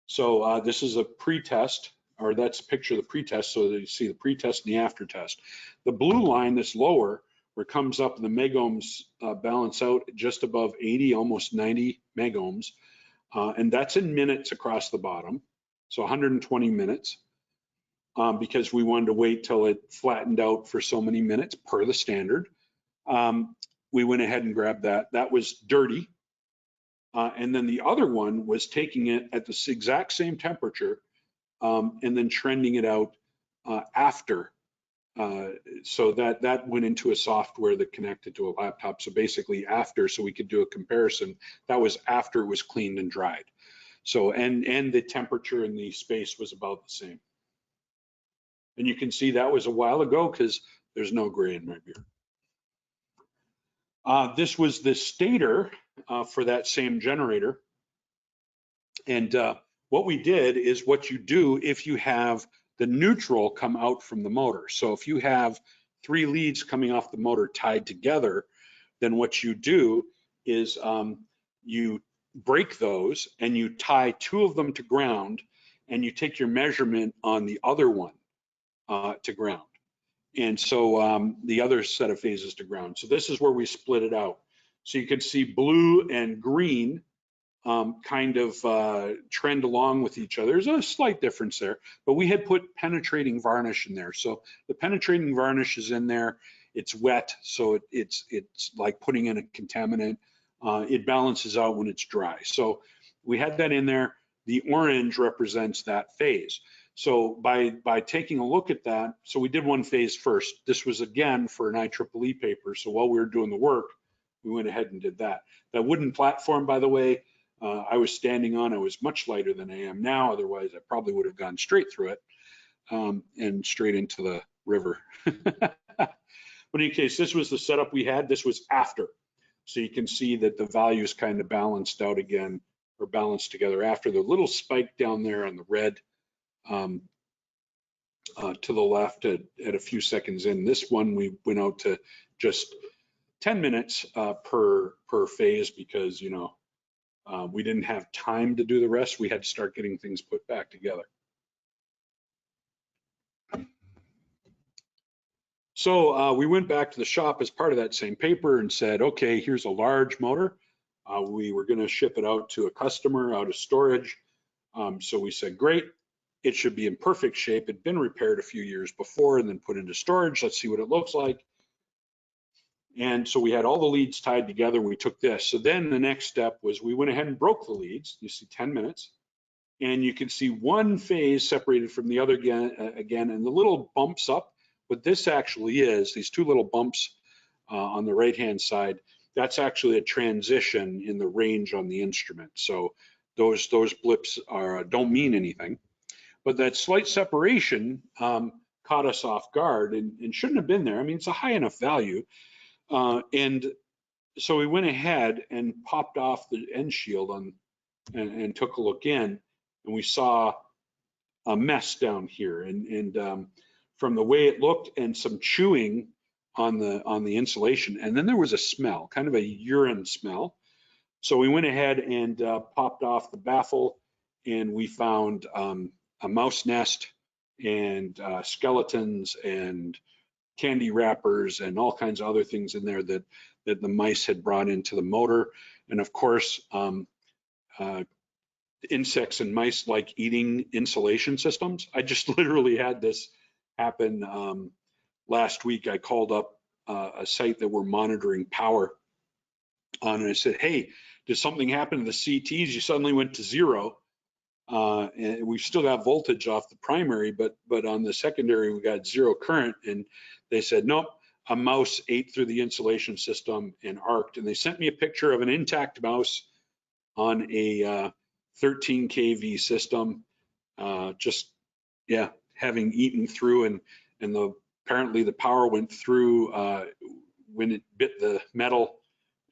So this is a pre-test, or that's a picture of the pre-test, so that you see the pre-test and the after-test. The blue line that's lower, where it comes up, and the megohms balance out just above 80, almost 90 megohms, and that's in minutes across the bottom, so 120 minutes, because we wanted to wait till it flattened out for so many minutes per the standard. We went ahead and grabbed that. That was dirty. And then the other one was taking it at the exact same temperature and then trending it out after. So that went into a software that connected to a laptop. So basically after, so we could do a comparison. That was after it was cleaned and dried. So, and the temperature in the space was about the same. And you can see that was a while ago because there's no gray in my beard. This was the stator for that same generator. And what we did is what you do if you have the neutral come out from the motor. So if you have 3 leads coming off the motor tied together, then what you do is you break those and you tie 2 of them to ground, and you take your measurement on the other one to ground. And so the other set of phases to ground. So this is where we split it out. So you can see blue and green kind of trend along with each other. There's a slight difference there, but we had put penetrating varnish in there. So the penetrating varnish is in there. It's wet, so it's like putting in a contaminant. It balances out when it's dry. So we had that in there. The orange represents that phase. So by taking a look at that, so we did one phase first. This was again for an IEEE paper. So while we were doing the work, we went ahead and did that. That wooden platform, by the way, I was standing on, I was much lighter than I am now. Otherwise, I probably would have gone straight through it and straight into the river. But in any case, this was the setup we had. This was after. So you can see that the values kind of balanced out again, or balanced together after the little spike down there on the red to the left at a few seconds in. This one, we went out to just 10 minutes per phase because, you know, we didn't have time to do the rest. We had to start getting things put back together. So we went back to the shop as part of that same paper and said, okay, here's a large motor. We were going to ship it out to a customer out of storage. So we said, great, it should be in perfect shape. It'd been repaired a few years before and then put into storage. Let's see what it looks like. And so we had all the leads tied together. We took this. So then the next step was we went ahead and broke the leads. You see 10 minutes. And you can see one phase separated from the other again, and the little bumps up. What this actually is, these two little bumps on the right-hand side, that's actually a transition in the range on the instrument. So those blips don't mean anything. But that slight separation caught us off guard and shouldn't have been there. I mean, it's a high enough value. And so we went ahead and popped off the end shield and took a look in, and we saw a mess down here. And from the way it looked and some chewing on the insulation, and then there was a smell, kind of a urine smell. So we went ahead and popped off the baffle, and we found a mouse nest and skeletons and candy wrappers and all kinds of other things in there that the mice had brought into the motor. And of course, insects and mice like eating insulation systems. I just literally had this happen last week. I called up a site that we're monitoring power on, and I said, hey, did something happen to the CTs? You suddenly went to zero. And we've still got voltage off the primary, but on the secondary, we got zero current. And they said, nope, a mouse ate through the insulation system and arced. And they sent me a picture of an intact mouse on a 13 kV system, having eaten through, and apparently the power went through when it bit the metal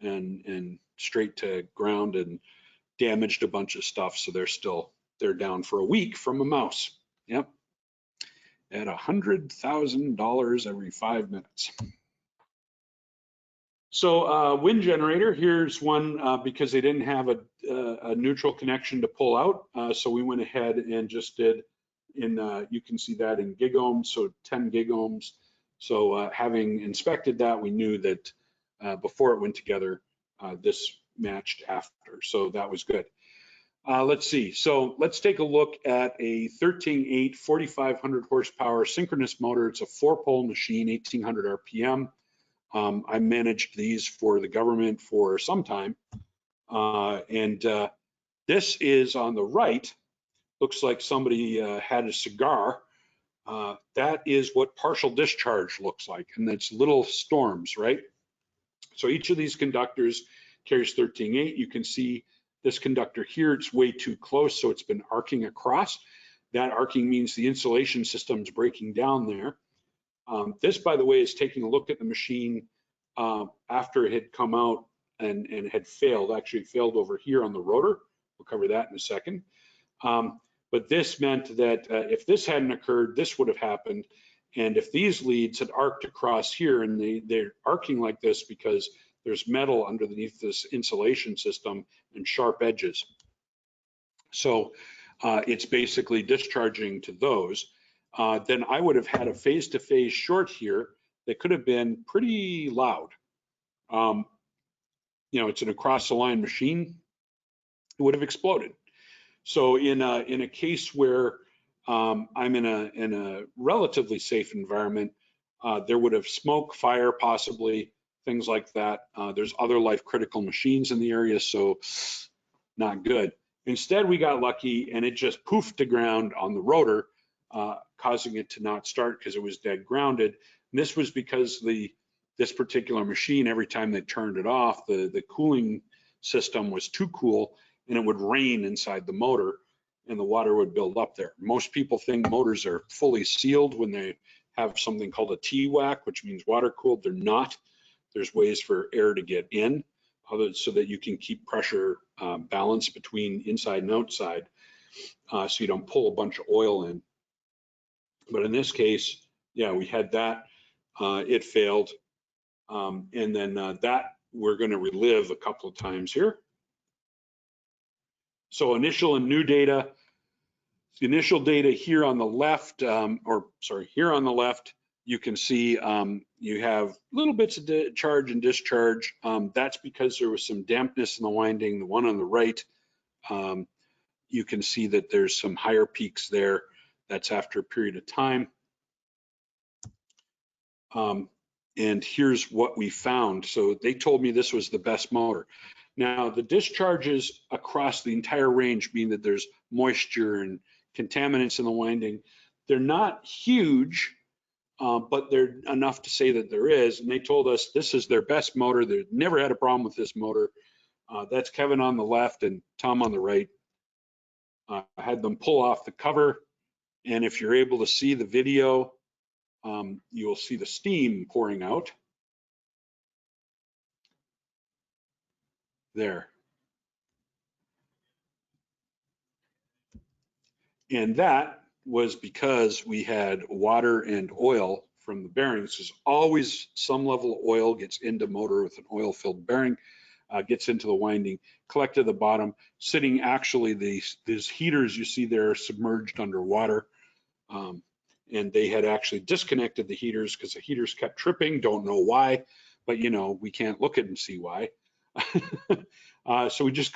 and straight to ground and damaged a bunch of stuff. So they're down for a week from a mouse. Yep, at $100,000 every 5 minutes. So wind generator, here's one because they didn't have a neutral connection to pull out. So we went ahead and just did you can see that in gig ohms, so 10 gig ohms. So having inspected that, we knew that before it went together, this matched after. So that was good. Let's see. So let's take a look at a 13.8 4,500 horsepower synchronous motor. It's a 4-pole machine, 1,800 RPM. I managed these for the government for some time. This is on the right. Looks like somebody had a cigar. That is what partial discharge looks like, and it's little storms, right? So each of these conductors carries 13.8. You can see this conductor here, it's way too close, so it's been arcing across. That arcing means the insulation system's breaking down there. This, by the way, is taking a look at the machine after it had come out and had failed. Actually, it failed over here on the rotor. We'll cover that in a second. But this meant that if this hadn't occurred, this would have happened. And if these leads had arced across here, and they're arcing like this because there's metal underneath this insulation system and sharp edges. So it's basically discharging to those. Then I would have had a phase-to-phase short here that could have been pretty loud. It's an across-the-line machine. It would have exploded. So in a case where I'm in a relatively safe environment, there would have smoke, fire, possibly things like that. There's other life-critical machines in the area, so not good. Instead, we got lucky, and it just poofed to ground on the rotor, causing it to not start because it was dead grounded. And this was because the this particular machine, every time they turned it off, the cooling system was too cool and it would rain inside the motor and the water would build up there. Most people think motors are fully sealed when they have something called a TWAC, which means water cooled. They're not. There's ways for air to get in so that you can keep pressure balance between inside and outside, so you don't pull a bunch of oil in. But in this case, yeah, we had that. It failed. And then that we're going to relive a couple of times here. So initial and new data. The initial data here on the left, here on the left, you can see you have little bits of charge and discharge. That's because there was some dampness in the winding. The one on the right, you can see that there's some higher peaks there. That's after a period of time. And here's what we found. So they told me this was the best motor. Now, the discharges across the entire range mean that there's moisture and contaminants in the winding. They're not huge, but they're enough to say that there is. And they told us this is their best motor. They've never had a problem with this motor. That's Kevin on the left and Tom on the right. I had them pull off the cover. And if you're able to see the video, you'll see the steam pouring out there. And that was because we had water and oil from the bearings. There's always some level of oil gets into motor with an oil-filled bearing, gets into the winding, collected at the bottom, sitting actually, these heaters you see there are submerged underwater. And they had actually disconnected the heaters because the heaters kept tripping, don't know why, but you know, we can't look at and see why. So we just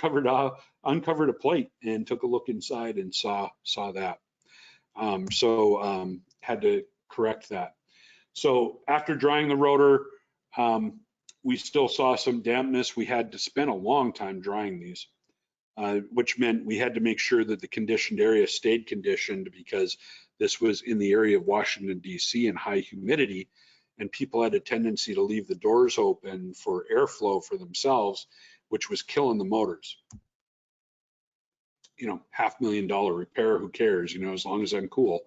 uncovered a plate and took a look inside and saw that. Had to correct that. So after drying the rotor, we still saw some dampness. We had to spend a long time drying these, which meant we had to make sure that the conditioned area stayed conditioned, because this was in the area of Washington, D.C. and high humidity, and people had a tendency to leave the doors open for airflow for themselves, which was killing the motors. You know, $500,000 repair, who cares, you know, as long as I'm cool.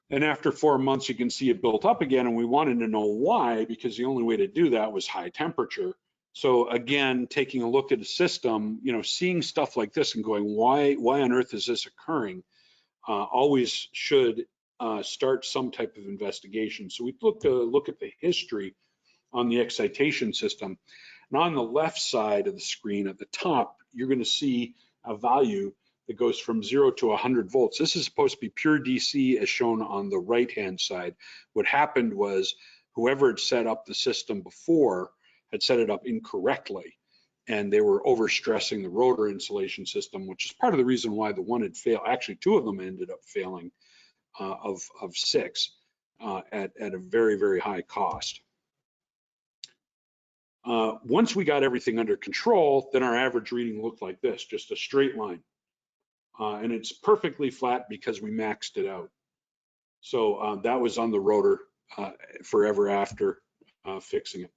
And after 4 months, you can see it built up again, and we wanted to know why, because the only way to do that was high temperature. So again, taking a look at the system, you know, seeing stuff like this and going, why on earth is this occurring? Always should start some type of investigation. So we look at the history on the excitation system. And on the left side of the screen at the top, you're going to see a value that goes from 0 to 100 volts. This is supposed to be pure DC, as shown on the right-hand side. What happened was whoever had set up the system before had set it up incorrectly, and they were overstressing the rotor insulation system, which is part of the reason why the one had failed. Actually, 2 of them ended up failing of 6 at a very, very high cost. Once we got everything under control, then our average reading looked like this, just a straight line. And it's perfectly flat because we maxed it out. So that was on the rotor forever after fixing it.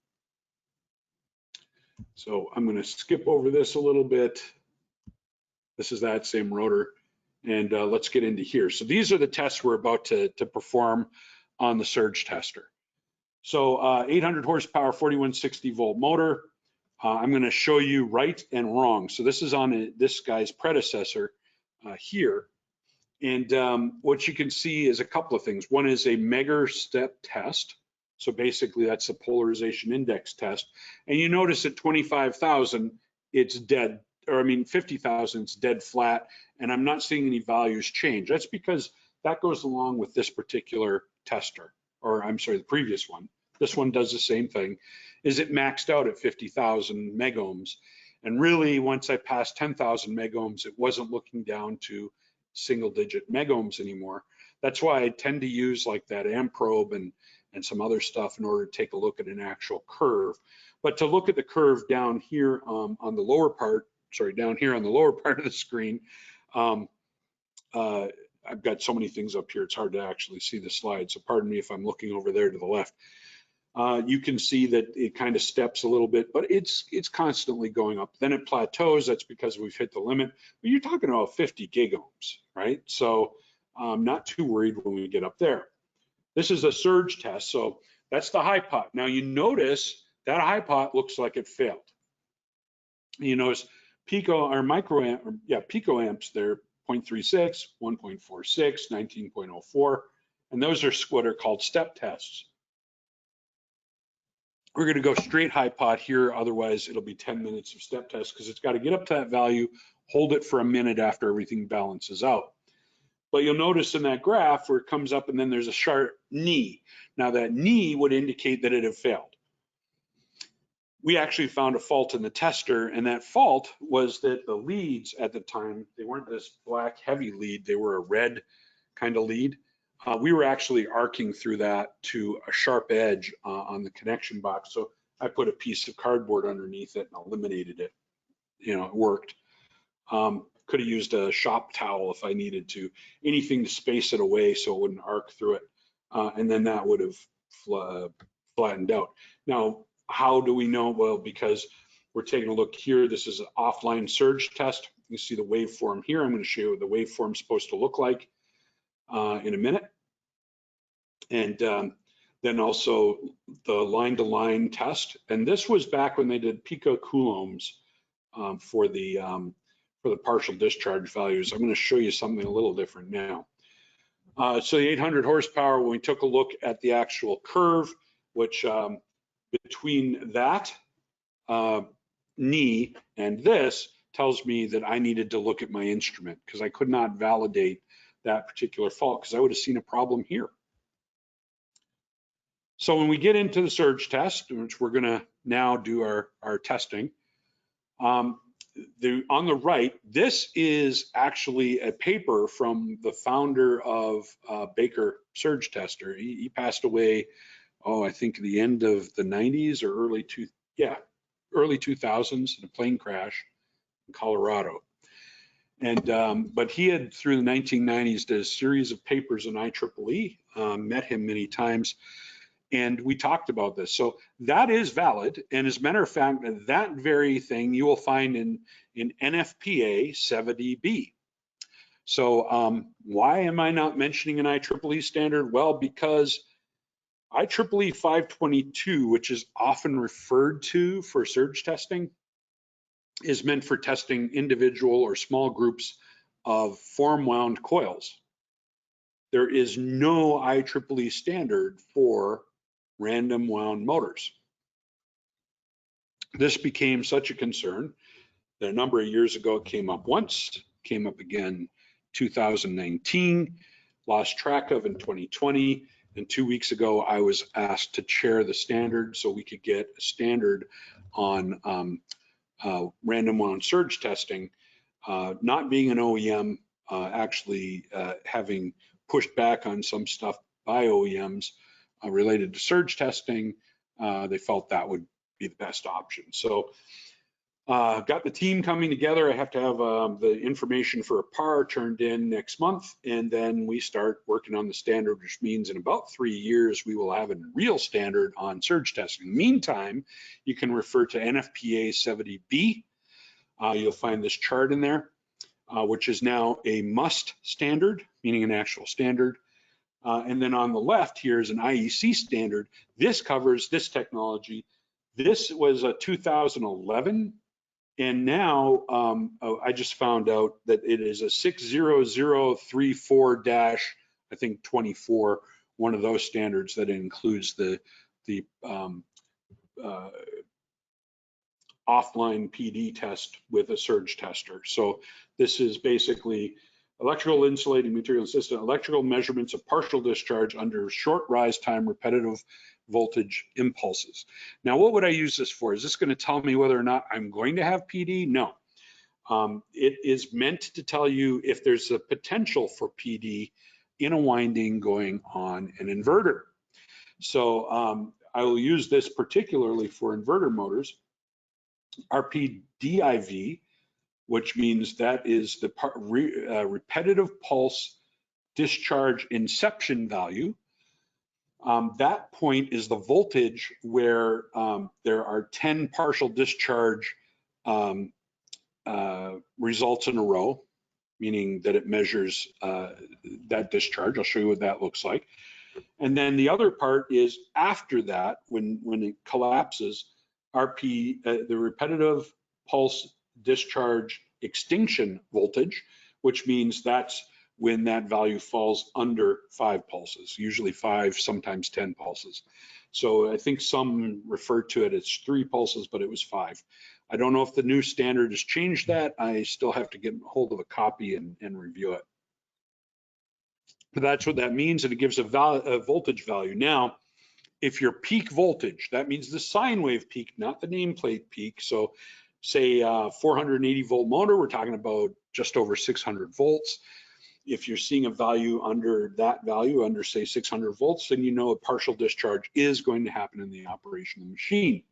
So I'm going to skip over this a little bit. This is that same rotor. And let's get into here. So these are the tests we're about to perform on the surge tester. So 800 horsepower, 4160 volt motor. I'm going to show you right and wrong. So this is on this guy's predecessor here. And what you can see is a couple of things. One is a Megger step test. So basically that's a polarization index test. And you notice at 25,000, it's dead, or I mean 50,000, it's dead flat. And I'm not seeing any values change. That's because that goes along with this particular tester, or I'm sorry, the previous one. This one does the same thing. Is it maxed out at 50,000 megohms? And really, once I passed 10,000 megohms, it wasn't looking down to single digit megohms anymore. That's why I tend to use like that amp probe and some other stuff in order to take a look at an actual curve. But to look at the curve down here on the lower part, down here on the lower part of the screen, I've got so many things up here, it's hard to actually see the slide. So pardon me if I'm looking over there to the left. you can see that it kind of steps a little bit, but it's constantly going up. Then it plateaus. That's because we've hit the limit. But you're talking about 50 gigohms, right? So I'm not too worried when we get up there. This is a surge test, so that's the high pot. Now you notice that high pot looks like it failed. You notice pico or microamp, or yeah, picoamps there, 0.36, 1.46, 19.04, and those are what are called step tests. We're going to go straight high pot here, otherwise it'll be 10 minutes of step test because it's got to get up to that value, hold it for a minute after everything balances out. But you'll notice in that graph where it comes up and then there's a sharp knee. Now that knee would indicate that it had failed. We actually found a fault in the tester, and that fault was that the leads at the time, they weren't this black heavy lead, they were a red kind of lead. We were actually arcing through that to a sharp edge on the connection box. So I put a piece of cardboard underneath it and eliminated it. You know, it worked. Could have used a shop towel if I needed to, anything to space it away so it wouldn't arc through it. And then that would have flattened out. Now, how do we know? Well, because we're taking a look here. This is an offline surge test. You see the waveform here. I'm going to show you what the waveform is supposed to look like in a minute. And then also the line-to-line test. And this was back when they did picocoulombs for the partial discharge values. I'm going to show you something a little different now. So the 800 horsepower, when we took a look at the actual curve, which between that knee and this tells me that I needed to look at my instrument because I could not validate that particular fault because I would have seen a problem here. So when we get into the surge test, which we're going to now do our testing, on the right, this is actually a paper from the founder of Baker Surge Tester. He passed away, I think the end of the 90s or early 2000s in a plane crash in Colorado. And but he had, through the 1990s, did a series of papers in IEEE, met him many times, and we talked about this. So that is valid. And as a matter of fact, that very thing you will find in NFPA 70B. So why am I not mentioning an IEEE standard? Well, because IEEE 522, which is often referred to for surge testing, is meant for testing individual or small groups of form wound coils. There is no IEEE standard for random wound motors. This became such a concern that a number of years ago it came up once, came up again 2019, lost track of in 2020, and 2 weeks ago I was asked to chair the standard so we could get a standard on random wound surge testing, not being an OEM, actually having pushed back on some stuff by OEMs related to surge testing. They felt that would be the best option. So got the team coming together. I have to have the information for a PAR turned in next month, and then we start working on the standard, which means in about 3 years we will have a real standard on surge testing. In the meantime, you can refer to NFPA 70B. You'll find this chart in there, which is now a must standard, meaning an actual standard. And then on the left here is an IEC standard. This covers this technology. This was a 2011. And now I just found out that it is a 60034-24, one of those standards that includes the offline PD test with a surge tester. So this is basically electrical insulating material system, electrical measurements of partial discharge under short rise time repetitive voltage impulses. Now, what would I use this for? Is this going to tell me whether or not I'm going to have PD? No. It is meant to tell you if there's a potential for PD in a winding going on an inverter. So I will use this particularly for inverter motors. RPDIV, which means that is the repetitive pulse discharge inception value. That point is the voltage where there are 10 partial discharge results in a row, meaning that it measures that discharge. I'll show you what that looks like. And then the other part is after that, when it collapses, RP, the repetitive pulse discharge extinction voltage, which means that's when that value falls under 5 pulses, usually 5, sometimes 10 pulses. So I think some refer to it as 3 pulses, but it was 5. I don't know if the new standard has changed that. I still have to get hold of a copy and review it. But that's what that means, and it gives a voltage value. Now, if your peak voltage, that means the sine wave peak, not the nameplate peak. So say 480 volt motor, we're talking about just over 600 volts. If you're seeing a value under that value, under say 600 volts, then you know a partial discharge is going to happen in the operation of the machine.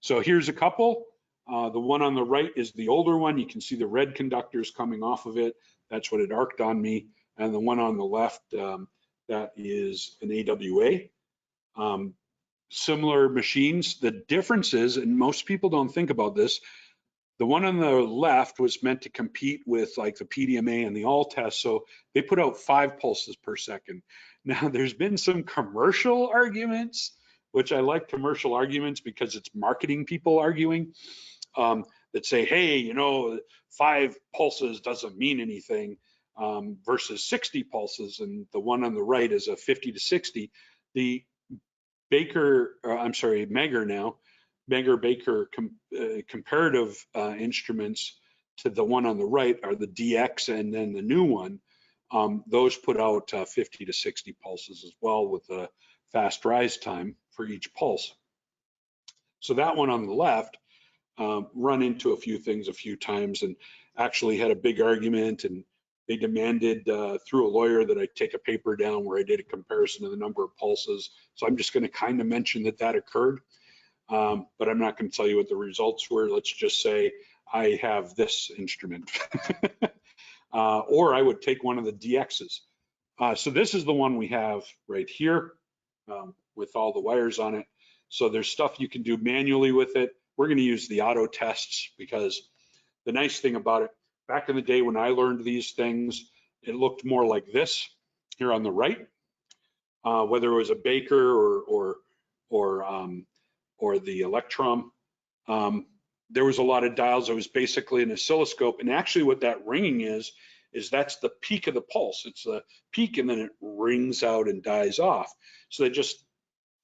So here's a couple. The one on the right is the older one. You can see the red conductors coming off of it. That's what it arced on me. And the one on the left, that is an AWA. Similar machines. The difference is, and most people don't think about this, the one on the left was meant to compete with like the PDMA and the all test. So they put out 5 pulses per second. Now there's been some commercial arguments, which I like commercial arguments because it's marketing people arguing, that say, hey, you know, 5 pulses doesn't mean anything versus 60 pulses. And the one on the right is a 50 to 60. The Megger-Baker comparative instruments to the one on the right are the DX and then the new one. Those put out 50 to 60 pulses as well with a fast rise time for each pulse. So that one on the left run into a few things a few times and actually had a big argument, and they demanded through a lawyer that I take a paper down where I did a comparison of the number of pulses. So I'm just going to kind of mention that that occurred, but I'm not going to tell you what the results were. Let's just say I have this instrument, or I would take one of the DXs. So this is the one we have right here with all the wires on it. So there's stuff you can do manually with it. We're going to use the auto tests because the nice thing about it, back in the day when I learned these things, it looked more like this here on the right, whether it was a Baker or the Electron. There was a lot of dials. It was basically an oscilloscope, and actually what that ringing is that's the peak of the pulse. It's the peak, and then it rings out and dies off. So they just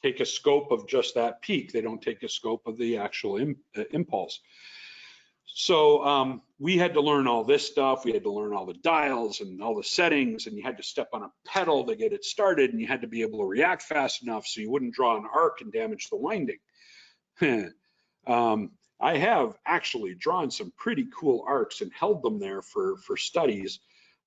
take a scope of just that peak. They don't take a scope of the actual impulse. So we had to learn all this stuff. We had to learn all the dials and all the settings, and you had to step on a pedal to get it started, and you had to be able to react fast enough so you wouldn't draw an arc and damage the winding. I have actually drawn some pretty cool arcs and held them there for studies.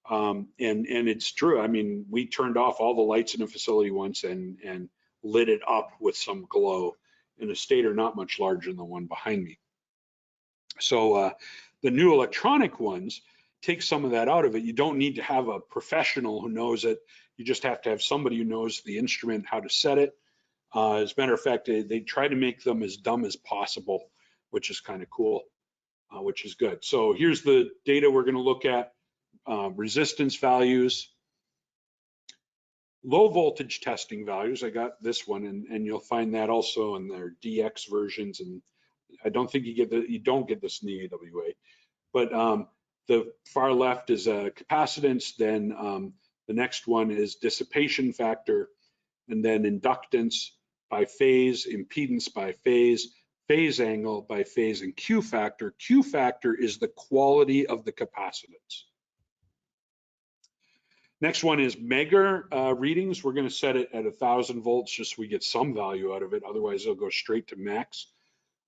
And it's true. I mean, we turned off all the lights in a facility once and lit it up with some glow in a stator not much larger than the one behind me. So the new electronic ones take some of that out of it. You don't need to have a professional who knows it. You just have to have somebody who knows the instrument, how to set it. As a matter of fact, they try to make them as dumb as possible, which is kind of cool, which is good. So here's the data we're going to look at. Resistance values, low voltage testing values. I got this one, and you'll find that also in their DX versions. And I don't think you don't get this in the AWA. But the far left is a capacitance. Then the next one is dissipation factor, and then inductance by phase, impedance by phase, phase angle by phase, and Q factor. Q factor is the quality of the capacitance. Next one is Megger readings. We're going to set it at 1,000 volts just so we get some value out of it. Otherwise, it'll go straight to max.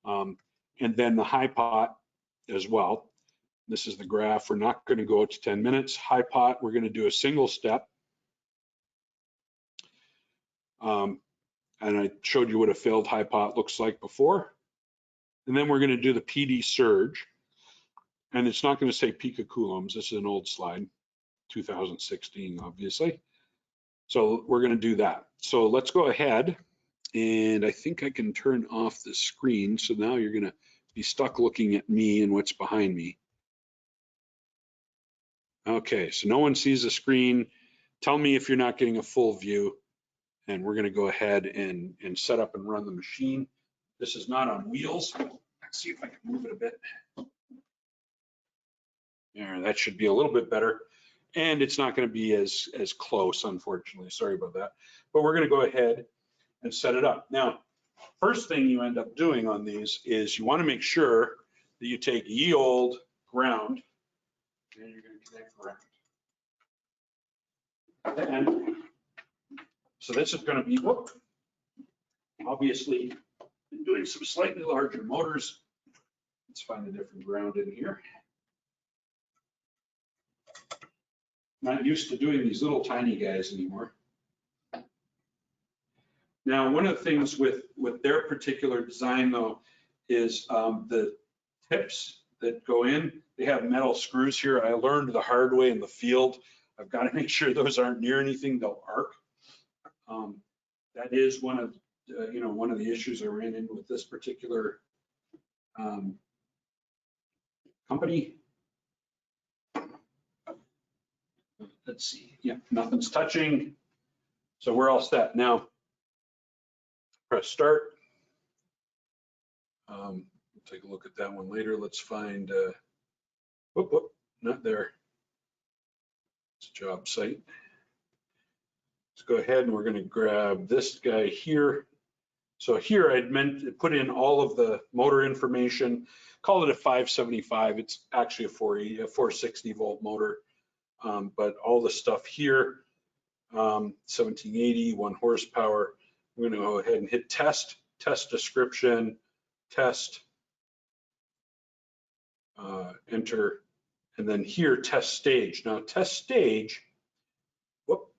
And then the high pot as well. This is the graph. We're not going to go to 10 minutes. High pot, we're going to do a single step. And I showed you what a failed high pot looks like before. And then we're going to do the PD surge. And it's not going to say picocoulombs. This is an old slide, 2016, obviously. So we're going to do that. So let's go ahead, and I think I can turn off the screen. So now you're going to be stuck looking at me and what's behind me. Okay, so no one sees the screen. Tell me if you're not getting a full view, and we're going to go ahead and set up and run the machine. This is not on wheels. Let's see if I can move it a bit. There, that should be a little bit better. And it's not going to be as close, unfortunately. Sorry about that. But we're going to go ahead and set it up. Now, first thing you end up doing on these is you want to make sure that you take ye old ground, and you're going to connect ground. And so this is going to be, whoop, obviously doing some slightly larger motors. Let's find a different ground in here. Not used to doing these little tiny guys anymore. Now, one of the things with their particular design, though, is the tips that go in. They have metal screws here. I learned the hard way in the field. I've got to make sure those aren't near anything. They'll arc. That is one of the issues I ran into with this particular company. Let's see. Yeah, nothing's touching. So we're all set. Now, press start. We'll take a look at that one later. Let's find, whoop, not there. It's a job site. Let's go ahead and we're going to grab this guy here. So here I'd meant to put in all of the motor information, call it a 575. It's actually a 460 volt motor. But all the stuff here, 1780, 1 horsepower. I'm going to go ahead and hit test description, test, enter, and then here, test stage. Now, test stage, whoop,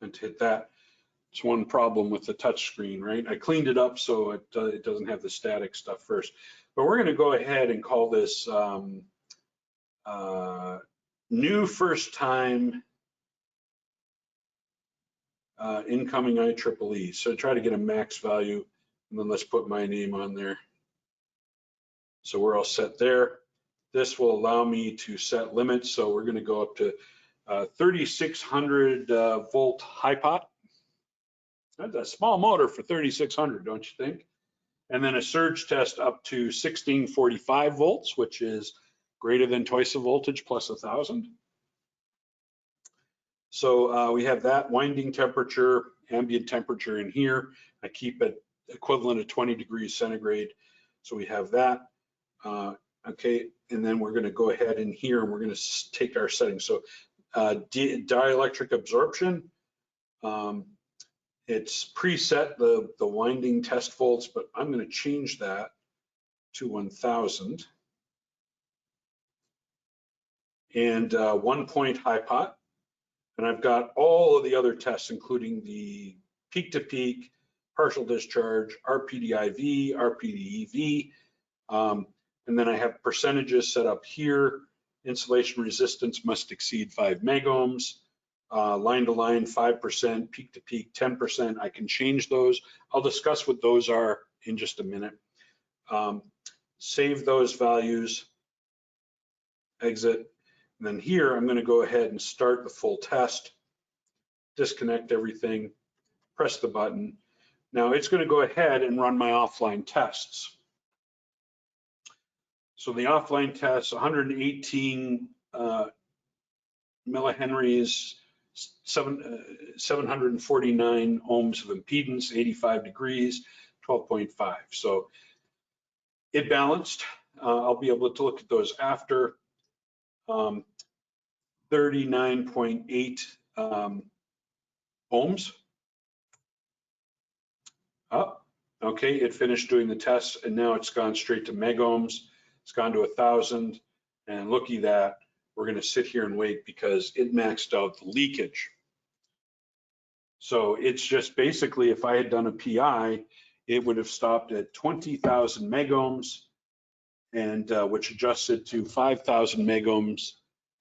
and hit that. It's one problem with the touch screen, right? I cleaned it up so it doesn't have the static stuff first. But we're going to go ahead and call this new first time incoming IEEE. So try to get a max value, and then let's put my name on there. So we're all set there. This will allow me to set limits. So we're going to go up to 3600 volt high pot. That's a small motor for 3600, don't you think? And then a surge test up to 1645 volts, which is greater than twice the voltage plus 1000. So we have that winding temperature, ambient temperature in here. I keep it equivalent of 20 degrees centigrade. So we have that. Okay, and then we're going to go ahead in here and we're going to take our settings. So dielectric absorption. It's preset the winding test volts, but I'm going to change that to 1000. And 1 point high pot. And I've got all of the other tests, including the peak to peak, partial discharge, RPDIV, RPDEV. And then I have percentages set up here. Insulation resistance must exceed 5 megohms. Line to line 5%, peak to peak 10%. I can change those. I'll discuss what those are in just a minute. Save those values, exit. And then here I'm going to go ahead and start the full test, disconnect everything, press the button. Now it's going to go ahead and run my offline tests. So the offline tests, 118 millihenries, 749 ohms of impedance, 85 degrees, 12.5. So it balanced. I'll be able to look at those after. 39.8 ohms. Oh, okay, it finished doing the tests and now it's gone straight to megohms. It's gone to 1000, and looky that, we're going to sit here and wait because it maxed out the leakage. So it's just basically, if I had done a PI, it would have stopped at 20,000 megohms, and which adjusted to 5,000 megohms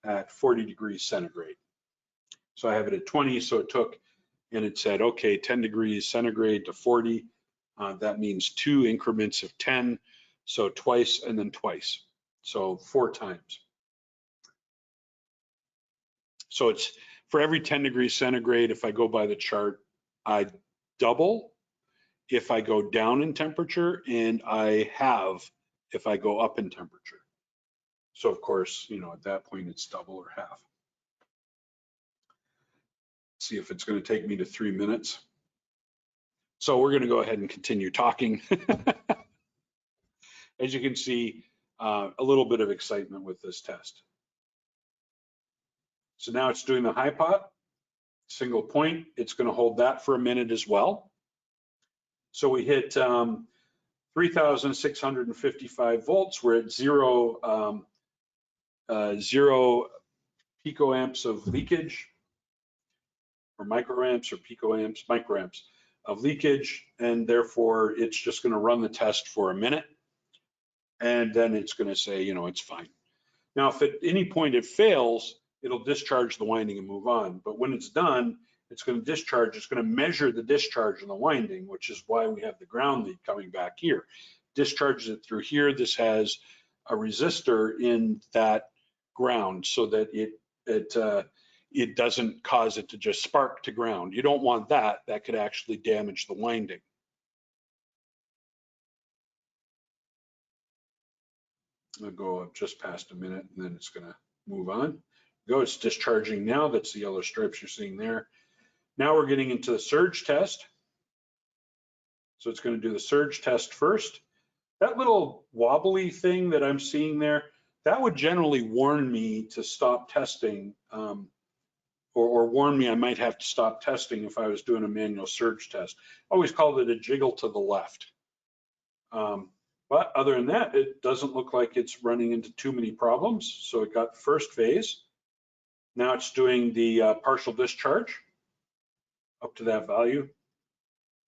at 40 degrees centigrade. So I have it at 20, so it took, and it said, okay, 10 degrees centigrade to 40. That means 2 increments of 10, so twice and then twice, so 4 times. So it's for every 10 degrees centigrade, if I go by the chart, I double if I go down in temperature, and I halve if I go up in temperature. So of course, you know, at that point it's double or half. See if it's going to take me to 3 minutes. So we're going to go ahead and continue talking. As you can see, a little bit of excitement with this test. So now it's doing the high pot, single point. It's going to hold that for a minute as well. So we hit 3,655 volts. We're at zero picoamps of leakage, or microamps, or picoamps, microamps of leakage, and therefore it's just going to run the test for a minute, and then it's going to say, you know, it's fine. Now, if at any point it fails, it'll discharge the winding and move on. But when it's done, it's going to discharge. It's going to measure the discharge in the winding, which is why we have the ground lead coming back here. Discharges it through here. This has a resistor in that ground so that it doesn't cause it to just spark to ground. You don't want that. That could actually damage the winding. I'll go up just past a minute, and then it's going to move on. Go, it's discharging now. That's the yellow stripes you're seeing there. Now we're getting into the surge test. So it's going to do the surge test first. That little wobbly thing that I'm seeing there, that would generally warn me to stop testing, or warn me I might have to stop testing if I was doing a manual surge test. I always called it a jiggle to the left. But other than that, it doesn't look like it's running into too many problems. So it got first phase. Now it's doing the partial discharge up to that value.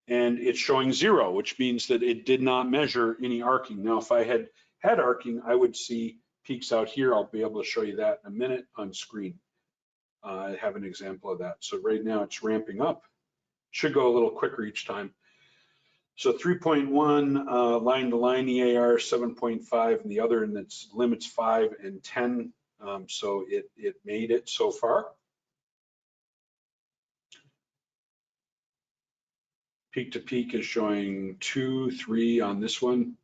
And it's showing 0, which means that it did not measure any arcing. Now, if I had arcing, I would see peaks out here. I'll be able to show you that in a minute on screen. I have an example of that. So right now it's ramping up. Should go a little quicker each time. So 3.1 line to line EAR, 7.5, and the other, and it's limits 5 and 10. So it made it so far. Peak to peak is showing 2, 3 on this one,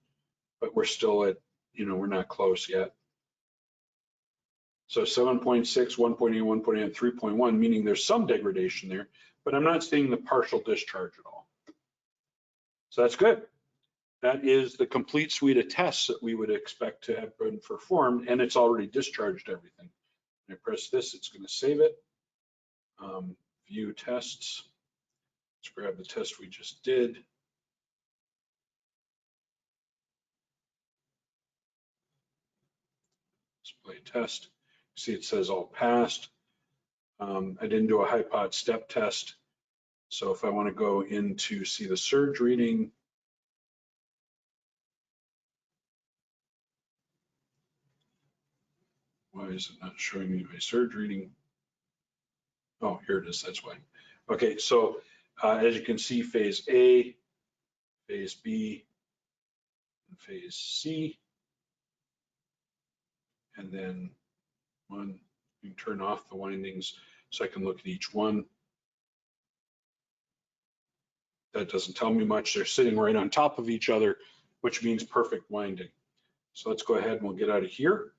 but we're still at, you know, we're not close yet. So 7.6, 1.8, 1.8, and 3.1, meaning there's some degradation there, but I'm not seeing the partial discharge at all. So that's good. That is the complete suite of tests that we would expect to have been performed, and it's already discharged everything. When I press this, it's going to save it. View tests. Let's grab the test we just did. Display test. See, it says all passed. I didn't do a high pot step test. So if I want to go in to see the surge reading, why is it not showing me my surge reading? Oh, here it is, that's why. Okay, so as you can see, phase A, phase B, and phase C. And then one, you can turn off the windings so I can look at each one. That doesn't tell me much. They're sitting right on top of each other, which means perfect winding. So let's go ahead and we'll get out of here.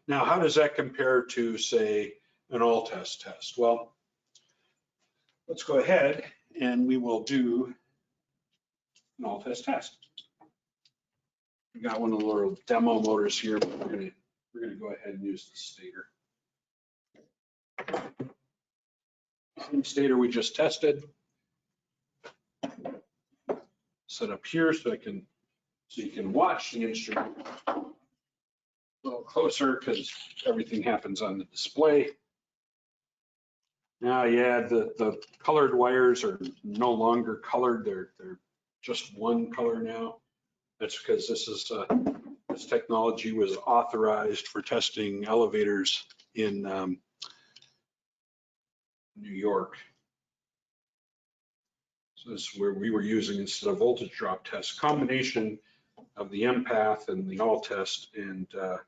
Now, how does that compare to, say, an all test test? Well, let's go ahead and we will do an all test test. We got one of the little demo motors here, but we're gonna go ahead and use the stator. Same stator we just tested. Set up here so you can watch the instrument a little closer because everything happens on the display. Now, yeah, the colored wires are no longer colored. They're just one color now. That's because this is This technology was authorized for testing elevators in New York. So this is where we were using, instead of voltage drop tests, combination of the empath and the all test and a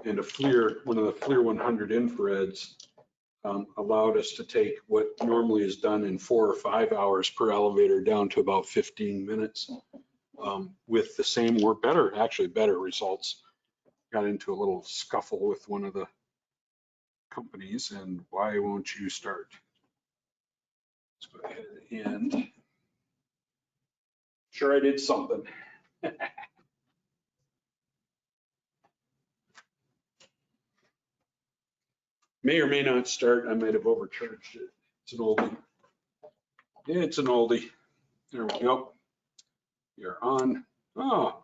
FLIR, one of the FLIR 100 infrareds, allowed us to take what normally is done in 4 or 5 hours per elevator down to about 15 minutes with the same or better, actually better results. Got into a little scuffle with one of the companies, and why won't you start? Let's go ahead and sure I did something. May or may not start. I might have overcharged it. It's an oldie. It's an oldie. There we go. You're on. Oh,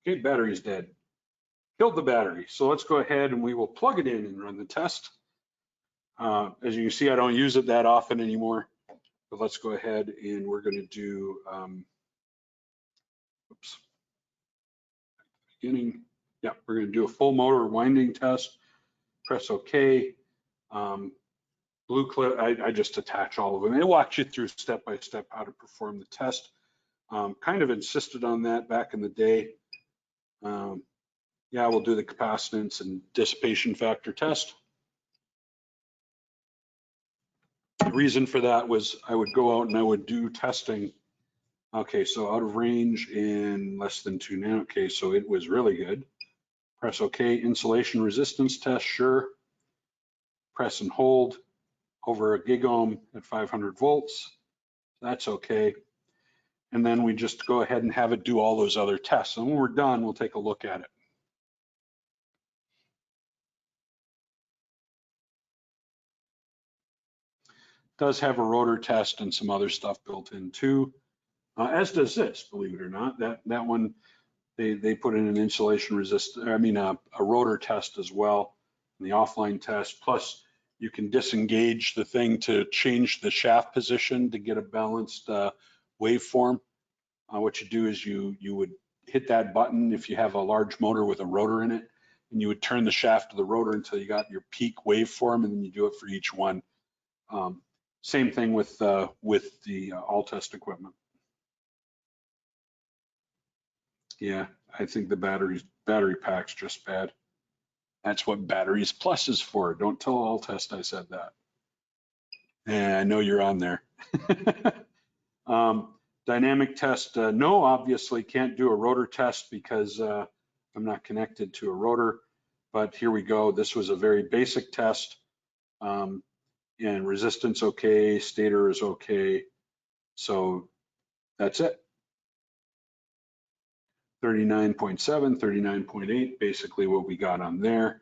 okay, battery's dead. Killed the battery. So let's go ahead and we will plug it in and run the test. As you can see, I don't use it that often anymore. But let's go ahead and we're going to do, oops, beginning. Yeah, we're going to do a full motor winding test. Press OK. Blue clip, I just attach all of them. It walks you through step by step how to perform the test. Kind of insisted on that back in the day. Yeah, we'll do the capacitance and dissipation factor test. The reason for that was I would go out and I would do testing. Okay, so out of range in less than 2 nano. Okay, so it was really good. Press OK. Insulation resistance test, sure. Press and hold over a gig ohm at 500 volts. That's okay. And then we just go ahead and have it do all those other tests. And when we're done, we'll take a look at it. It does have a rotor test and some other stuff built in too, as does this, believe it or not. That one, they put in an insulation resistant, a rotor test as well, and the offline test. Plus, you can disengage the thing to change the shaft position to get a balanced waveform. What you do is you would hit that button if you have a large motor with a rotor in it, and you would turn the shaft of the rotor until you got your peak waveform, and then you do it for each one. Same thing with the all test equipment. Yeah, I think the battery pack's just bad. That's what batteries plus is for. Don't tell all test I said that. Yeah, I know you're on there. Dynamic test, no, obviously can't do a rotor test because I'm not connected to a rotor, but here we go. This was a very basic test, and resistance okay, stator is okay. So that's it. 39.7, 39.8, basically what we got on there.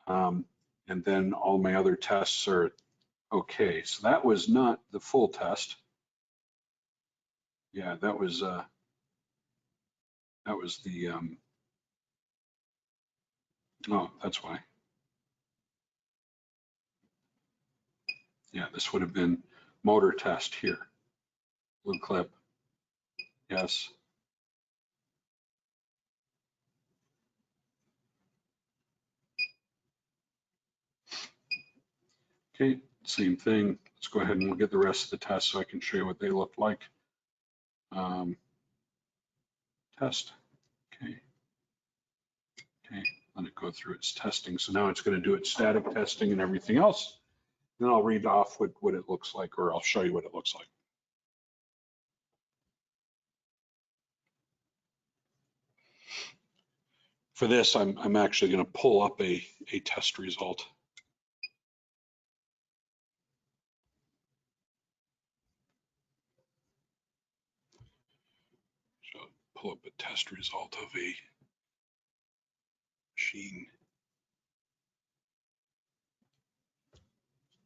And then all my other tests are okay. So that was not the full test. Yeah, that was the oh, that's why. Yeah, this would have been motor test here. Blue clip. Yes. Okay, same thing. Let's go ahead and we'll get the rest of the test so I can show you what they look like. Test. Okay. Okay, let it go through its testing. So now it's going to do its static testing and everything else. Then I'll read off what it looks like, or I'll show you what it looks like. For this, I'm actually going to pull up a test result. So pull up a test result of a machine.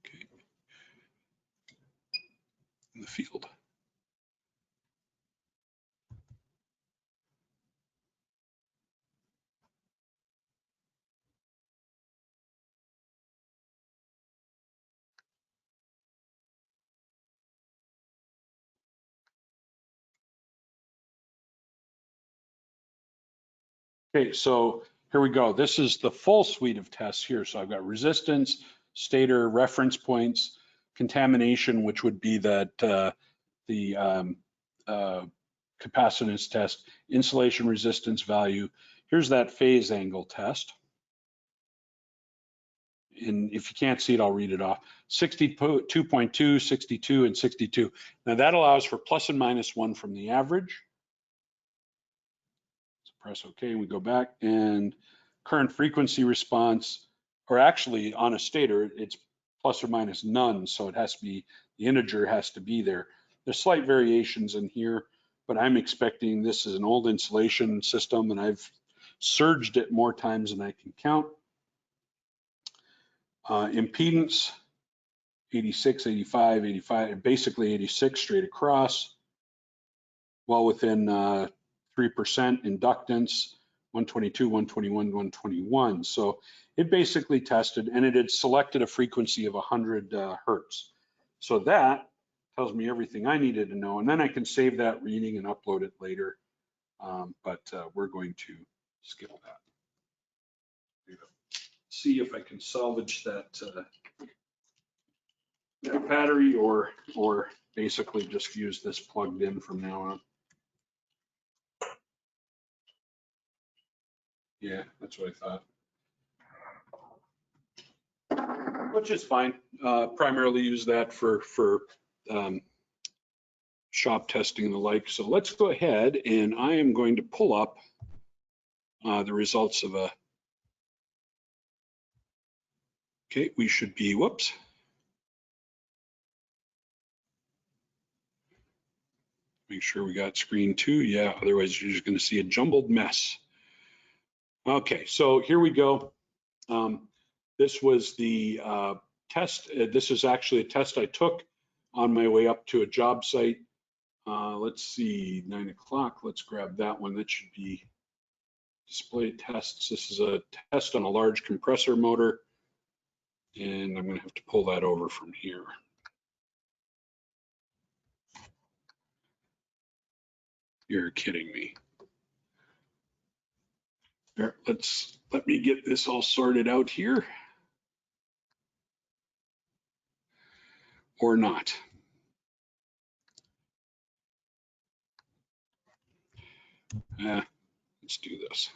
Okay. In the field. Okay, so here we go. This is the full suite of tests here. So I've got resistance, stator, reference points, contamination, which would be that the capacitance test, insulation resistance value. Here's that phase angle test. And if you can't see it, I'll read it off. 62.2, 62, and 62. Now that allows for plus and minus 1 from the average. So press OK, we go back, and current frequency response, or actually on a stator, it's plus or minus none, so it has to be, the integer has to be there. There's slight variations in here, but I'm expecting this is an old insulation system, and I've surged it more times than I can count. Impedance, 86, 85, 85, basically 86 straight across, well within 3%. Inductance, 122, 121, 121. So it basically tested, and it had selected a frequency of 100 hertz. So that tells me everything I needed to know, and then I can save that reading and upload it later. But we're going to skip that. See if I can salvage that that battery, or basically just use this plugged in from now on. Yeah, that's what I thought. Which is fine. Primarily use that for shop testing and the like. So let's go ahead, and I am going to pull up the results of a. Okay, we should be, whoops. Make sure we got screen 2. Yeah, otherwise you're just going to see a jumbled mess. Okay, so here we go. This was the test. This is actually a test I took on my way up to a job site. Let's see, 9 o'clock. Let's grab that one. That should be display tests. This is a test on a large compressor motor, and I'm going to have to pull that over from here. You're kidding me. There, let me get this all sorted out here. Or not. Let's do this.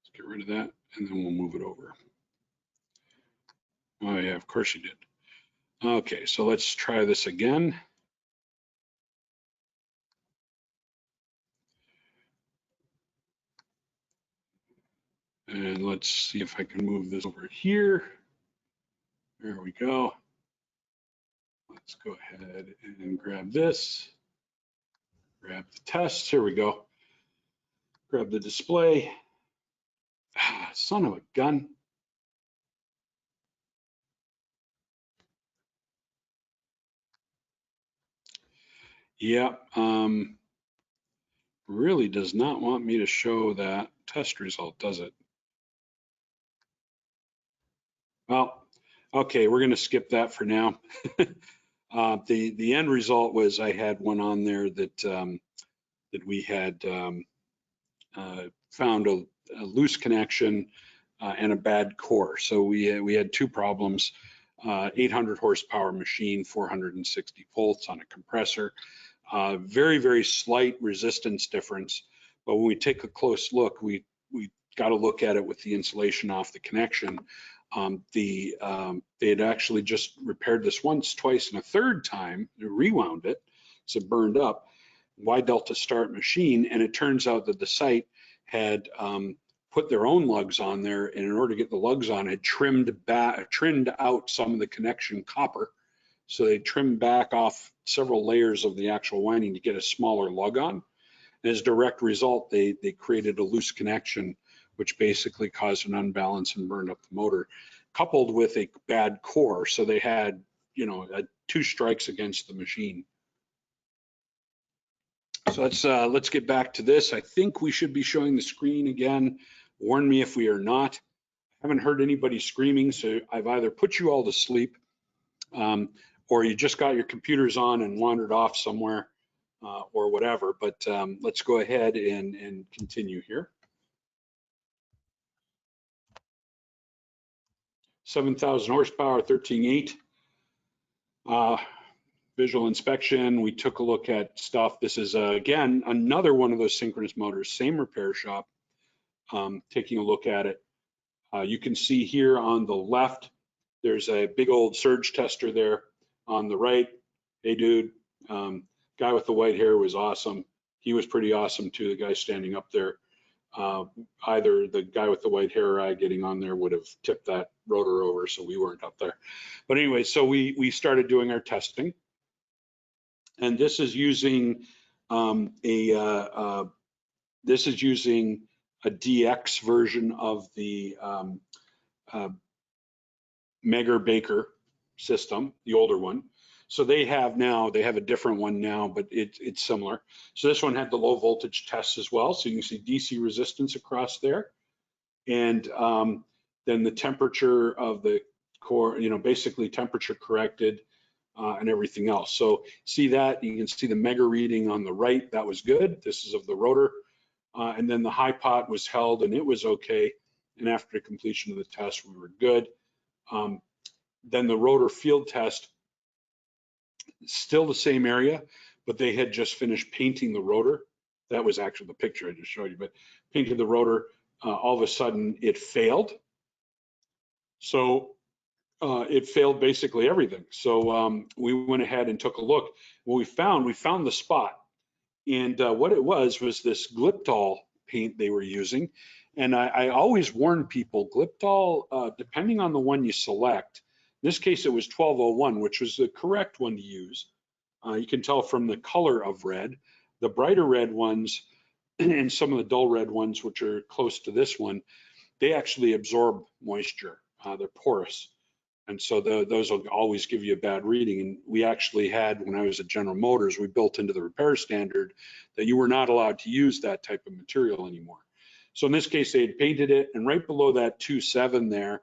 Let's get rid of that, and then we'll move it over. Oh yeah, of course you did. Okay, so let's try this again. And let's see if I can move this over here. There we go. Let's go ahead and grab this. Grab the test. Here we go. Grab the display. Ah, son of a gun. Yeah, really does not want me to show that test result, does it? Well, okay, we're going to skip that for now. The end result was I had one on there that that we had found a loose connection and a bad core. So we had two problems: 800 horsepower machine, 460 volts on a compressor. Very, very slight resistance difference, but when we take a close look, we got to look at it with the insulation off the connection. They had actually just repaired this once, twice, and a third time. They rewound it, so it burned up. Y delta start machine, and it turns out that the site had put their own lugs on there, and in order to get the lugs on, had trimmed out some of the connection copper. So they trimmed back off several layers of the actual winding to get a smaller lug on. And as a direct result, they created a loose connection, which basically caused an unbalance and burned up the motor, coupled with a bad core. So they had, you know, 2 strikes against the machine. So let's get back to this. I think we should be showing the screen again. Warn me if we are not. I haven't heard anybody screaming, so I've either put you all to sleep or you just got your computers on and wandered off somewhere or whatever. But let's go ahead and continue here. 7,000 horsepower, 13.8. Visual inspection, we took a look at stuff. This is, again, another one of those synchronous motors, same repair shop, taking a look at it. You can see here on the left, there's a big old surge tester there. On the right, hey dude, guy with the white hair was awesome. He was pretty awesome too, the guy standing up there. Either the guy with the white hair or I getting on there would have tipped that rotor over, so we weren't up there. But anyway, so we started doing our testing. And this is using a DX version of the Megger Baker system, the older one. So they have a different one now, but it's similar. So this one had the low voltage tests as well. So you can see DC resistance across there. And then the temperature of the core, basically temperature corrected and everything else. So see that, you can see the Megger reading on the right, that was good. This is of the rotor. And then the high pot was held and it was okay. And after the completion of the test, we were good. Then the rotor field test, still the same area, but they had just finished painting the rotor. That was actually the picture I just showed you, but painted the rotor, all of a sudden it failed. So it failed basically everything. So we went ahead and took a look. What we found the spot. And what it was this Gliptol paint they were using. And I always warn people, Gliptol, depending on the one you select, in this case it was 1201, which was the correct one to use. You can tell from the color of red. The brighter red ones and some of the dull red ones, which are close to this one, they actually absorb moisture. They're porous. And so those will always give you a bad reading. And we actually had, when I was at General Motors, we built into the repair standard that you were not allowed to use that type of material anymore. So in this case, they had painted it, and right below that 2.7 there,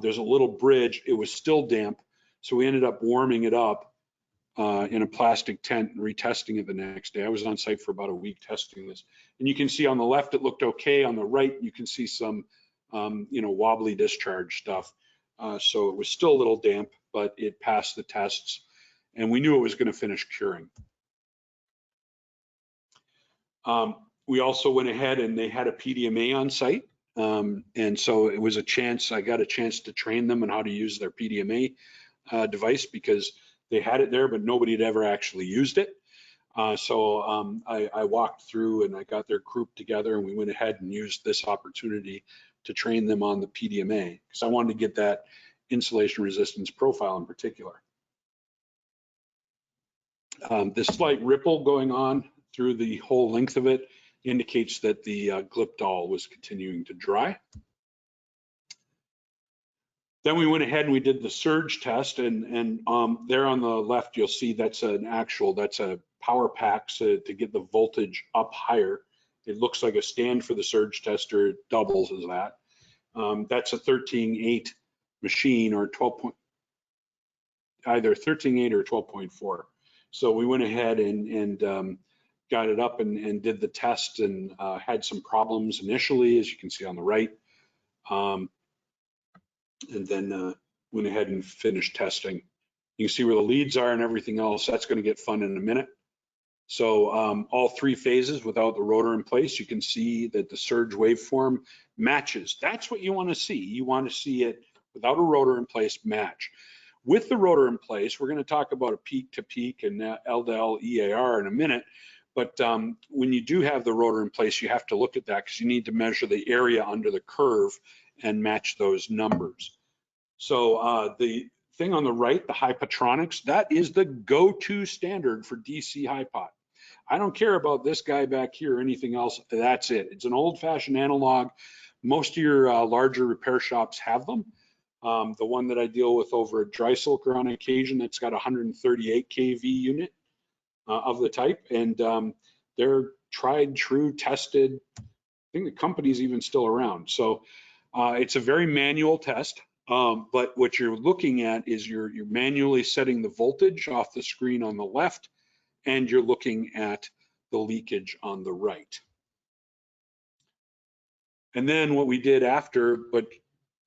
there's a little bridge. It was still damp. So we ended up warming it up in a plastic tent and retesting it the next day. I was on site for about a week testing this. And you can see on the left, it looked okay. On the right, you can see some, wobbly discharge stuff. So it was still a little damp, but it passed the tests, and we knew it was going to finish curing. We also went ahead and they had a PDMA on site, and so it was I got a chance to train them on how to use their PDMA device, because they had it there, but nobody had ever actually used it. So I walked through and I got their group together, and we went ahead and used this opportunity to train them on the PDMA, because I wanted to get that insulation resistance profile in particular. This slight ripple going on through the whole length of it indicates that the Gliptol was continuing to dry. Then we went ahead and we did the surge test, and there on the left you'll see that's a power pack to get the voltage up higher. It looks like a stand for the surge tester. It doubles as that. That's a 13.8 machine, or either 13.8 or 12.4. So we went ahead and got it up and did the test, and had some problems initially, as you can see on the right. And then went ahead and finished testing. You can see where the leads are and everything else. That's going to get fun in a minute. So all three phases without the rotor in place, you can see that the surge waveform matches. That's what you want to see. You want to see it without a rotor in place match. With the rotor in place, we're going to talk about a peak to peak and L to L EAR in a minute. But when you do have the rotor in place, you have to look at that, because you need to measure the area under the curve and match those numbers. So the thing on the right, the Hypotronics, that is the go-to standard for DC high pot. I don't care about this guy back here or anything else. That's it. It's an old-fashioned analog. Most of your larger repair shops have them. The one that I deal with over at Drysilker on occasion, that's got a 138 kV unit of the type, and They're tried, true, tested. I think the company's even still around. So it's a very manual test. But what you're looking at is you're manually setting the voltage off the screen on the left, and you're looking at the leakage on the right. And then what we did after, but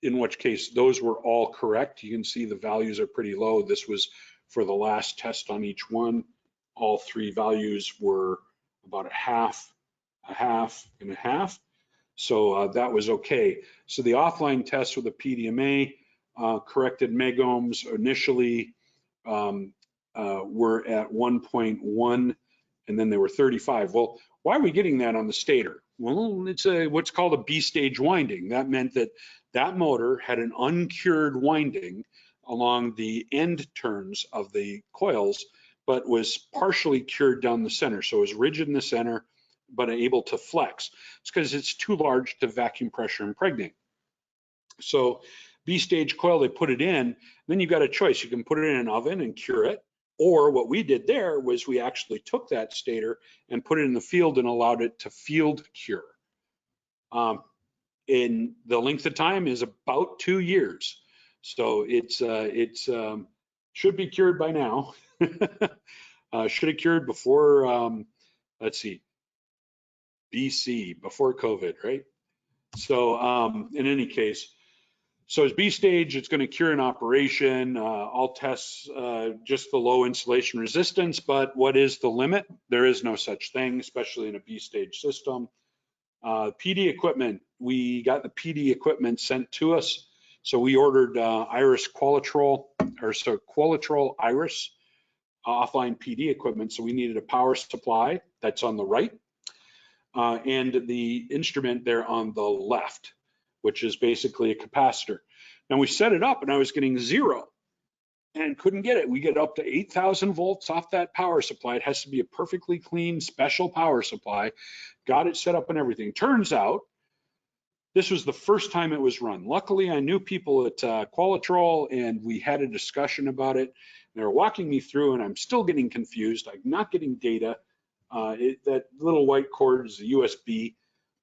in which case those were all correct. You can see the values are pretty low. This was for the last test on each one. All three values were about a half, and a half. So that was okay. So the offline test with the PDMA corrected megohms initially were at 1.1, and then they were 35. Well, why are we getting that on the stator? Well, it's what's called a B-stage winding. That meant that that motor had an uncured winding along the end turns of the coils, but was partially cured down the center. So it was rigid in the center, but able to flex. It's because it's too large to vacuum pressure impregnate. So B-stage coil, they put it in, then you've got a choice. You can put it in an oven and cure it, or what we did there was we actually took that stator and put it in the field and allowed it to field cure. In the length of time is about 2 years. So it's should be cured by now. Should have cured before, let's see, BC, before COVID, right? So in any case, so as B stage, it's going to cure in operation. All tests just the low insulation resistance, but what is the limit? There is no such thing, especially in a B stage system. PD equipment, we got the PD equipment sent to us. So we ordered Iris Qualitrol, or so Qualitrol Iris offline PD equipment. So we needed a power supply that's on the right, and the instrument there on the left, which is basically a capacitor. Now we set it up and I was getting 0 and couldn't get it. We get up to 8,000 volts off that power supply. It has to be a perfectly clean, special power supply. Got it set up and everything. Turns out this was the first time it was run. Luckily, I knew people at Qualitrol and we had a discussion about it. They were walking me through and I'm still getting confused. I'm not getting data. That little white cord is a USB.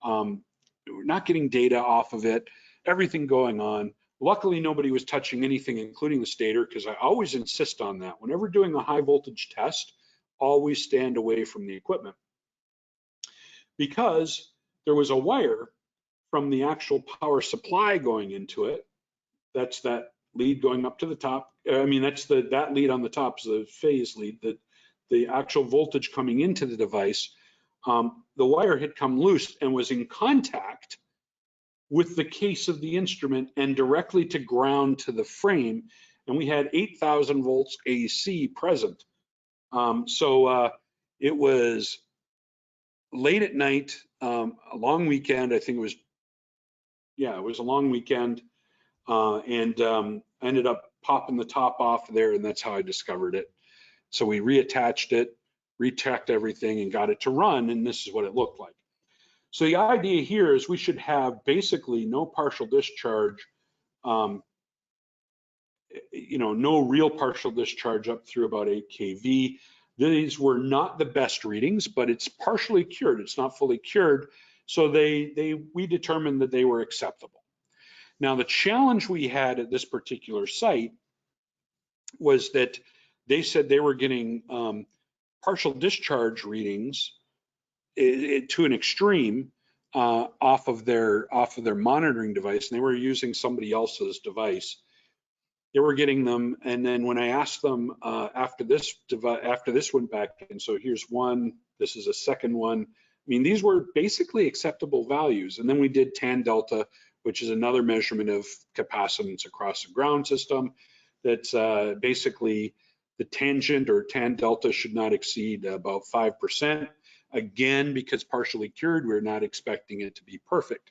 We're not getting data off of it. Everything going on. Luckily, nobody was touching anything, including the stator, because I always insist on that. Whenever doing a high voltage test, always stand away from the equipment. Because there was a wire from the actual power supply going into it. That's that lead going up to the top. I mean, that's that lead on the top is the phase lead, that the actual voltage coming into the device. The wire had come loose and was in contact with the case of the instrument and directly to ground to the frame. And we had 8,000 volts AC present. So it was late at night, a long weekend. I think it was, yeah, it was a long weekend. And I ended up popping the top off there, and that's how I discovered it. So we reattached it, rechecked everything, and got it to run, and this is what it looked like. So the idea here is we should have basically no partial discharge, no real partial discharge up through about 8 kV. These were not the best readings, but it's partially cured. It's not fully cured. So we determined that they were acceptable. Now, the challenge we had at this particular site was that they said they were getting partial discharge readings to an extreme off of their monitoring device, and they were using somebody else's device. They were getting them, and then when I asked them after this went back, and so here's one, this is a second one. I mean, these were basically acceptable values, and then we did tan delta, which is another measurement of capacitance across the ground system. That's basically the tangent or tan delta should not exceed about 5%. Again, because partially cured, we're not expecting it to be perfect.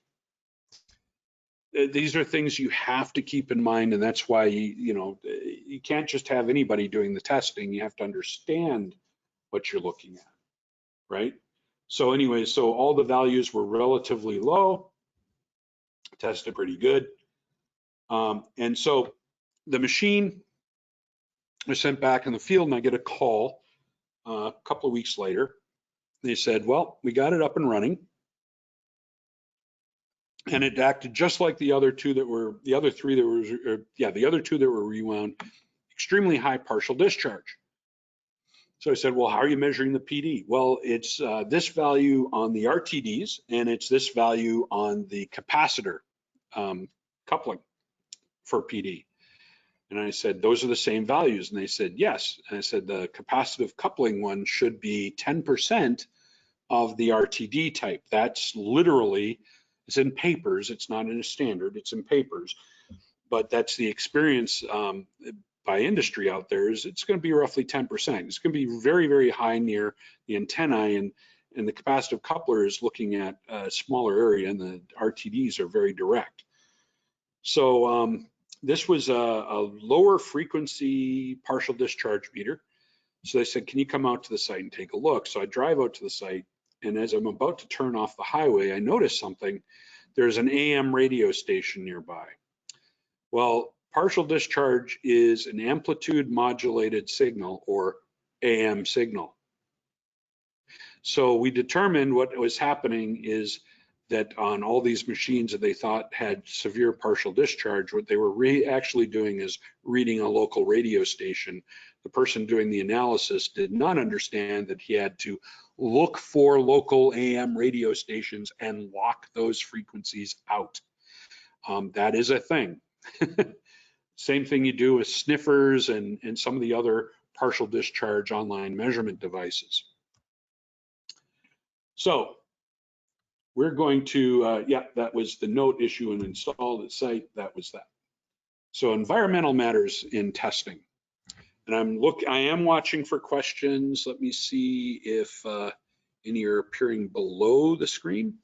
These are things you have to keep in mind, and that's why you can't just have anybody doing the testing. You have to understand what you're looking at, right? So anyway, so all the values were relatively low, tested pretty good. And so the machine was sent back in the field, and I get a call a couple of weeks later. They said, well, we got it up and running. And it acted just like the other two that were, the other two that were rewound, extremely high partial discharge. So I said, well, how are you measuring the PD? Well, it's this value on the RTDs, and it's this value on the capacitor coupling for PD. And I said, those are the same values. And they said, yes. And I said, the capacitive coupling one should be 10% of the RTD type. That's literally, it's in papers. It's not in a standard, it's in papers. But that's the experience by industry out there, is it's going to be roughly 10%. It's going to be very, very high near the antennae, and the capacitive coupler is looking at a smaller area, and the RTDs are very direct. So this was a lower frequency partial discharge meter. So they said, can you come out to the site and take a look? So I drive out to the site, and as I'm about to turn off the highway, I notice something. There's an AM radio station nearby. Well, partial discharge is an amplitude modulated signal, or AM signal. So we determined what was happening is that on all these machines that they thought had severe partial discharge, what they were actually doing is reading a local radio station. The person doing the analysis did not understand that he had to look for local AM radio stations and lock those frequencies out. That is a thing. Same thing you do with sniffers and some of the other partial discharge online measurement devices. So we're going to, yeah, that was the note issue and installed at site. That was that. So environmental matters in testing. And I am watching for questions. Let me see if any are appearing below the screen.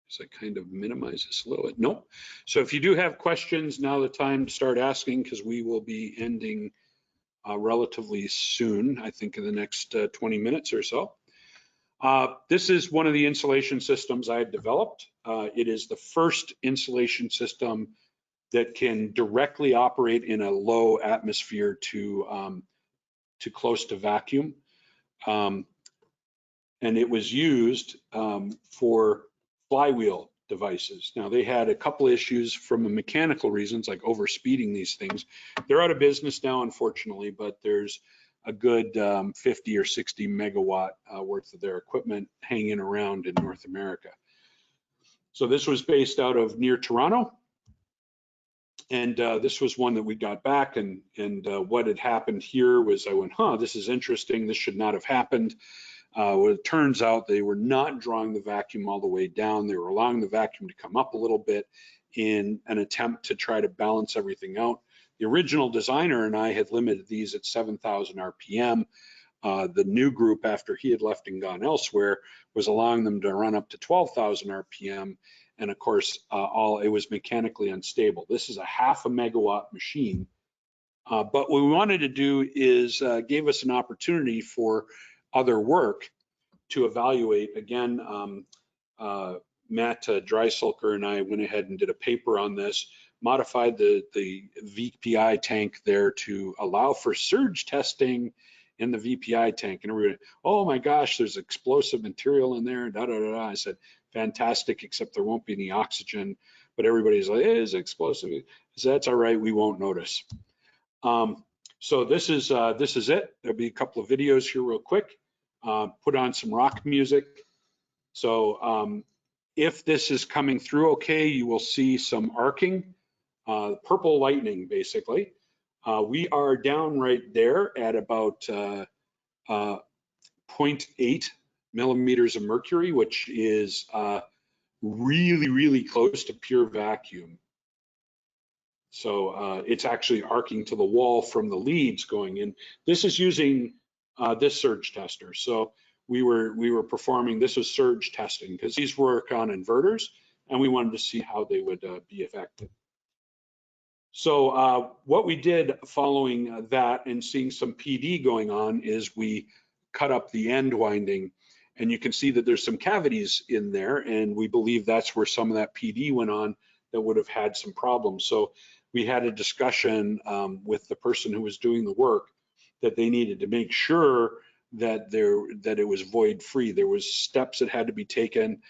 So I kind of minimize this a little bit. Nope. So if you do have questions, now the time to start asking, because we will be ending relatively soon, I think in the next 20 minutes or so. This is one of the insulation systems I had developed. It is the first insulation system that can directly operate in a low atmosphere to close to vacuum. And it was used for flywheel devices. Now, they had a couple issues from the mechanical reasons, like overspeeding these things. They're out of business now, unfortunately, but there's a good 50 or 60 megawatt worth of their equipment hanging around in North America. So this was based out of near Toronto. And this was one that we got back, and what had happened here was I went, this is interesting. This should not have happened. Well, it turns out they were not drawing the vacuum all the way down. They were allowing the vacuum to come up a little bit in an attempt to try to balance everything out. The original designer and I had limited these at 7,000 RPM. The new group, after he had left and gone elsewhere, was allowing them to run up to 12,000 RPM. And of course, it was mechanically unstable. This is a 0.5 megawatt machine. But what we wanted to do is gave us an opportunity for other work to evaluate. Again, Matt Dreisulker and I went ahead and did a paper on this, modified the VPI tank there to allow for surge testing in the VPI tank. And everybody, oh my gosh, there's explosive material in there, da da da da. I said, fantastic, except there won't be any oxygen. But everybody's like, it is explosive. I said, that's all right, we won't notice. So this is it. There'll be a couple of videos here real quick. Put on some rock music. So if this is coming through okay, you will see some arcing, purple lightning basically. We are down right there at about 0.8 millimeters of mercury, which is really, really close to pure vacuum. So it's actually arcing to the wall from the leads going in. This is using this surge tester. So we were performing, this was surge testing because these work on inverters, and we wanted to see how they would be affected. So what we did following that and seeing some PD going on is we cut up the end winding, and you can see that there's some cavities in there, and we believe that's where some of that PD went on that would have had some problems. So we had a discussion with the person who was doing the work that they needed to make sure that it was void free. There was steps that had to be taken.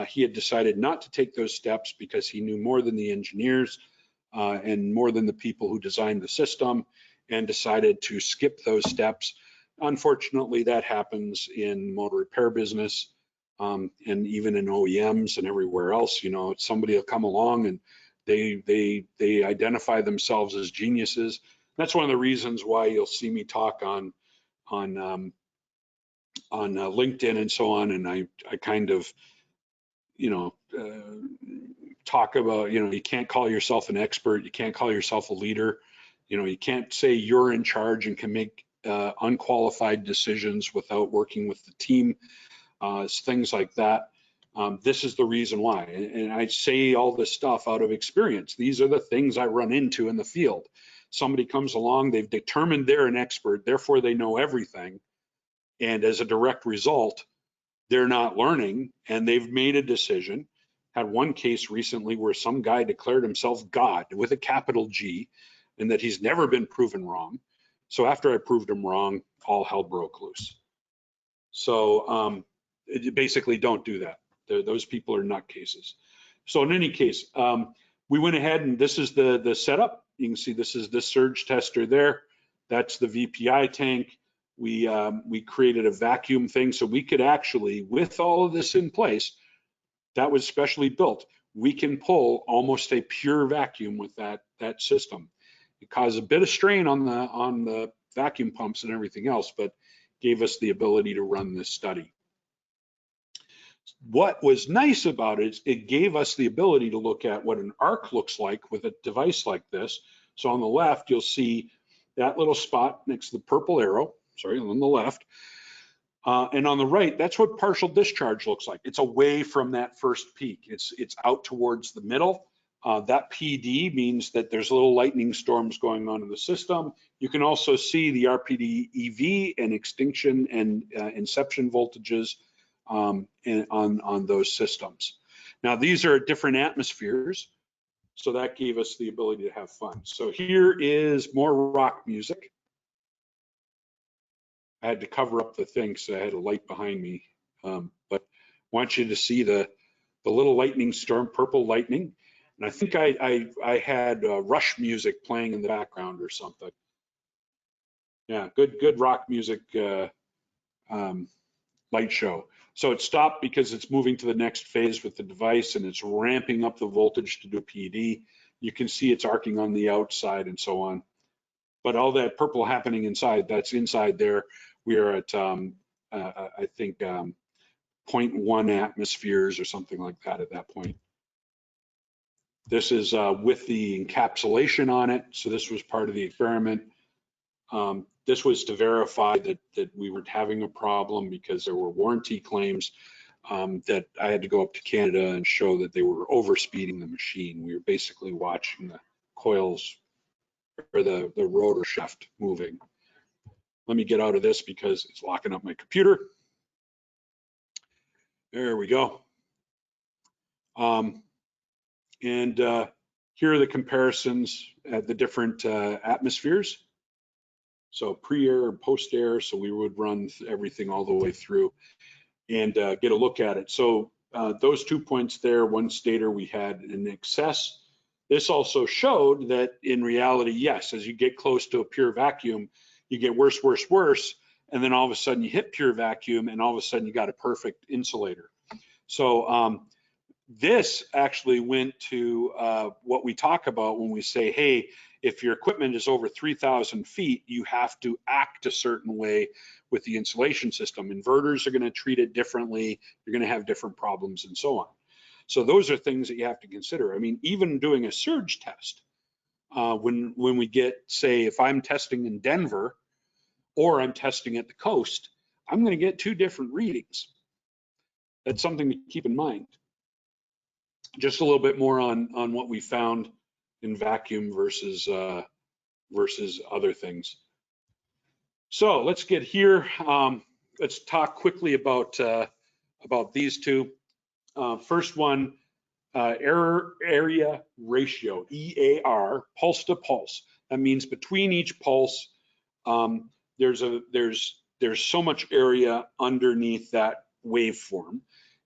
He had decided not to take those steps because he knew more than the engineers and more than the people who designed the system, and decided to skip those steps. Unfortunately, that happens in motor repair business, and even in OEMs and everywhere else. You know, somebody will come along and they identify themselves as geniuses. That's one of the reasons why you'll see me talk on LinkedIn and so on, and I kind of, you know, talk about, you know, you can't call yourself an expert, you can't call yourself a leader, you know, you can't say you're in charge and can make unqualified decisions without working with the team, things like that. This is the reason why, and I say all this stuff out of experience. These are the things I run into in the field. Somebody comes along, they've determined they're an expert, therefore they know everything, and as a direct result, they're not learning, and they've made a decision. Had one case recently where some guy declared himself God with a capital G, and that he's never been proven wrong. So after I proved him wrong, all hell broke loose. So basically, don't do that. Those people are nutcases. So in any case, we went ahead, and this is the setup. You can see this is the surge tester there. That's the VPI tank. We created a vacuum thing, so we could actually, with all of this in place, that was specially built, we can pull almost a pure vacuum with that system. It caused a bit of strain on the vacuum pumps and everything else, but gave us the ability to run this study. What was nice about it is it gave us the ability to look at what an arc looks like with a device like this. So on the left, you'll see that little spot next to the purple arrow, sorry, on the left. And on the right, that's what partial discharge looks like. It's away from that first peak. It's out towards the middle. That PD means that there's little lightning storms going on in the system. You can also see the RPD EV and extinction and inception voltages on those systems. Now, these are different atmospheres, so that gave us the ability to have fun. So here is more rock music. I had to cover up the thing because I had a light behind me, but I want you to see the little lightning storm, purple lightning. And I think I had Rush music playing in the background or something. Yeah, good rock music light show. So it stopped because it's moving to the next phase with the device, and it's ramping up the voltage to do PD. You can see it's arcing on the outside and so on. But all that purple happening inside, that's inside there. We are at, I think, 0.1 atmospheres or something like that at that point. This is with the encapsulation on it. So this was part of the experiment. This was to verify that we weren't having a problem because there were warranty claims that I had to go up to Canada and show that they were overspeeding the machine. We were basically watching the coils or the rotor shaft moving. Let me get out of this because it's locking up my computer. There we go. And here are the comparisons at the different atmospheres. So pre-air and post-air, so we would run everything all the way through and get a look at it. So those 2 points there, one stator we had in excess. This also showed that in reality, yes, as you get close to a pure vacuum, you get worse, worse, worse, and then all of a sudden you hit pure vacuum, and all of a sudden you got a perfect insulator. So this actually went to what we talk about when we say, hey, if your equipment is over 3,000 feet, you have to act a certain way with the insulation system. Inverters are going to treat it differently. You're going to have different problems and so on. So those are things that you have to consider. I mean, even doing a surge test, when we get, say, if I'm testing in Denver or I'm testing at the coast, I'm going to get two different readings. That's something to keep in mind. Just a little bit more on what we found in vacuum versus other things. So let's get here. Let's talk quickly about these two. First one, error area ratio, EAR, pulse to pulse. That means between each pulse, there's there's so much area underneath that waveform.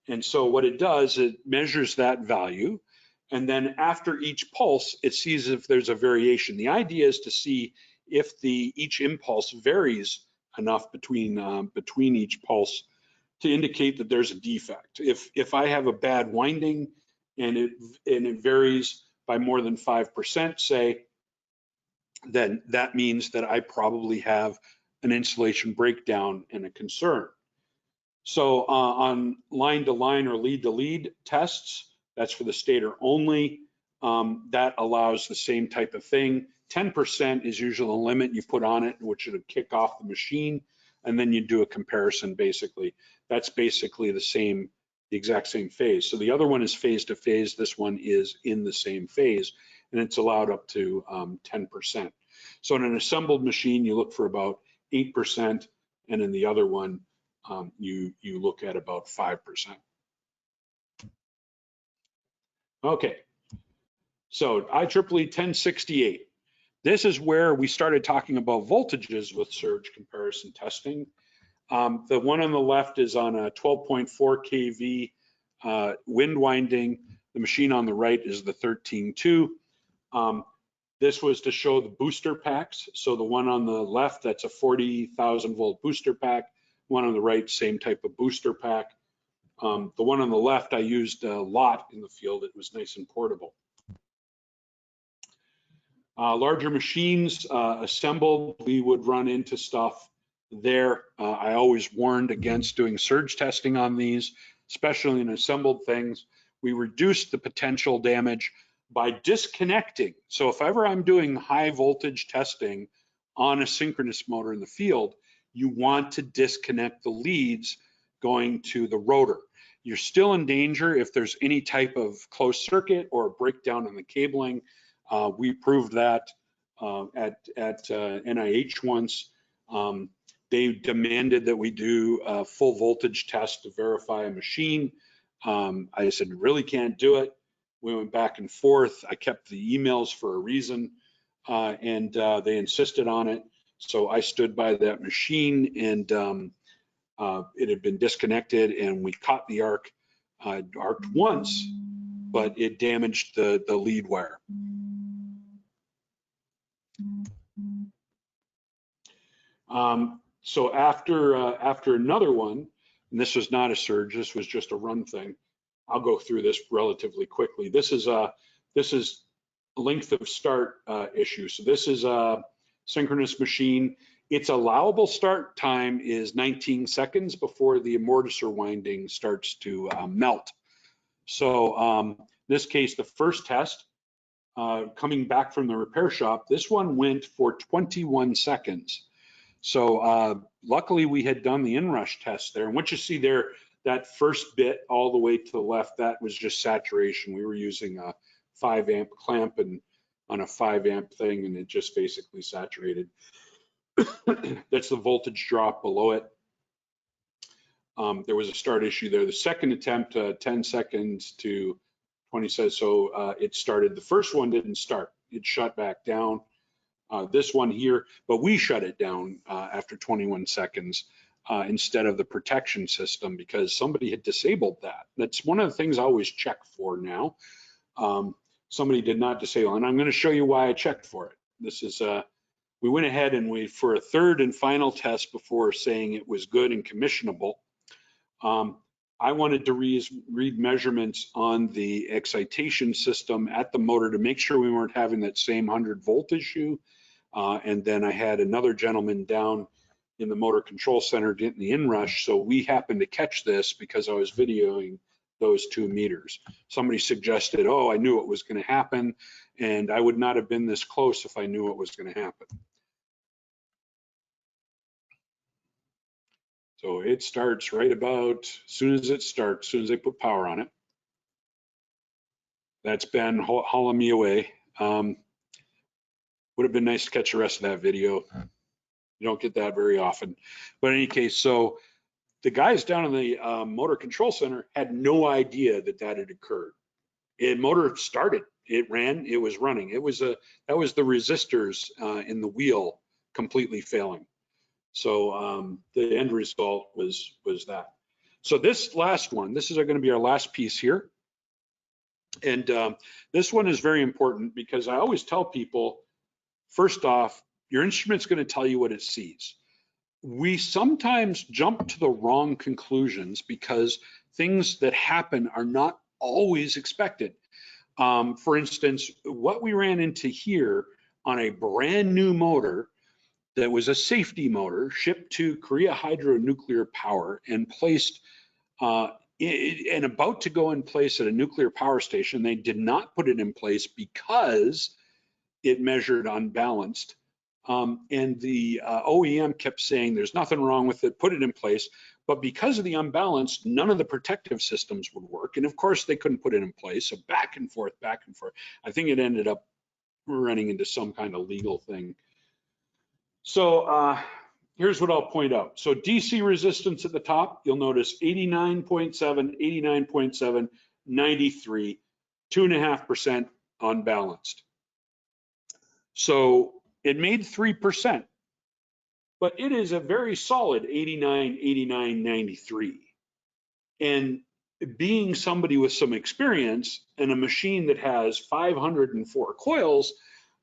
And so what it does, it measures that value. And then after each pulse, it sees if there's a variation. The idea is to see if each impulse varies enough between each pulse to indicate that there's a defect. If I have a bad winding and it varies by more than 5%, say, then that means that I probably have an insulation breakdown and a concern. So on line to line or lead to lead tests, that's for the stator only. That allows the same type of thing. 10% is usually the limit you put on it, which would kick off the machine, and then you do a comparison basically. That's basically the exact same phase. So the other one is phase to phase. This one is in the same phase, and it's allowed up to 10%. So in an assembled machine, you look for about 8%, and in the other one, you look at about 5%. Okay, so IEEE 1068. This is where we started talking about voltages with surge comparison testing. The one on the left is on a 12.4 kV wind winding. The machine on the right is the 13.2. This was to show the booster packs. So the one on the left, that's a 40,000 volt booster pack. One on the right, same type of booster pack. The one on the left, I used a lot in the field. It was nice and portable. Larger machines assembled, we would run into stuff there. I always warned against doing surge testing on these, especially in assembled things. We reduced the potential damage by disconnecting. So if ever I'm doing high voltage testing on a synchronous motor in the field, you want to disconnect the leads going to the rotor. You're still in danger if there's any type of closed circuit or a breakdown in the cabling. We proved that at NIH once. They demanded that we do a full voltage test to verify a machine. I said, really can't do it. We went back and forth. I kept the emails for a reason, and they insisted on it. So I stood by that machine, and it had been disconnected, and we caught the arc. It arced once, but it damaged the lead wire. So after another one, and this was not a surge, this was just a run thing. I'll go through this relatively quickly. This is length of start issue. So this is a synchronous machine. Its allowable start time is 19 seconds before the amortisseur winding starts to melt. So in this case, the first test, coming back from the repair shop, this one went for 21 seconds. So luckily we had done the inrush test there. And what you see there, that first bit all the way to the left, that was just saturation. We were using a 5 amp clamp and on a 5 amp thing, and it just basically saturated. That's the voltage drop below it. There was a start issue there. The second attempt, 10 seconds to 20 seconds. So it started. The first one didn't start. It shut back down. This one here, but we shut it down after 21 seconds instead of the protection system because somebody had disabled that. That's one of the things I always check for now. Somebody did not disable, and I'm going to show you why I checked for it. This is, we went ahead and we, for a third and final test before saying it was good and commissionable, I wanted to read measurements on the excitation system at the motor to make sure we weren't having that same 100 volt issue. And then I had another gentleman down in the motor control center getting the inrush. So we happened to catch this because I was videoing those 2 meters. Somebody suggested, oh, I knew it was going to happen, and I would not have been this close if I knew it was going to happen. So it starts right about as soon as it starts, as soon as they put power on it. That's Ben hauling me away. Would have been nice to catch the rest of that video. You don't get that very often. But in any case, so the guys down in the motor control center had no idea that that had occurred. Motor started, it ran, it was running. That was the resistors in the wheel completely failing. So the end result was that. So this last one, this is going to be our last piece here. And this one is very important because I always tell people, first off, your instrument's going to tell you what it sees. We sometimes jump to the wrong conclusions because things that happen are not always expected. For instance, what we ran into here on a brand new motor that was a safety motor shipped to Korea Hydro Nuclear Power and placed and about to go in place at a nuclear power station. They did not put it in place because it measured unbalanced. And the OEM kept saying there's nothing wrong with it, put it in place. But because of the unbalance, none of the protective systems would work. And of course, they couldn't put it in place. So back and forth, back and forth. I think it ended up running into some kind of legal thing. So here's what I'll point out. So DC resistance at the top, you'll notice 89.7, 89.7, 93, 2.5% unbalanced. So it made 3%, but it is a very solid 89, 89, 93. And being somebody with some experience and a machine that has 504 coils,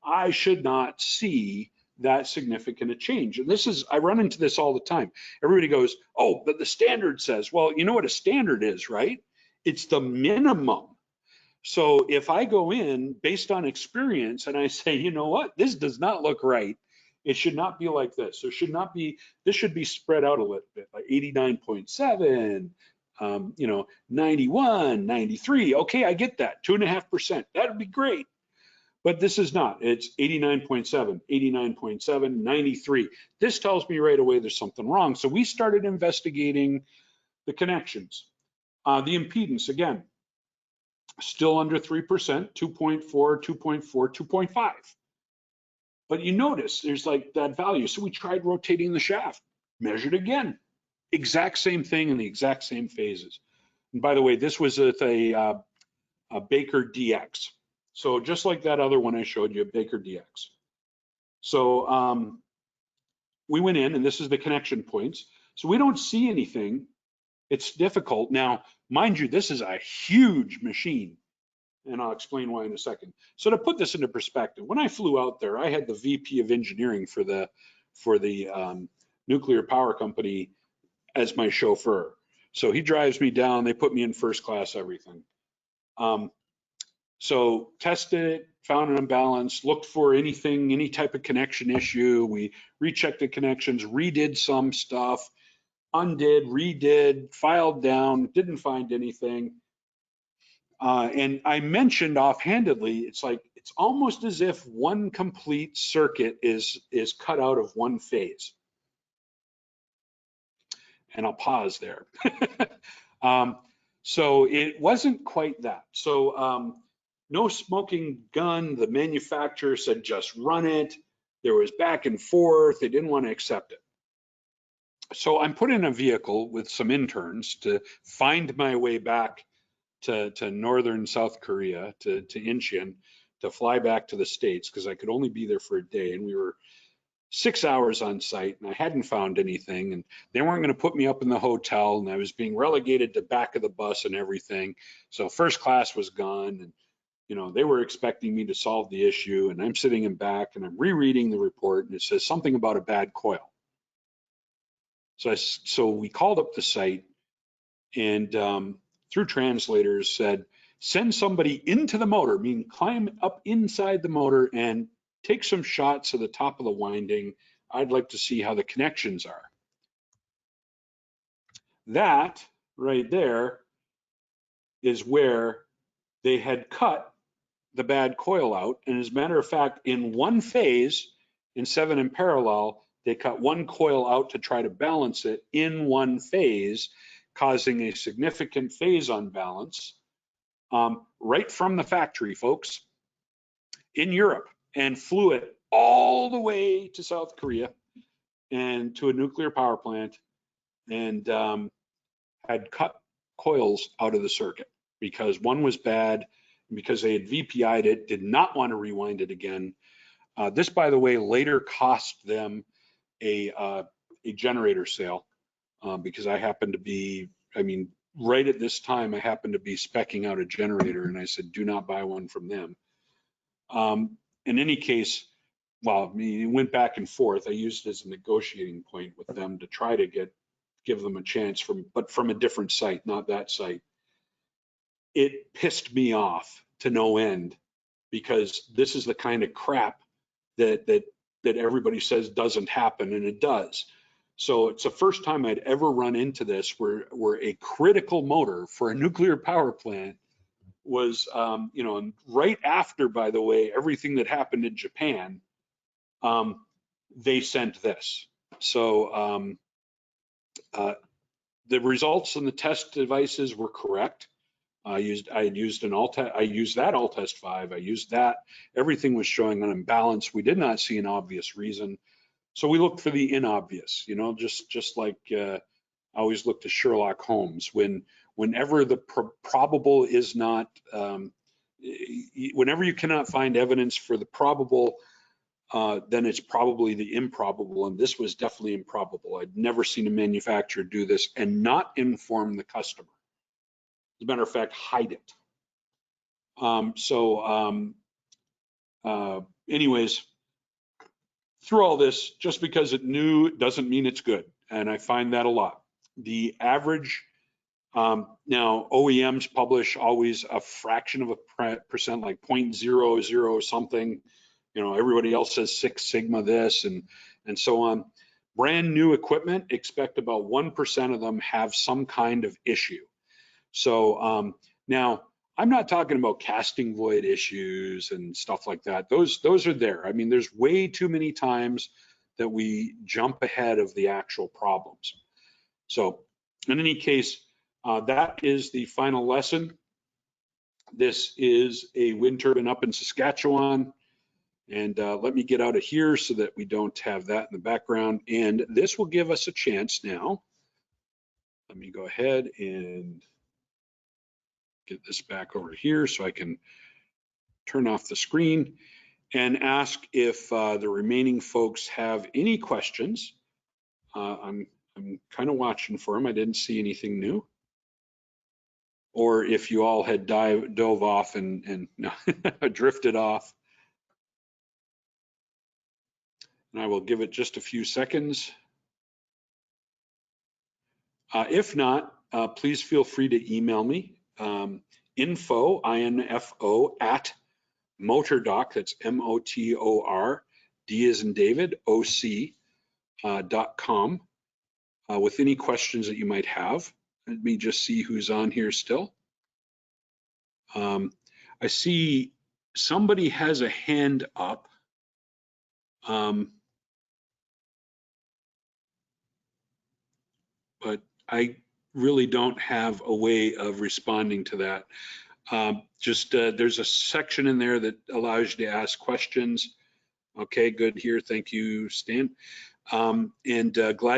I should not see that significant a change. And this is, I run into this all the time. Everybody goes, oh, but the standard says, well, you know what a standard is, right? It's the minimum. So if I go in based on experience and I say, you know what, this does not look right. It should not be like this. There should not be, this should be spread out a little bit, like 89.7, 91, 93. Okay, I get that, 2.5%. That would be great. But this is not. It's 89.7, 89.7, 93. This tells me right away there's something wrong. So we started investigating the connections. The impedance, again, still under 3%, 2.4, 2.4, 2.5. But you notice there's like that value. So we tried rotating the shaft, measured again, exact same thing in the exact same phases. And by the way, this was with a Baker DX. So just like that other one I showed you, Baker DX. So we went in, and this is the connection points. So we don't see anything. It's difficult. Now, mind you, this is a huge machine, and I'll explain why in a second. So to put this into perspective, when I flew out there, I had the VP of engineering for the nuclear power company as my chauffeur. So he drives me down. They put me in first class, everything. So tested it, found an imbalance, looked for anything, any type of connection issue. We rechecked the connections, redid some stuff, undid, redid, filed down, didn't find anything. And I mentioned offhandedly, it's like, it's almost as if one complete circuit is cut out of one phase. And I'll pause there. So it wasn't quite that. So no smoking gun. The manufacturer said, just run it. There was back and forth. They didn't want to accept it. So I'm put in a vehicle with some interns to find my way back to northern South Korea, to Incheon, to fly back to the States, because I could only be there for a day. And we were 6 hours on site, and I hadn't found anything, and they weren't going to put me up in the hotel, and I was being relegated to back of the bus and everything. So first class was gone, and they were expecting me to solve the issue, and I'm sitting in back, and I'm rereading the report, and it says something about a bad coil. So we called up the site, and through translators said, send somebody into the motor, meaning climb up inside the motor and take some shots of the top of the winding. I'd like to see how the connections are. That right there is where they had cut the bad coil out. And as a matter of fact, in one phase, in 7 in parallel, they cut one coil out to try to balance it in one phase, causing a significant phase unbalance right from the factory, folks, in Europe, and flew it all the way to South Korea and to a nuclear power plant, and had cut coils out of the circuit because one was bad, because they had VPI'd it, did not want to rewind it again. This, by the way, later cost them a a generator sale because I happened to be, I mean, right at this time, I happened to be speccing out a generator, and I said, do not buy one from them. In any case, well, I mean, it went back and forth. I used it as a negotiating point with them to try to give them a chance but from a different site, not that site. It pissed me off to no end because this is the kind of crap that everybody says doesn't happen, and it does. So it's the first time I'd ever run into this where a critical motor for a nuclear power plant was, you know, and right after, by the way, everything that happened in Japan, they sent this. So the results in the test devices were correct. I used that All-Test 5. I used that. Everything was showing an imbalance. We did not see an obvious reason. So we looked for the inobvious, you know, just like I always look to Sherlock Holmes. Whenever the probable is not, whenever you cannot find evidence for the probable, then it's probably the improbable, and this was definitely improbable. I'd never seen a manufacturer do this and not inform the customer. As a matter of fact, hide it. Anyways, through all this, just because it new doesn't mean it's good, and I find that a lot. The average, now OEMs publish always a fraction of a percent, like 0.00 something. You know, everybody else says 6 sigma this and so on. Brand new equipment, expect about 1% of them have some kind of issue. So now I'm not talking about casting void issues and stuff like that. Those are there. I mean, there's way too many times that we jump ahead of the actual problems. So in any case, that is the final lesson. This is a wind turbine up in Saskatchewan. And let me get out of here so that we don't have that in the background. And this will give us a chance now. Let me go ahead and get this back over here so I can turn off the screen and ask if the remaining folks have any questions. I'm kind of watching for them. I didn't see anything new. Or if you all had dove off and drifted off. And I will give it just a few seconds. If not, please feel free to email me, info, I-N-F-O, at motordoc, that's M-O-T-O-R, D as in David, O-C, .com, with any questions that you might have. Let me just see who's on here still. I see somebody has a hand up. But I really don't have a way of responding to that. There's a section in there that allows you to ask questions. Okay, good here. Thank you, Stan. Glad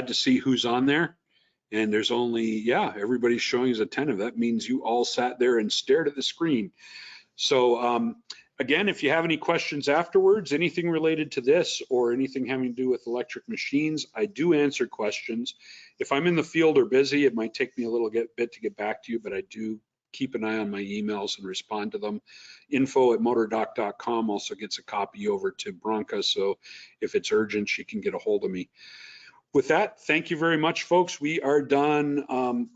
to see who's on there. And there's only, yeah, everybody's showing as attentive. That means you all sat there and stared at the screen. So again, if you have any questions afterwards, anything related to this or anything having to do with electric machines, I do answer questions. If I'm in the field or busy, it might take me a little bit to get back to you, but I do keep an eye on my emails and respond to them. info@motordoc.com also gets a copy over to Bronca, so if it's urgent, she can get a hold of me. With that, thank you very much, folks. We are done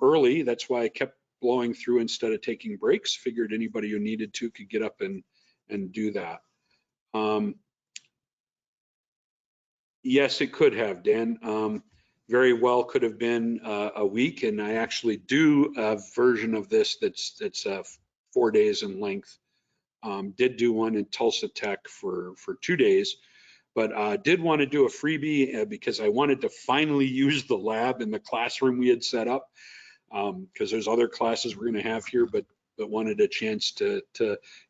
early. That's why I kept blowing through instead of taking breaks. Figured anybody who needed to could get up and do that. Yes, it could have, Dan. Very well could have been a week, and I actually do a version of this that's 4 days in length. Did do one in Tulsa Tech for 2 days, but did want to do a freebie because I wanted to finally use the lab in the classroom we had set up, because there's other classes we're going to have here, but wanted a chance to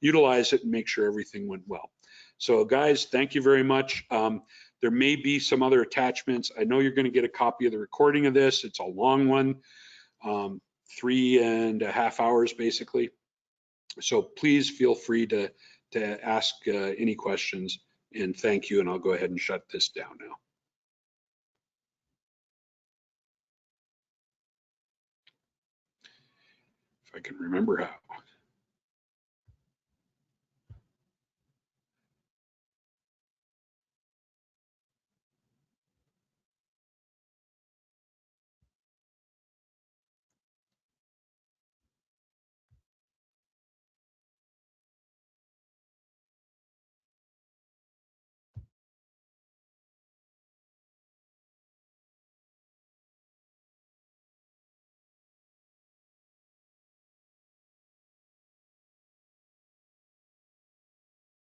utilize it and make sure everything went well. So guys, thank you very much. There may be some other attachments. I know you're going to get a copy of the recording of this. It's a long one, 3.5 hours basically. So please feel free to ask any questions, and thank you. And I'll go ahead and shut this down now. if I can remember how.